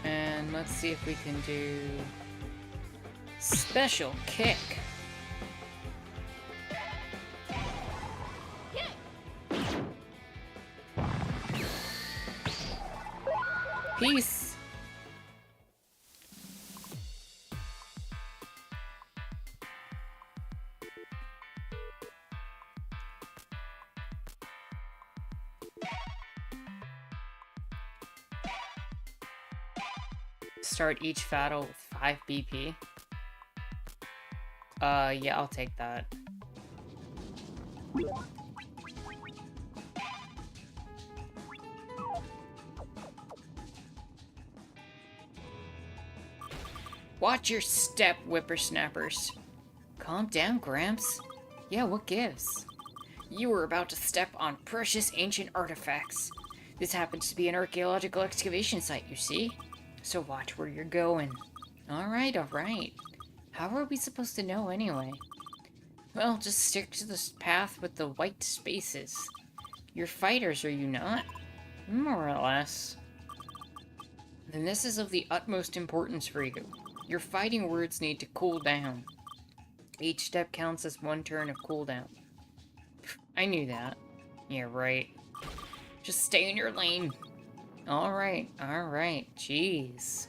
And let's see if we can do special kick. Peace. Start each battle with 5 BP. Yeah, I'll take that. Watch your step, whippersnappers. Calm down, Gramps. Yeah, what gives? You were about to step on precious ancient artifacts. This happens to be an archaeological excavation site, you see? So watch where you're going. Alright, alright. How are we supposed to know anyway? Well, just stick to this path with the white spaces. You're fighters, are you not? More or less. Then this is of the utmost importance for you. Your fighting words need to cool down. Each step counts as 1 turn of cooldown. I knew that. Yeah, right. Just stay in your lane. Alright, alright. Jeez.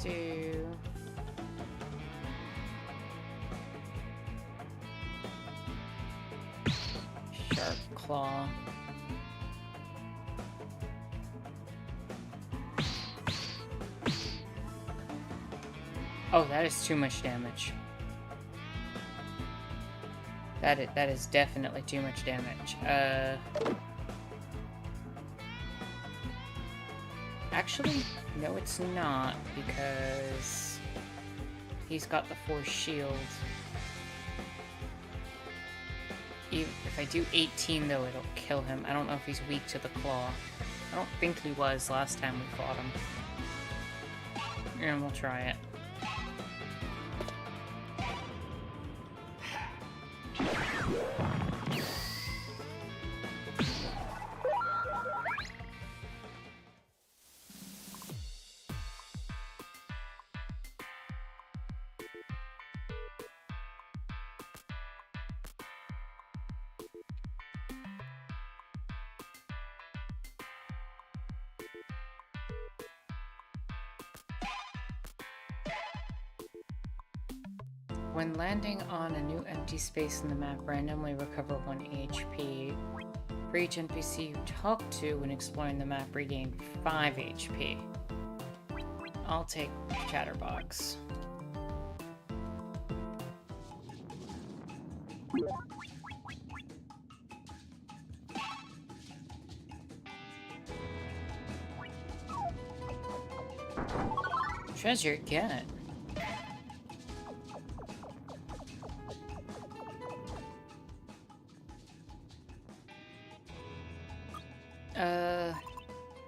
do... Sharp Claw. Oh, that is too much damage. That is definitely too much damage. Actually, no it's not, because he's got the Force Shield. Even if I do 18 though, it'll kill him. I don't know if he's weak to the Claw. I don't think he was last time we fought him. And we'll try it. When landing on a new empty space in the map, randomly recover 1 HP. For each NPC you talk to when exploring the map, regain 5 HP. I'll take Chatterbox. Treasure, get it.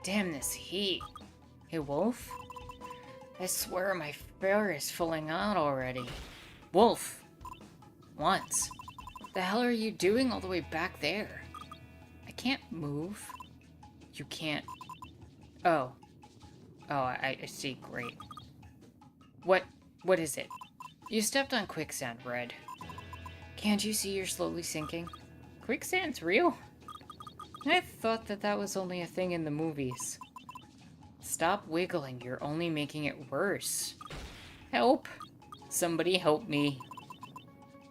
Damn this heat. Hey, Wolf? I swear my fur is falling out already. Wolf! Once. The hell are you doing all the way back there? I can't move. You can't... Oh. Oh, I see. Great. What is it? You stepped on quicksand, Red. Can't you see you're slowly sinking? Quicksand's real? I thought that was only a thing in the movies. Stop wiggling, you're only making it worse. Help! Somebody help me.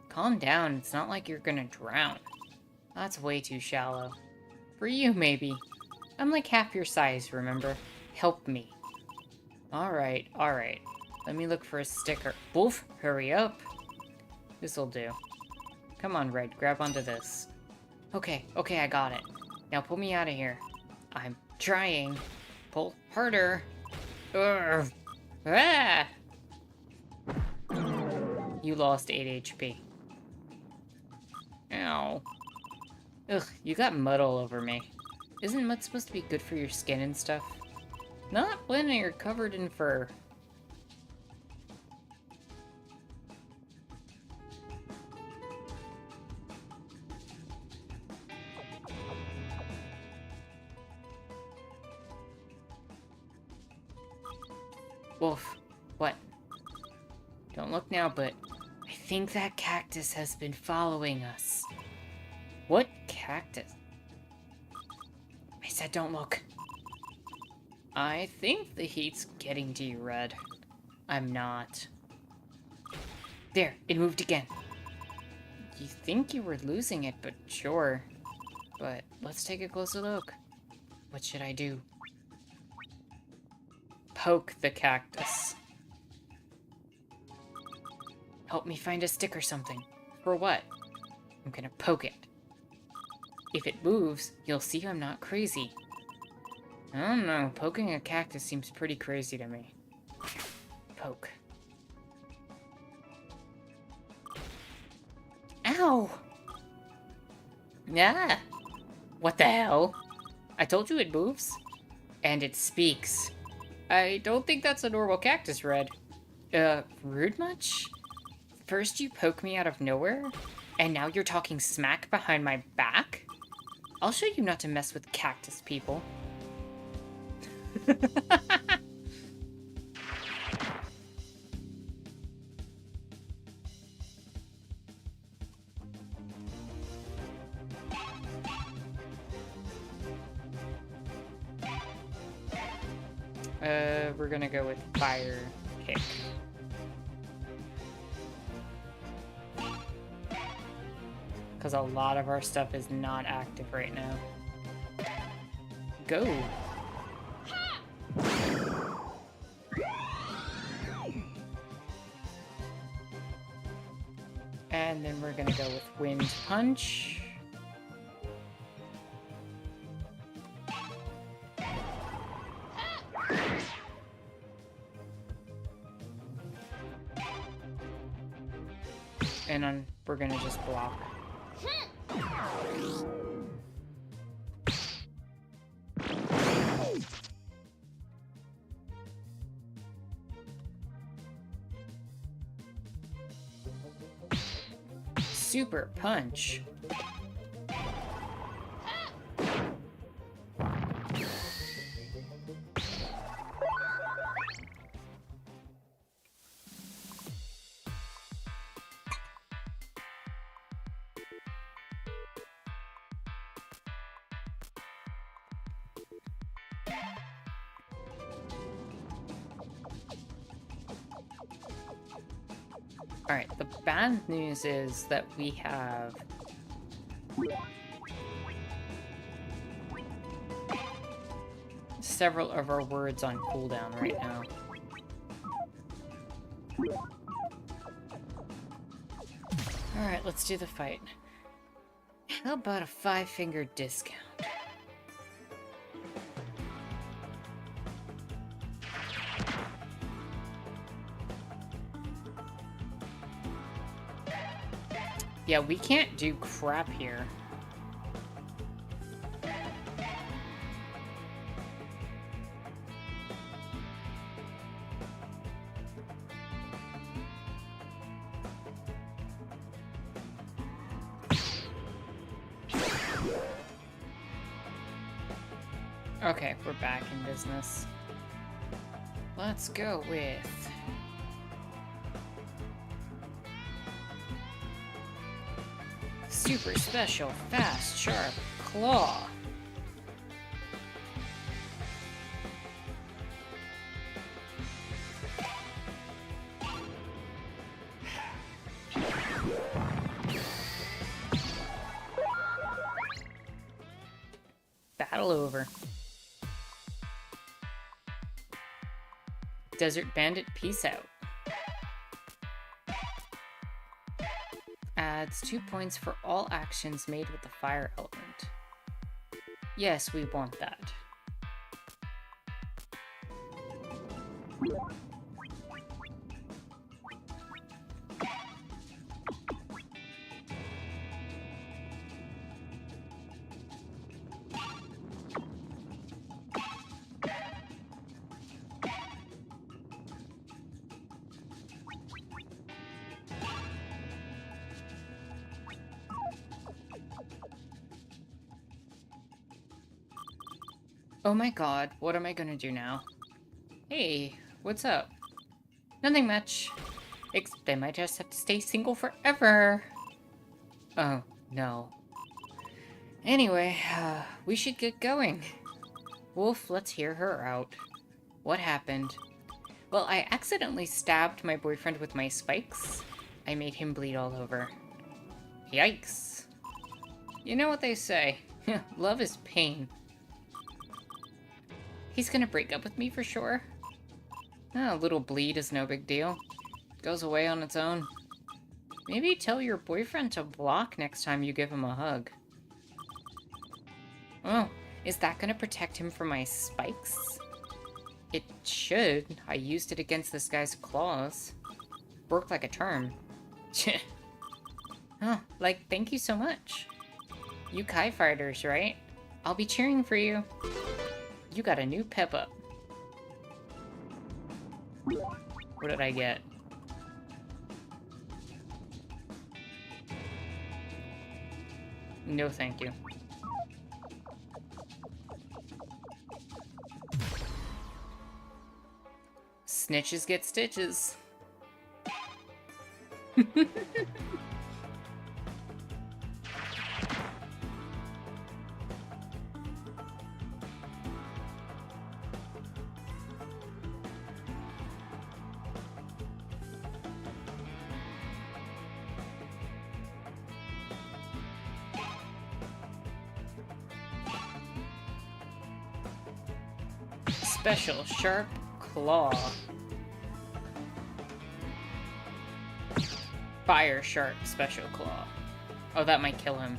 Calm down, it's not like you're gonna drown. That's way too shallow. For you, maybe. I'm like half your size, remember? Help me. Alright, alright. Let me look for a sticker. Wolf, hurry up. This'll do. Come on, Red, grab onto this. Okay, I got it. Now pull me out of here. I'm trying. Pull harder. Urgh. Ah! You lost 8 HP. Ow. Ugh, you got mud all over me. Isn't mud supposed to be good for your skin and stuff? Not when you're covered in fur. Wolf, what? Don't look now, but I think that cactus has been following us. What cactus? I said don't look. I think the heat's getting to you, Red. I'm not. There, it moved again. You think you were losing it, but sure. But let's take a closer look. What should I do? Poke the cactus. Help me find a stick or something. For what? I'm gonna poke it. If it moves, you'll see I'm not crazy. I don't know, poking a cactus seems pretty crazy to me. Poke. Ow! Ah! What the hell? I told you it moves. And it speaks. I don't think that's a normal cactus, Red. Rude much? First you poke me out of nowhere, and now you're talking smack behind my back? I'll show you not to mess with cactus people. We're gonna go with fire pick. Because a lot of our stuff is not active right now. Go! And then we're gonna go with Wind Punch. And we're gonna just block. Super Punch. Alright, the bad news is that we have several of our words on cooldown right now. Alright, let's do the fight. How about a 5-finger discount? Yeah, we can't do crap here. Okay, we're back in business. Let's go with... Super special, fast, sharp claw. Battle over. Desert Bandit, peace out. Adds 2 points for all actions made with the fire element. Yes, we want that. Oh my god, what am I gonna do now? Hey, what's up? Nothing much. Except I might just have to stay single forever. Oh, no. Anyway, we should get going. Wolf, let's hear her out. What happened? Well, I accidentally stabbed my boyfriend with my spikes. I made him bleed all over. Yikes. You know what they say. Love is pain. He's gonna break up with me for sure. A little bleed is no big deal. Goes away on its own. Maybe tell your boyfriend to block next time you give him a hug. Oh, is that gonna protect him from my spikes? It should. I used it against this guy's claws. Worked like a charm. Oh, thank you so much. You Kai fighters, right? I'll be cheering for you. You got a new pep up. What did I get? No, thank you. Snitches get stitches. Special Sharp Claw. Fire Sharp Special Claw. Oh, that might kill him.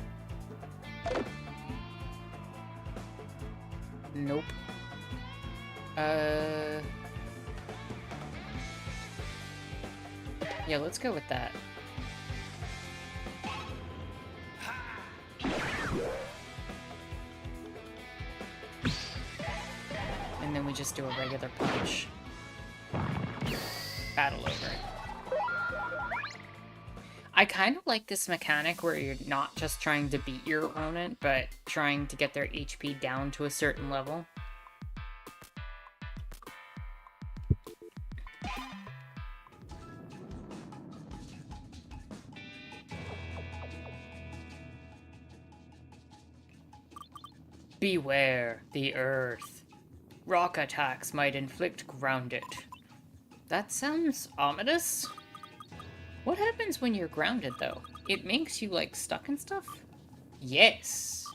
Nope. Yeah, let's go with that. And then we just do a regular punch. Battle over. I kind of like this mechanic where you're not just trying to beat your opponent, but trying to get their HP down to a certain level. Beware the earth. Rock attacks might inflict grounded. That sounds ominous. What happens when you're grounded, though? It makes you, like, stuck and stuff? Yes.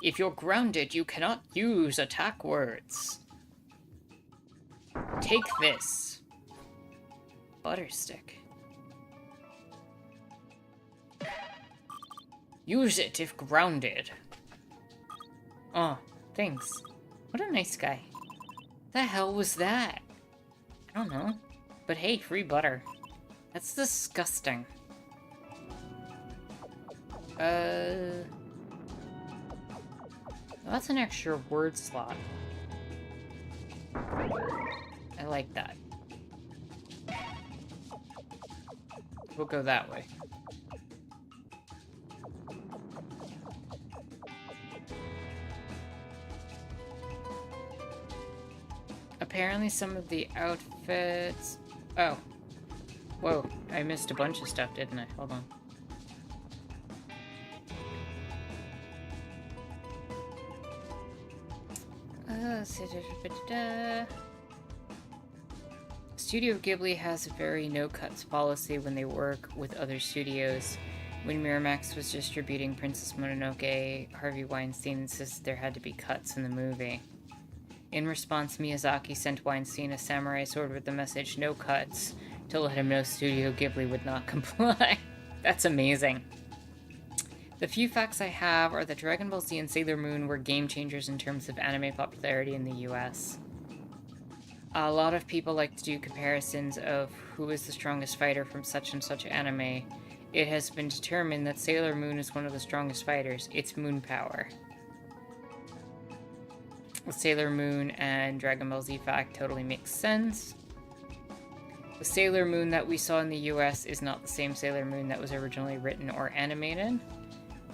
If you're grounded, you cannot use attack words. Take this. Butterstick. Use it if grounded. Oh, thanks. What a nice guy. The hell was that? I don't know. But hey, free butter. That's disgusting. That's an extra word slot. I like that. We'll go that way. Apparently some of the outfits... Oh. Whoa, I missed a bunch of stuff, didn't I? Hold on. Studio Ghibli has a very no-cuts policy when they work with other studios. When Miramax was distributing Princess Mononoke, Harvey Weinstein insisted there had to be cuts in the movie. In response, Miyazaki sent Weinstein a samurai sword with the message, "No cuts," to let him know Studio Ghibli would not comply. That's amazing. The few facts I have are that Dragon Ball Z and Sailor Moon were game changers in terms of anime popularity in the US. A lot of people like to do comparisons of who is the strongest fighter from such and such anime. It has been determined that Sailor Moon is one of the strongest fighters. It's moon power. The Sailor Moon and Dragon Ball Z fact totally makes sense. The Sailor Moon that we saw in the US is not the same Sailor Moon that was originally written or animated.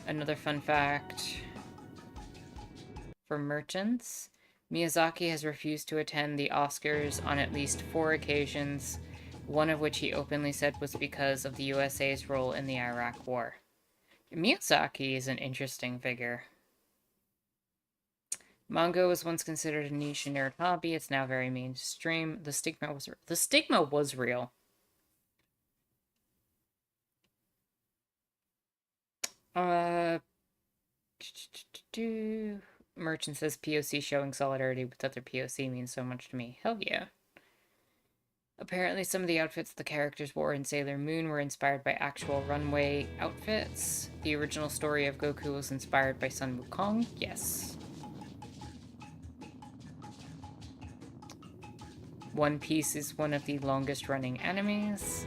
Another fun fact for merchants, Miyazaki has refused to attend the Oscars on at least 4 occasions, one of which he openly said was because of the USA's role in the Iraq War. Miyazaki is an interesting figure. Manga was once considered a niche and nerd hobby. It's now very mainstream. The stigma was real. Merchant says POC showing solidarity with other POC means so much to me. Hell yeah. Apparently some of the outfits the characters wore in Sailor Moon were inspired by actual runway outfits. The original story of Goku was inspired by Sun Wukong. Yes. One Piece is one of the longest running animes.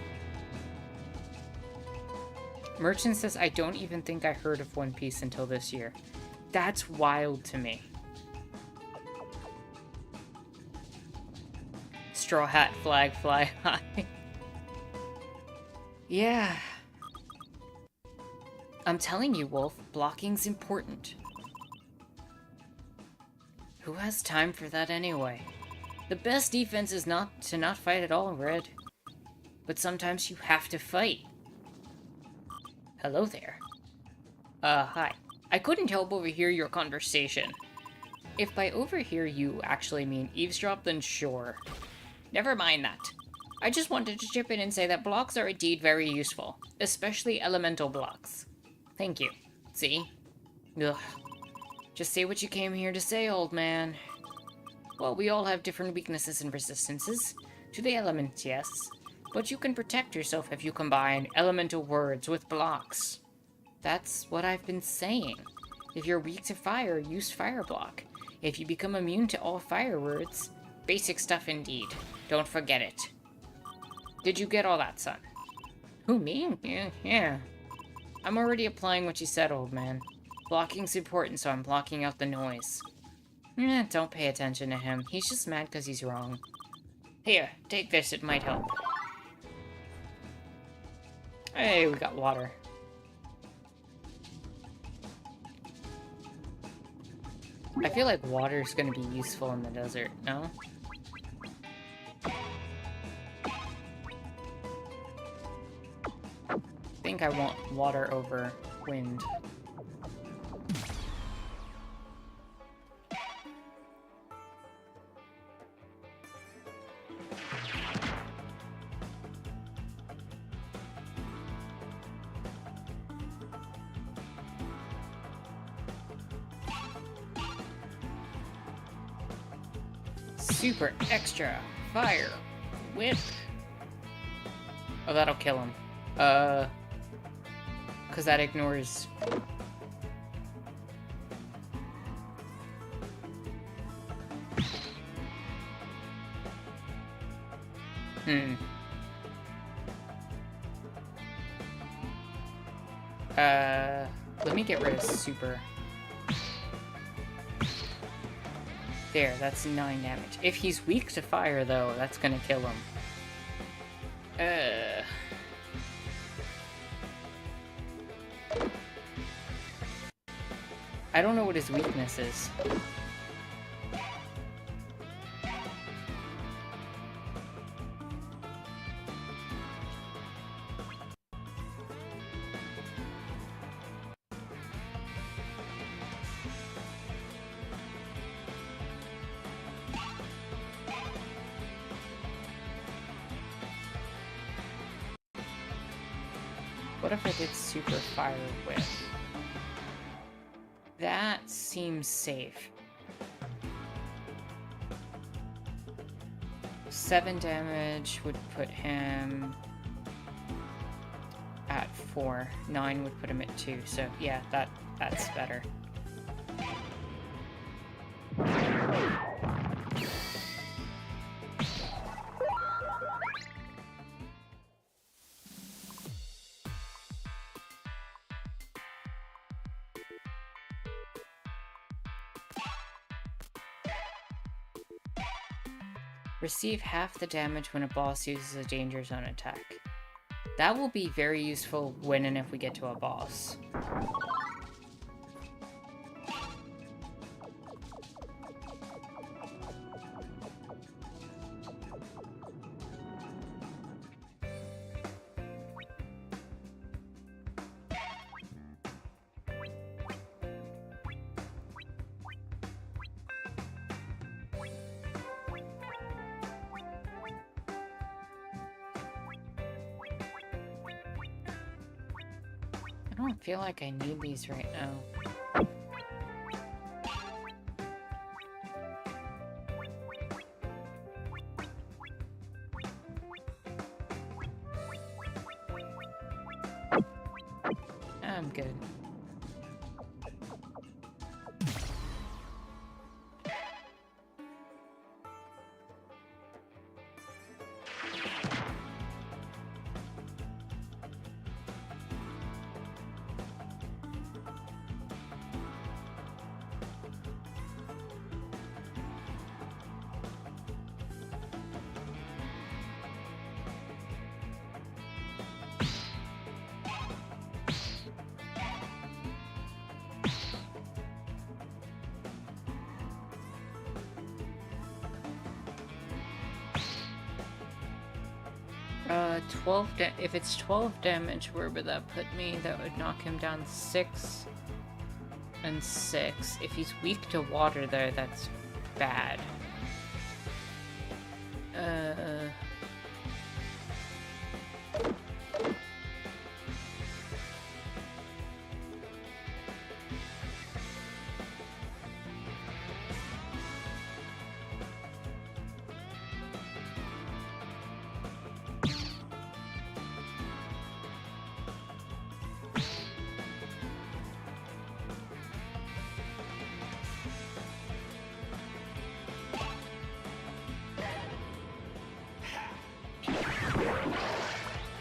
Merchant says, I don't even think I heard of One Piece until this year. That's wild to me. Straw Hat Flag Fly High. Yeah. I'm telling you, Wolf, blocking's important. Who has time for that anyway? The best defense is not to not fight at all, Red. But sometimes you have to fight. Hello there. Hi. I couldn't help overhear your conversation. If by overhear you actually mean eavesdrop, then sure. Never mind that. I just wanted to chip in and say that blocks are indeed very useful. Especially elemental blocks. Thank you. See? Ugh. Just say what you came here to say, old man. Well, we all have different weaknesses and resistances. To the elements, yes. But you can protect yourself if you combine elemental words with blocks. That's what I've been saying. If you're weak to fire, use fire block. If you become immune to all fire words, basic stuff indeed. Don't forget it. Did you get all that, son? Who, me? Yeah. I'm already applying what you said, old man. Blocking's important, so I'm blocking out the noise. Don't pay attention to him. He's just mad because he's wrong. Here, take this. It might help. Hey, we got water. I feel like water's gonna be useful in the desert, no? I think I want water over wind. Super extra fire whip. Oh, that'll kill him. Cause that ignores. Let me get rid of super. There, that's 9 damage. If he's weak to fire, though, that's gonna kill him. I don't know what his weakness is. What if I did super fire whip? That seems safe. 7 damage would put him at 4. 9 would put him at 2. So yeah, that's better. Receive half the damage when a boss uses a danger zone attack. That will be very useful when and if we get to a boss. I don't feel like I need these right now. I'm good. If it's 12 damage, where would that put me? That would knock him down 6 and 6. If he's weak to water there, that's bad.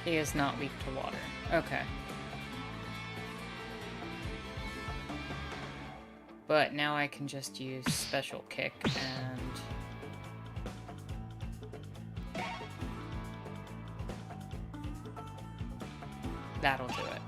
He is not weak to water. Okay. But now I can just use special kick and... that'll do it.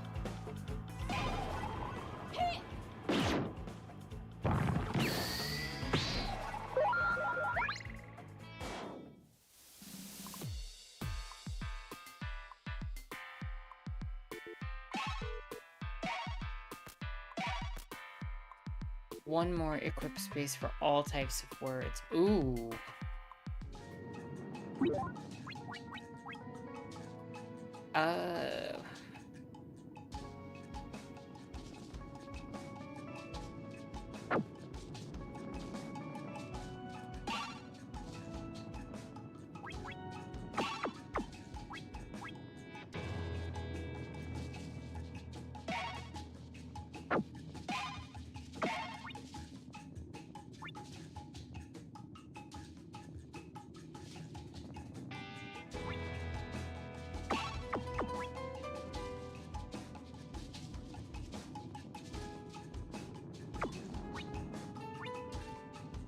One more equip space for all types of words. Ooh.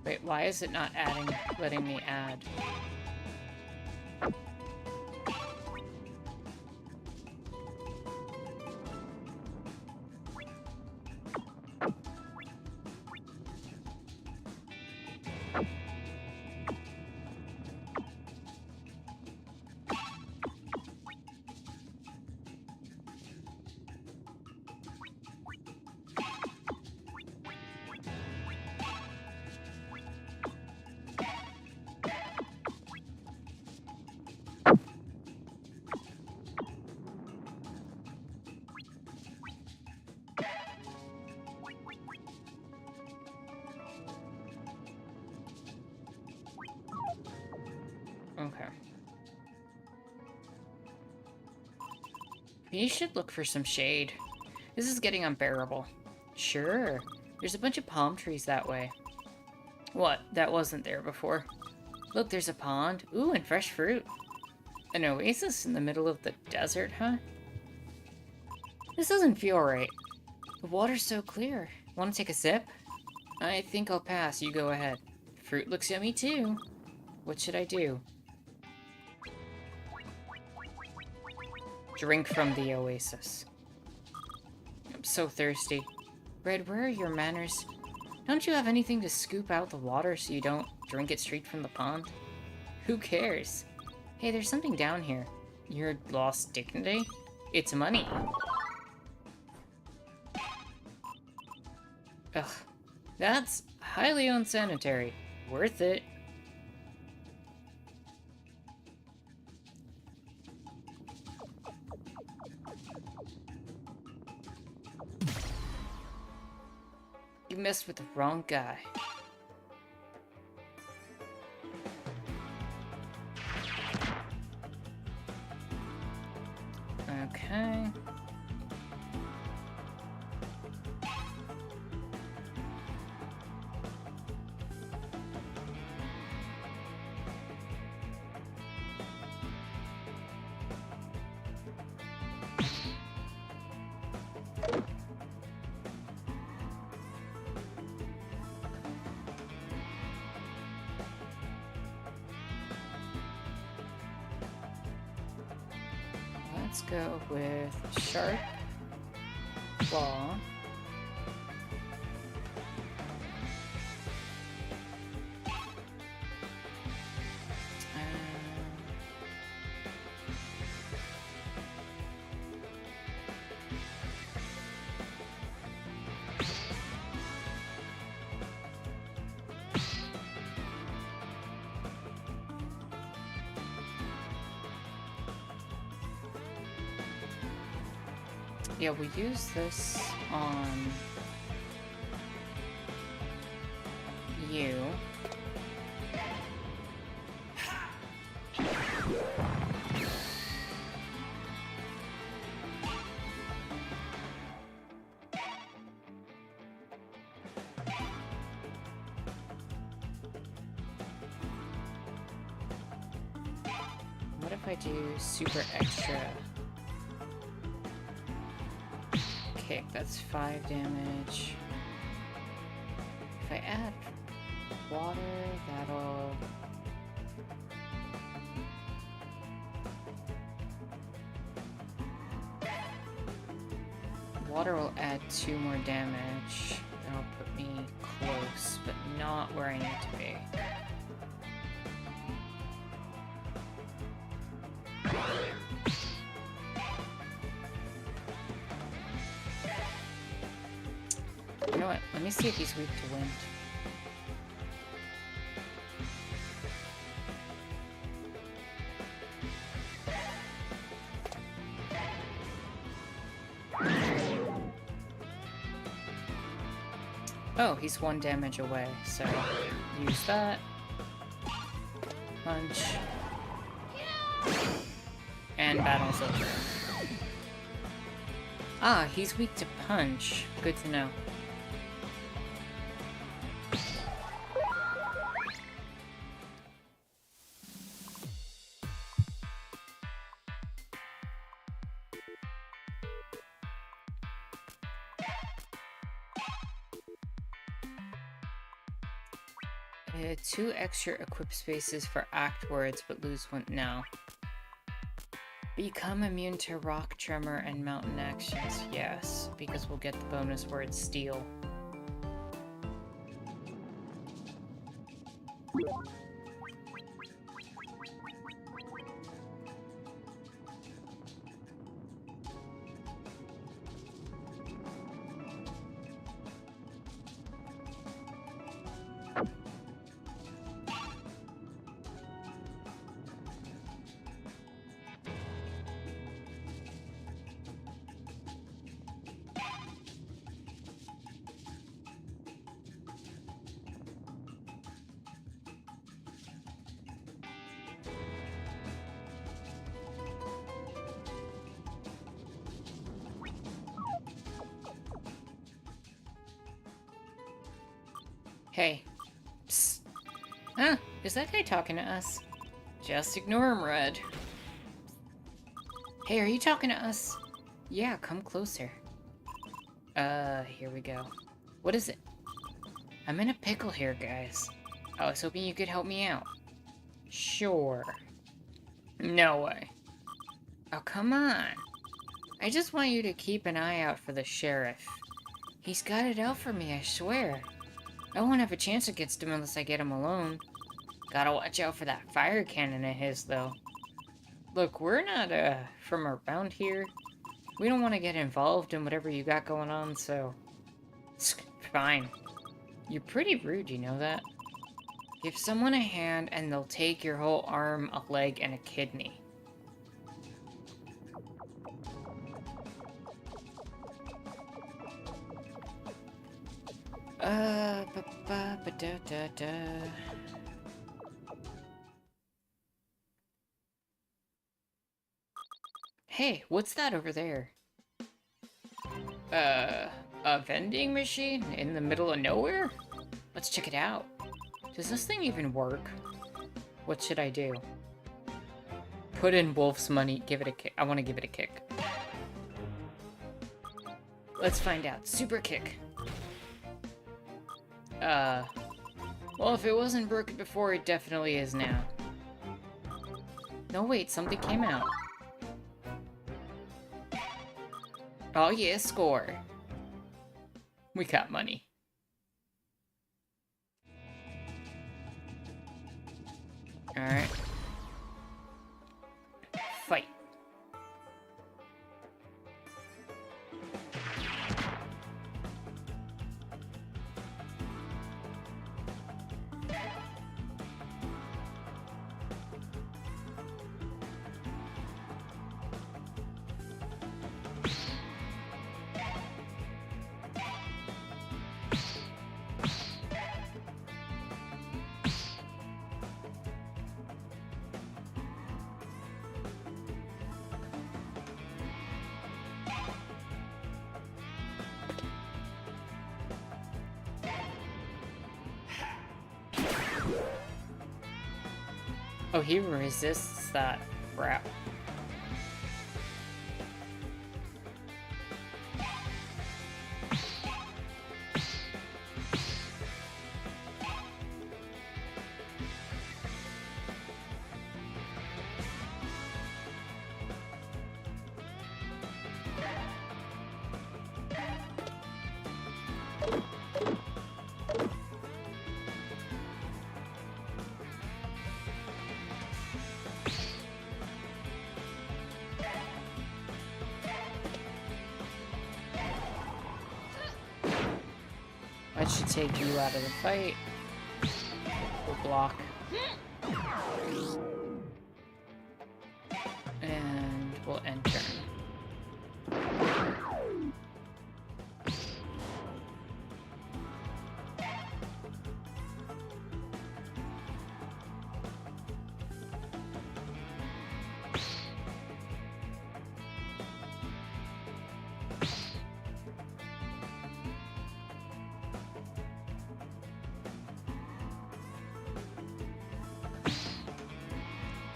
Wait, why is it not letting me add? Okay. You should look for some shade. This is getting unbearable. Sure. There's a bunch of palm trees that way. What? That wasn't there before. Look, there's a pond. Ooh, and fresh fruit. An oasis in the middle of the desert, huh? This doesn't feel right. The water's so clear. Want to take a sip? I think I'll pass. You go ahead. Fruit looks yummy too. What should I do? Drink from the oasis. I'm so thirsty. Red, where are your manners? Don't you have anything to scoop out the water so you don't drink it straight from the pond? Who cares? Hey, there's something down here. Your lost dignity? It's money. Ugh. That's highly unsanitary. Worth it. You messed with the wrong guy. Okay. Let's go with Sharp Claw. Yeah, we use this on you. What if if I do super extra kick? That's 5 damage. If I add water, that'll... Water will add 2 more damage. That'll put me close, but not where I need to be. You know what? Let me see if he's weak to wind. Oh, he's 1 damage away, so use that. Punch. And battle's over. Ah, he's weak to punch. Good to know. Two extra equip spaces for act words, but lose 1 now. Become immune to rock, tremor, and mountain actions. Yes, because we'll get the bonus word steel. Hey. Psst. Huh? Is that guy talking to us? Just ignore him, Red. Hey, are you talking to us? Yeah, come closer. Here we go. What is it? I'm in a pickle here, guys. I was hoping you could help me out. Sure. No way. Oh, come on. I just want you to keep an eye out for the sheriff. He's got it out for me, I swear. I won't have a chance against him unless I get him alone. Gotta watch out for that fire cannon of his, though. Look, we're not, from around here. We don't want to get involved in whatever you got going on, so... It's fine. You're pretty rude, you know that? Give someone a hand and they'll take your whole arm, a leg, and a kidney. Ba-ba-ba-da-da-da. Hey, what's that over there? A vending machine in the middle of nowhere? Let's check it out. Does this thing even work? What should I do? Put in Wolf's money, give it a kick. I want to give it a kick. Let's find out. Super kick. Well, if it wasn't broken before, it definitely is now. No, wait, something came out. Oh yeah, score. We got money. Alright. Fight. Oh, he resists that. crap. That should take you out of the fight. We'll block. And we'll end turn.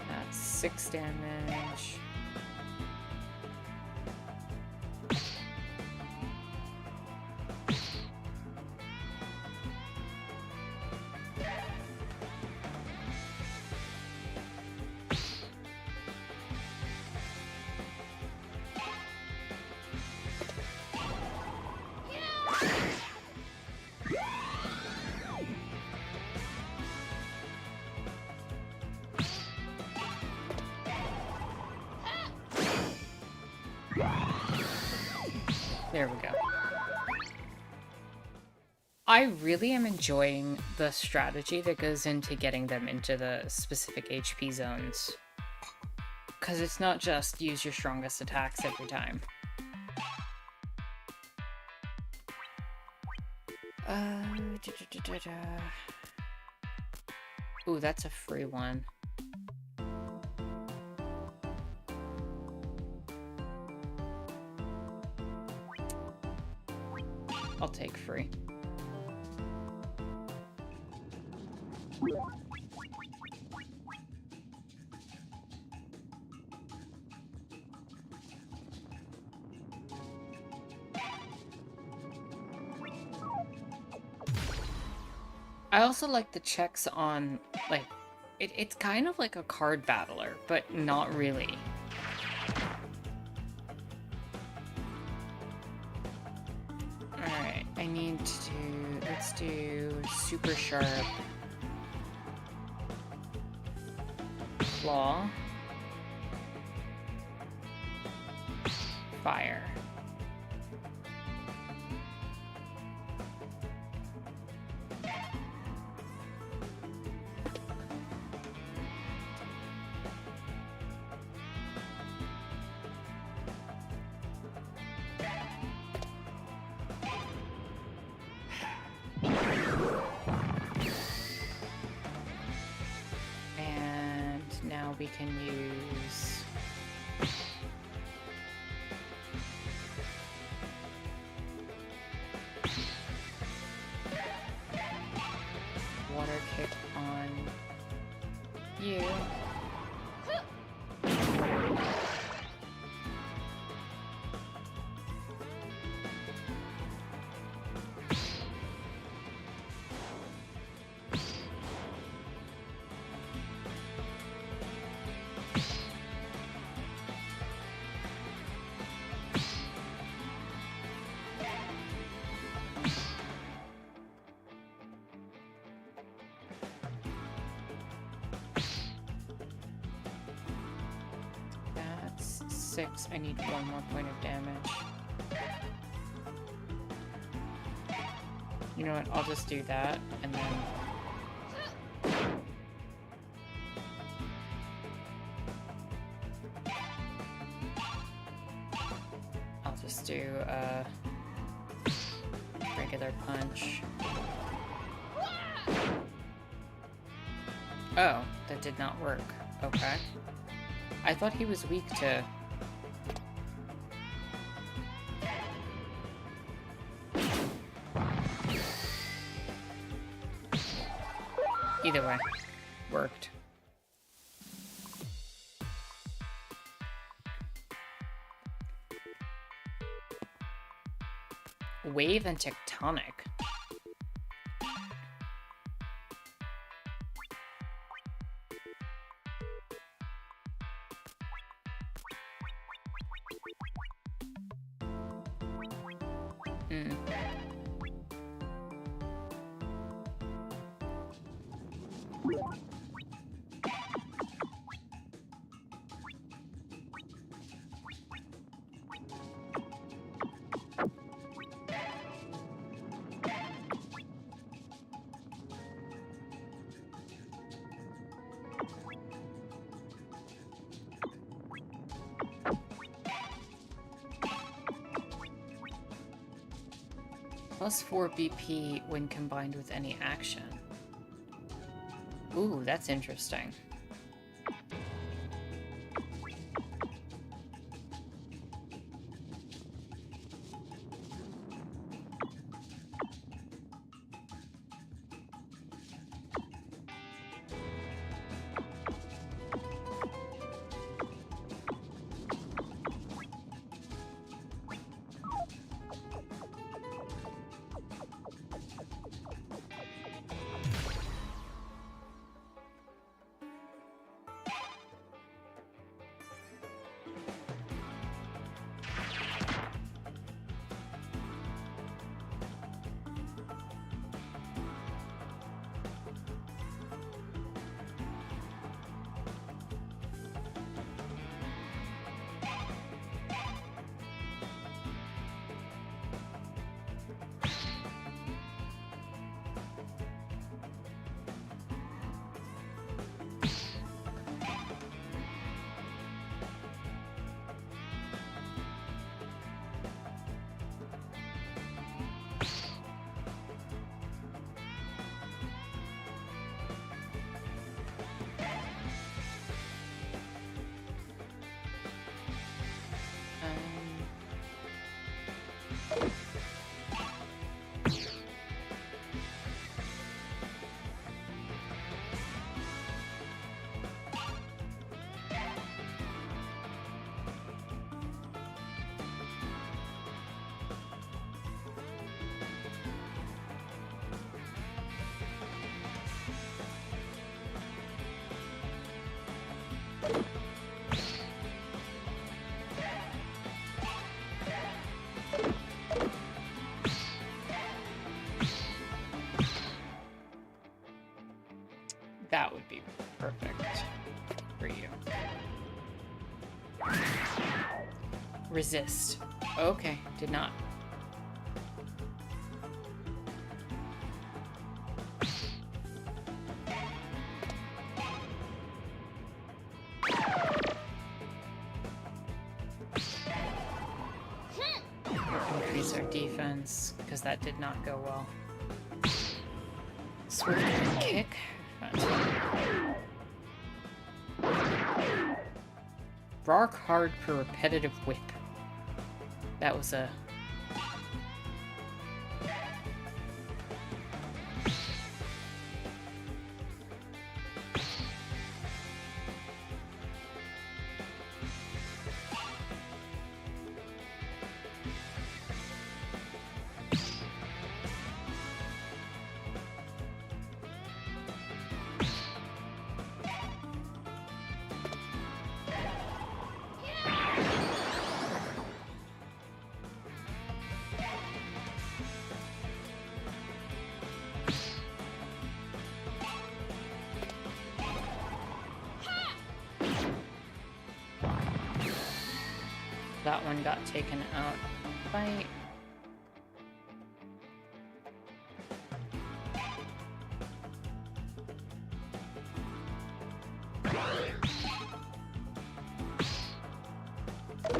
That's 6 damage. There we go. I really am enjoying the strategy that goes into getting them into the specific HP zones. Because it's not just use your strongest attacks every time. Ooh, that's a free one. I'll take free. I also like the checks on, like, it's kind of like a card battler, but not really. Alright, I need to do, let's do super sharp claw, fire. We can use water kick on you. That's 6. I need 1 more point of damage. You know what? I'll just do that, and then... I'll just do a regular punch. Oh, that did not work. Okay. I thought he was weak to... Either way, worked. Wave and tectonic. Hmm. Plus 4 BP when combined with any action. Ooh, that's interesting. That would be perfect for you. Resist. Okay, did not. Increase our defense, because that did not go well. Swift kick. Rock hard for repetitive whip. That was a... That one got taken out by...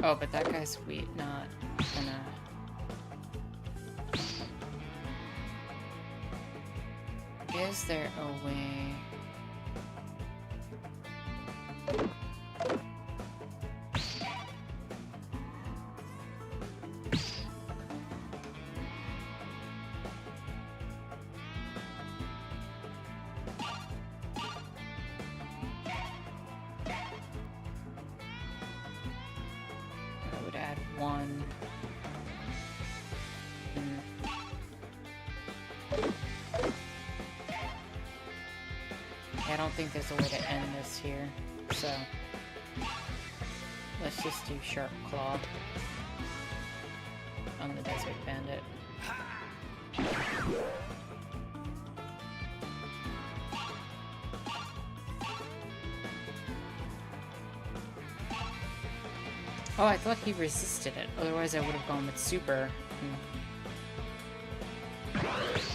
Oh, but that guy's weak, not gonna... Is there a way... I would add one. I don't think there's a way to end this here, so let's just do Sharp Claw on the Desert Bandit. Oh, I thought he resisted it. Otherwise I would have gone with Super.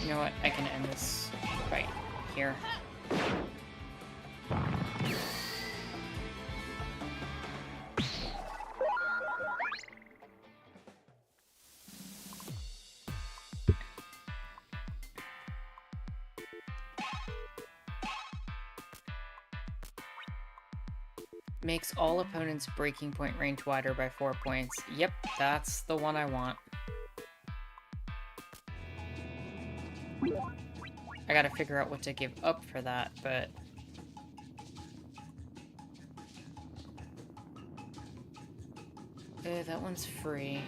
You know what? I can end this right here. Makes all opponents' breaking point range wider by 4 points. Yep, that's the one I want. I gotta figure out what to give up for that, but... that one's free.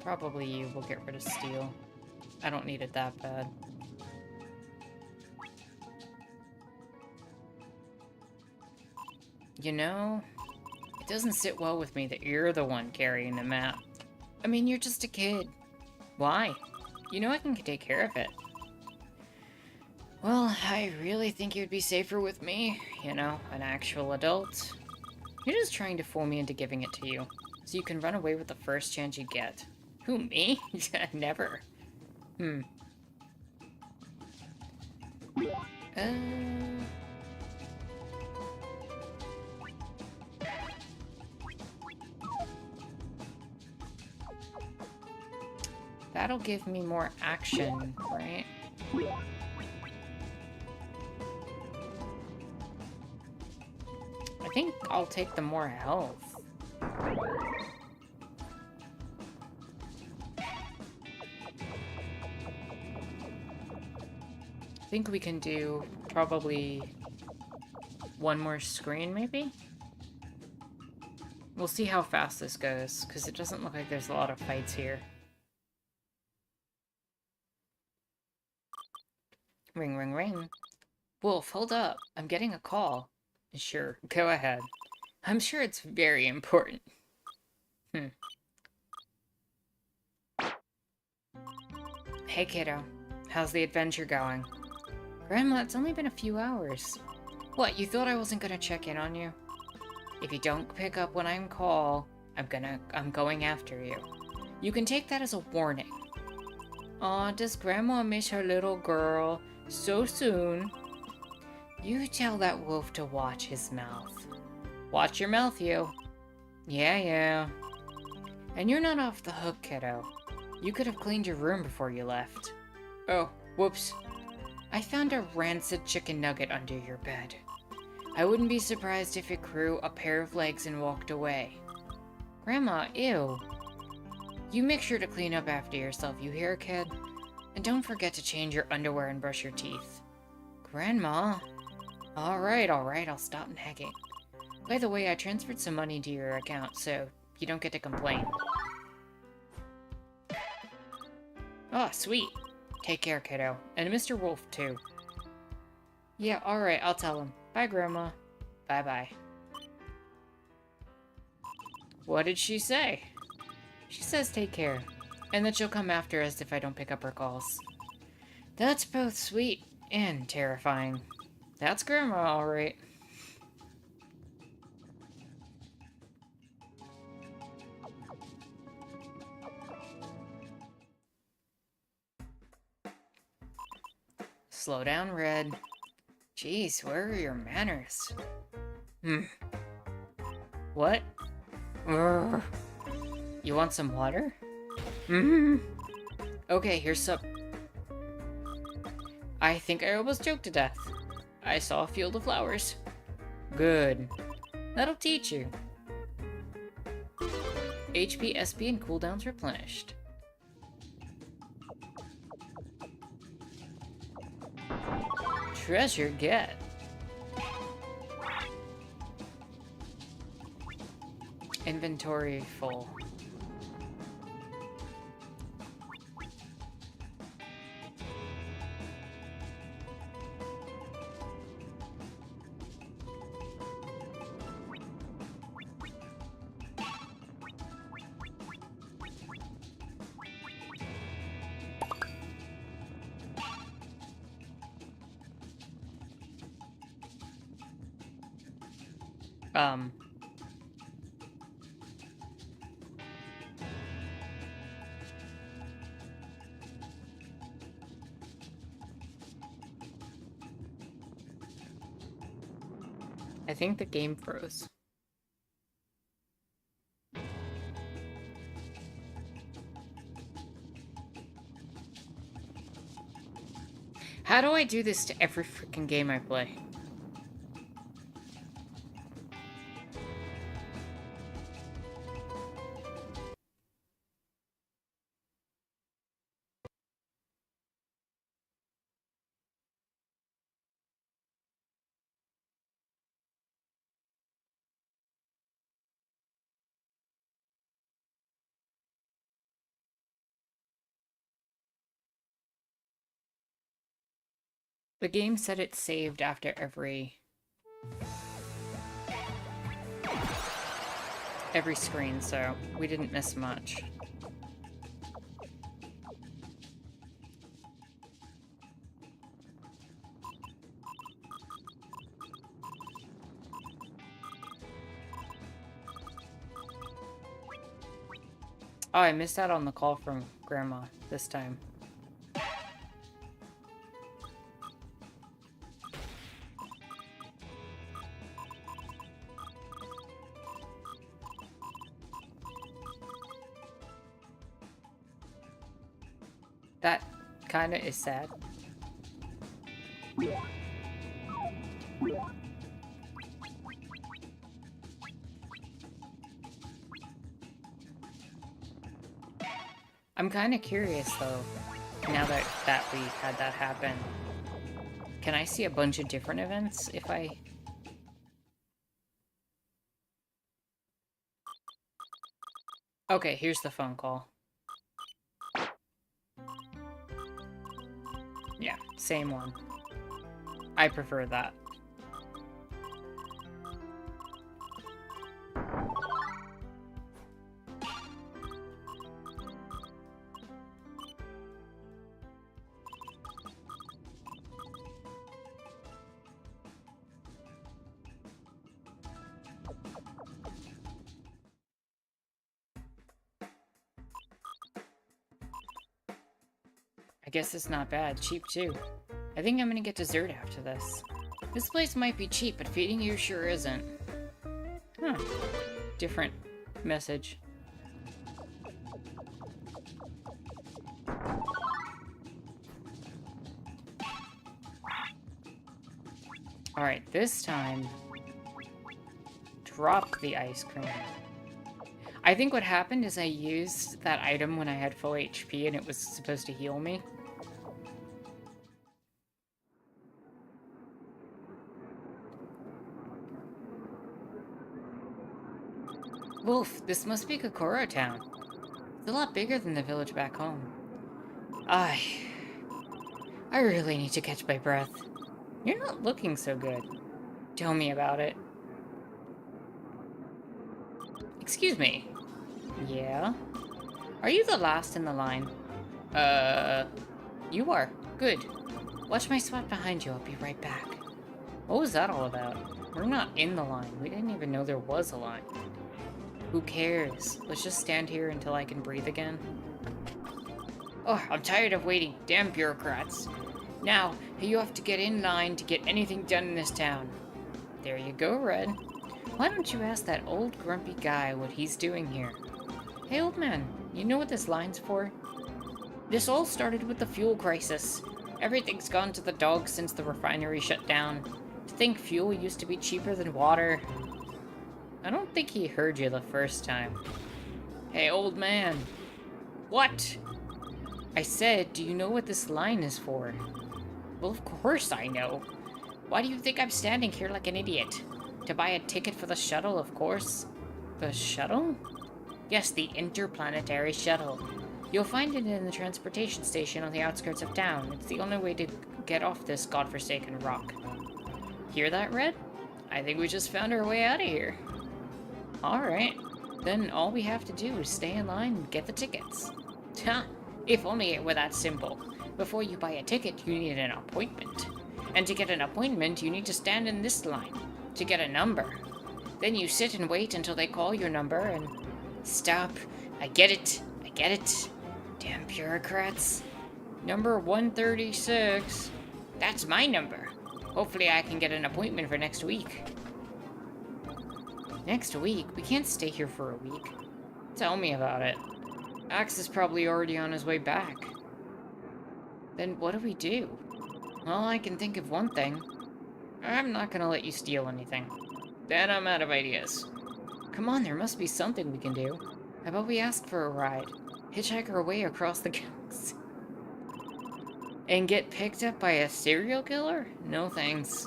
Probably you will get rid of steel. I don't need it that bad. You know, it doesn't sit well with me that you're the one carrying the map. I mean, you're just a kid. Why? You know I can take care of it. Well, I really think you'd be safer with me. You know, an actual adult. You're just trying to fool me into giving it to you, so you can run away with the first chance you get. Who, me? Never. That'll give me more action, right? I think I'll take the more health. I think we can do probably one more screen, maybe? We'll see how fast this goes, because it doesn't look like there's a lot of fights here. Ring, ring, ring. Wolf, hold up. I'm getting a call. Sure, go ahead. I'm sure it's very important. Hey, kiddo. How's the adventure going? Grandma, it's only been a few hours. What, you thought I wasn't gonna check in on you? If you don't pick up when I call, I'm going after you. You can take that as a warning. Aw, does Grandma miss her little girl so soon? You tell that wolf to watch his mouth. Watch your mouth, you. Yeah. And you're not off the hook, kiddo. You could have cleaned your room before you left. Oh, whoops. I found a rancid chicken nugget under your bed. I wouldn't be surprised if it grew a pair of legs and walked away. Grandma, ew. You make sure to clean up after yourself, you hear, kid? And don't forget to change your underwear and brush your teeth. Grandma? Alright, I'll stop nagging. By the way, I transferred some money to your account, so you don't get to complain. Oh, sweet. Take care, kiddo. And Mr. Wolf, too. Yeah, alright, I'll tell him. Bye, Grandma. Bye-bye. What did she say? She says take care, and that she'll come after us if I don't pick up her calls. That's both sweet and terrifying. That's Grandma, alright. Slow down, Red. Jeez, where are your manners? What? Urgh. You want some water? Okay, here's some. I think I almost choked to death. I saw a field of flowers. Good. That'll teach you. HP, SP, and cooldowns replenished. Treasure get. Inventory full. I think the game froze. How do I do this to every freaking game I play? The game said it saved after every screen, so we didn't miss much. Oh, I missed out on the call from Grandma this time. That kinda is sad. I'm kinda curious though, now that we had that happen. Can I see a bunch of different events if I... Okay, here's the phone call. Yeah, same one. I prefer that. I guess it's not bad. Cheap, too. I think I'm gonna get dessert after this. This place might be cheap, but feeding you sure isn't. Huh. Different message. Alright, this time... drop the ice cream. I think what happened is I used that item when I had full HP and it was supposed to heal me. Wolf, this must be Kokoro Town. It's a lot bigger than the village back home. I really need to catch my breath. You're not looking so good. Tell me about it. Excuse me. Yeah? Are you the last in the line? You are. Good. Watch my spot behind you. I'll be right back. What was that all about? We're not in the line. We didn't even know there was a line. Who cares? Let's just stand here until I can breathe again. Oh, I'm tired of waiting. Damn bureaucrats. Now, you have to get in line to get anything done in this town. There you go, Red. Why don't you ask that old grumpy guy what he's doing here? Hey, old man, you know what this line's for? This all started with the fuel crisis. Everything's gone to the dogs since the refinery shut down. To think fuel used to be cheaper than water. I don't think he heard you the first time. Hey, old man. What? I said, do you know what this line is for? Well, of course I know. Why do you think I'm standing here like an idiot? To buy a ticket for the shuttle, of course. The shuttle? Yes, the interplanetary shuttle. You'll find it in the transportation station on the outskirts of town. It's the only way to get off this godforsaken rock. Hear that, Red? I think we just found our way out of here. Alright. Then all we have to do is stay in line and get the tickets. Ha! If only it were that simple. Before you buy a ticket, you need an appointment. And to get an appointment, you need to stand in this line to get a number. Then you sit and wait until they call your number and... Stop. I get it. I get it. Damn bureaucrats. Number 136. That's my number. Hopefully I can get an appointment for next week. Next week? We can't stay here for a week. Tell me about it. Axe is probably already on his way back. Then what do we do? Well, I can think of one thing. I'm not gonna let you steal anything. Then I'm out of ideas. Come on, there must be something we can do. How about we ask for a ride? Hitchhike our way across the galaxy. And get picked up by a serial killer? No thanks.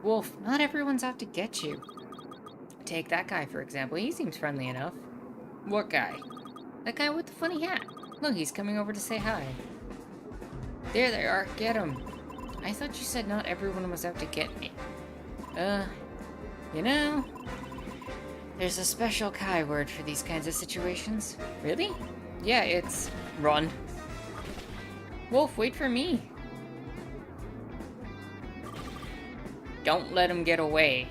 Wolf, not everyone's out to get you. Take that guy, for example. He seems friendly enough. What guy? That guy with the funny hat. Look, he's coming over to say hi. There they are. Get him. I thought you said not everyone was out to get me. You know, there's a special Kai word for these kinds of situations. Really? Yeah, it's run. Wolf, wait for me. Don't let him get away.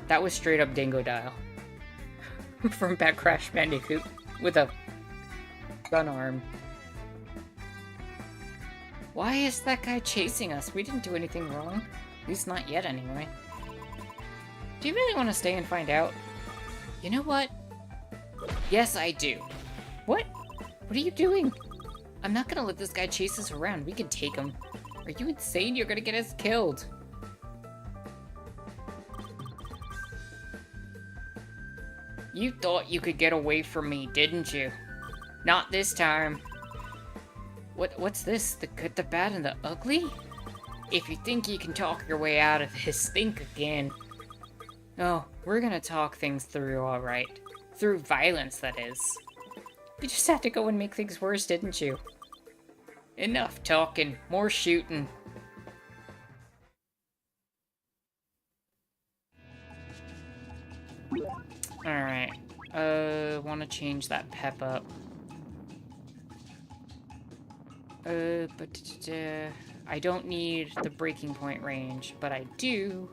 That was straight up Dingo Dial. From Bad Crash Bandicoot. With a gun arm. Why is that guy chasing us? We didn't do anything wrong. At least not yet, anyway. Do you really want to stay and find out? You know what? Yes, I do. What? What are you doing? I'm not gonna let this guy chase us around. We can take him. Are you insane? You're gonna get us killed. You thought you could get away from me, didn't you? Not this time. What's this? The good, the bad, and the ugly? If you think you can talk your way out of this, think again. Oh, we're gonna talk things through, alright. Through violence, that is. You just had to go and make things worse, didn't you? Enough talking, more shooting. Alright. Wanna change that pep up. I don't need the breaking point range, but I do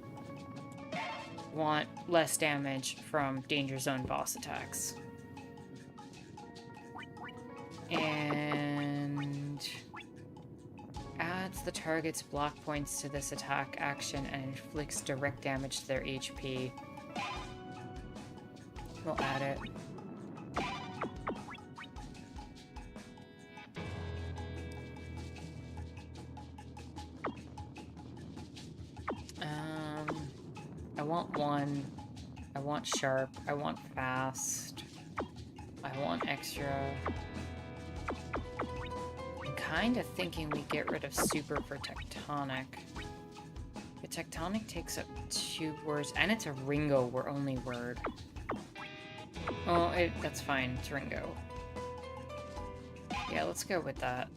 want less damage from danger zone boss attacks. And adds the target's block points to this attack action and inflicts direct damage to their HP. We'll add it. I want one. I want sharp. I want fast. I want extra. I'm kind of thinking we get rid of super for tectonic. The tectonic takes up 2 words, and it's a Ringo only word. Oh, that's fine. It's Ringo. Yeah, let's go with that.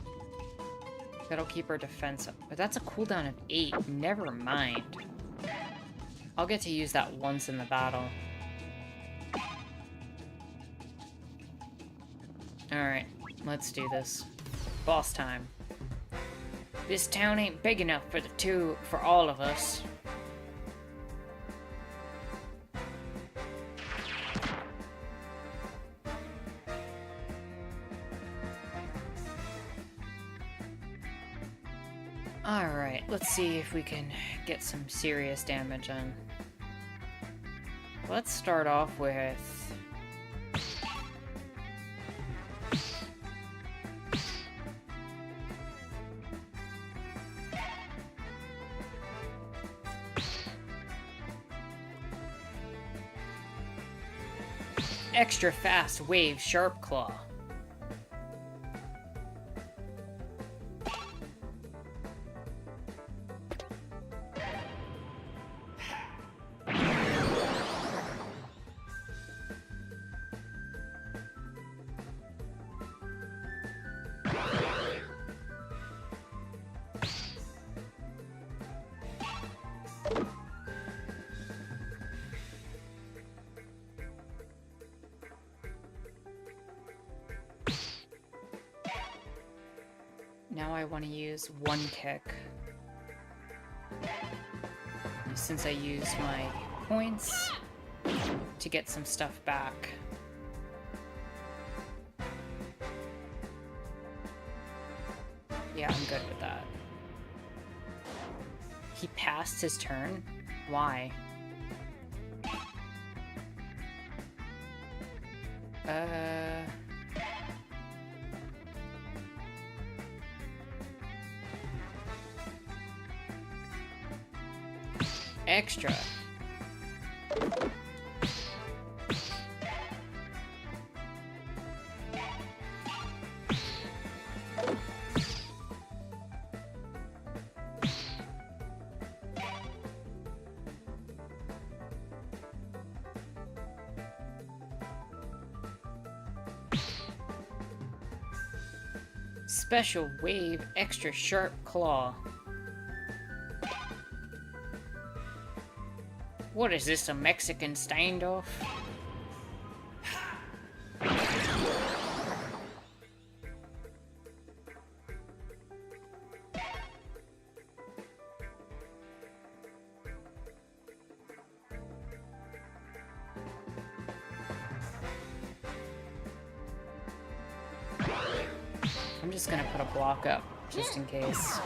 That'll keep our defense up. But that's a cooldown of 8. Never mind. I'll get to use that once in the battle. Alright, let's do this. Boss time. This town ain't big enough for all of us. Alright, let's see if we can get some serious damage on. Let's start off with... Extra fast wave sharp claw. I want to use one kick. Since I use my points to get some stuff back. Yeah, I'm good with that. He passed his turn? Why? Extra. Special wave, extra sharp claw. What is this, a Mexican standoff? I'm just gonna put a block up, just in case.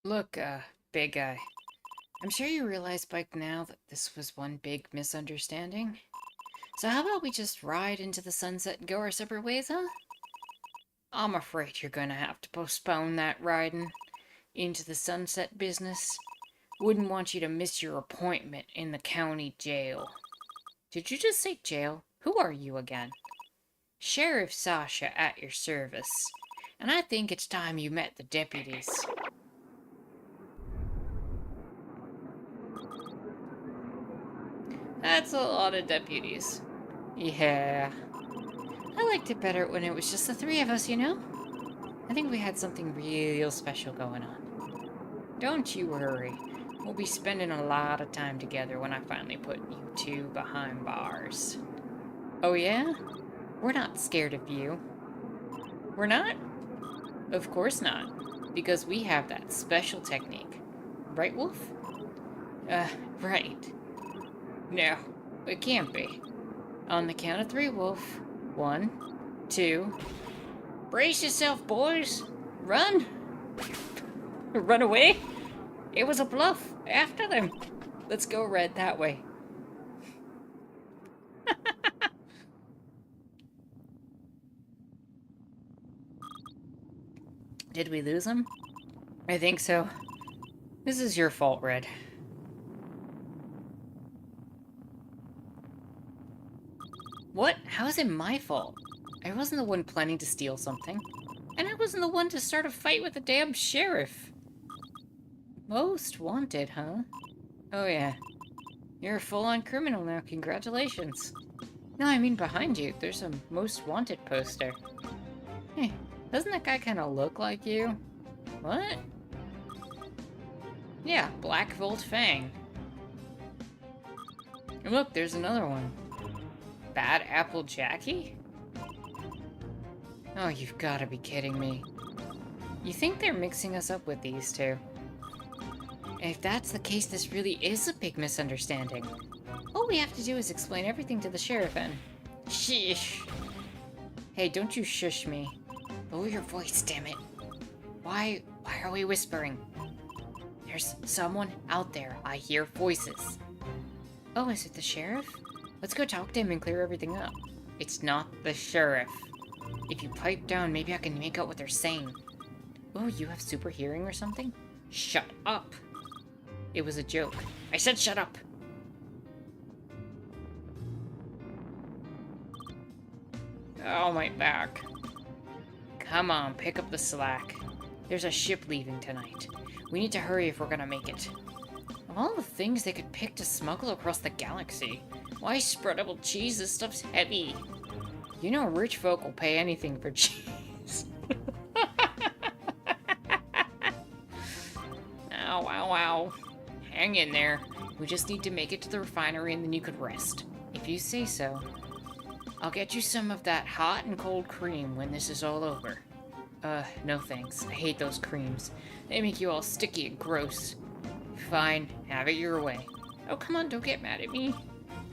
Look, big guy. I'm sure you realize by now that this was one big misunderstanding. So how about we just ride into the sunset and go our separate ways, huh? I'm afraid you're gonna have to postpone that riding into the sunset business. Wouldn't want you to miss your appointment in the county jail. Did you just say jail? Who are you again? Sheriff Sasha at your service. And I think it's time you met the deputies. That's a lot of deputies. Yeah. I liked it better when it was just the three of us, you know? I think we had something real special going on. Don't you worry. We'll be spending a lot of time together when I finally put you two behind bars. Oh yeah? We're not scared of you. We're not? Of course not. Because we have that special technique. Right, Wolf? Right. No, it can't be. On the count of three, Wolf. 1, 2. Brace yourself, boys. Run! Run away? It was a bluff. After them. Let's go, Red, that way. Did we lose him? I think so. This is your fault, Red. What? How is it my fault? I wasn't the one planning to steal something. And I wasn't the one to start a fight with the damn sheriff. Most wanted, huh? Oh yeah. You're a full-on criminal now, congratulations. No, I mean behind you. There's a most wanted poster. Hey, doesn't that guy kind of look like you? What? Yeah, Black Volt Fang. And look, there's another one. Bad Apple Jackie? Oh, you've got to be kidding me. You think they're mixing us up with these two? If that's the case, this really is a big misunderstanding. All we have to do is explain everything to the sheriff and... Sheesh. Hey, don't you shush me. Lower your voice, damn it. Why are we whispering? There's someone out there. I hear voices. Oh, is it the sheriff? Let's go talk to him and clear everything up. It's not the sheriff. If you pipe down, maybe I can make out what they're saying. Oh, you have super hearing or something? Shut up! It was a joke. I said shut up! Oh, my back. Come on, pick up the slack. There's a ship leaving tonight. We need to hurry if we're gonna make it. Of all the things they could pick to smuggle across the galaxy, why spreadable cheese? This stuff's heavy. You know rich folk will pay anything for cheese. Ow, ow, ow. Hang in there. We just need to make it to the refinery and then you could rest. If you say so. I'll get you some of that hot and cold cream when this is all over. No thanks. I hate those creams. They make you all sticky and gross. Fine, have it your way. Oh, come on, don't get mad at me.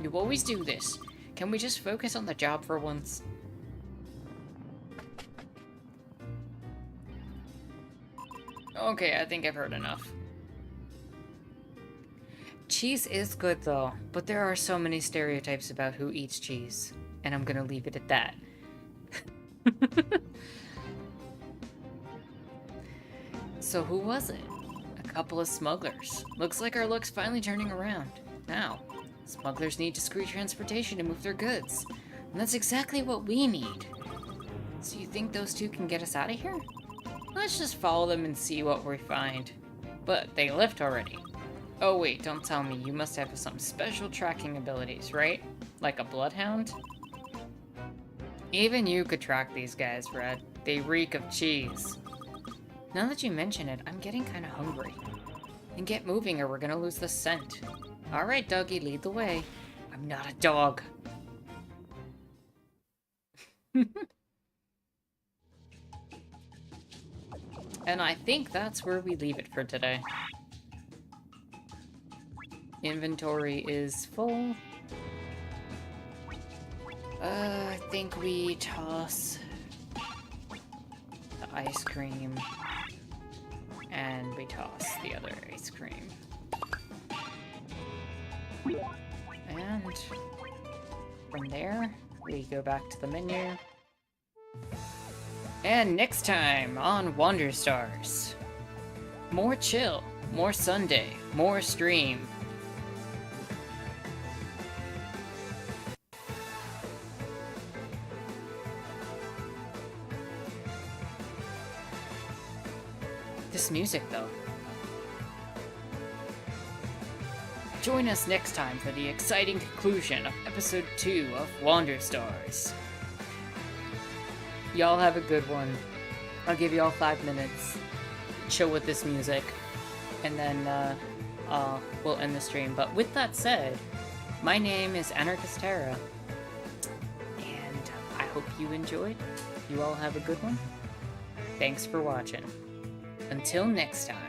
You always do this. Can we just focus on the job for once? Okay, I think I've heard enough. Cheese is good, though, but there are so many stereotypes about who eats cheese. And I'm gonna leave it at that. So who was it? A couple of smugglers. Looks like our luck's finally turning around. Now, smugglers need discreet transportation to move their goods. And that's exactly what we need. So you think those two can get us out of here? Let's just follow them and see what we find. But they left already. Oh wait, don't tell me. You must have some special tracking abilities, right? Like a bloodhound? Even you could track these guys, Red. They reek of cheese. Now that you mention it, I'm getting kind of hungry. And get moving or we're gonna lose the scent. Alright, doggy, lead the way. I'm not a dog. And I think that's where we leave it for today. Inventory is full. I think we toss the ice cream and we toss the other ice cream. And from there, we go back to the menu. And next time on Wander Stars, more chill, more Sunday, more stream. This music, though. Join us next time for the exciting conclusion of episode 2 of Wander Stars. Y'all have a good one. I'll give y'all 5 minutes. Chill with this music. And then, we'll end the stream. But with that said, my name is Anarchist Terra. And I hope you enjoyed. You all have a good one. Thanks for watching. Until next time.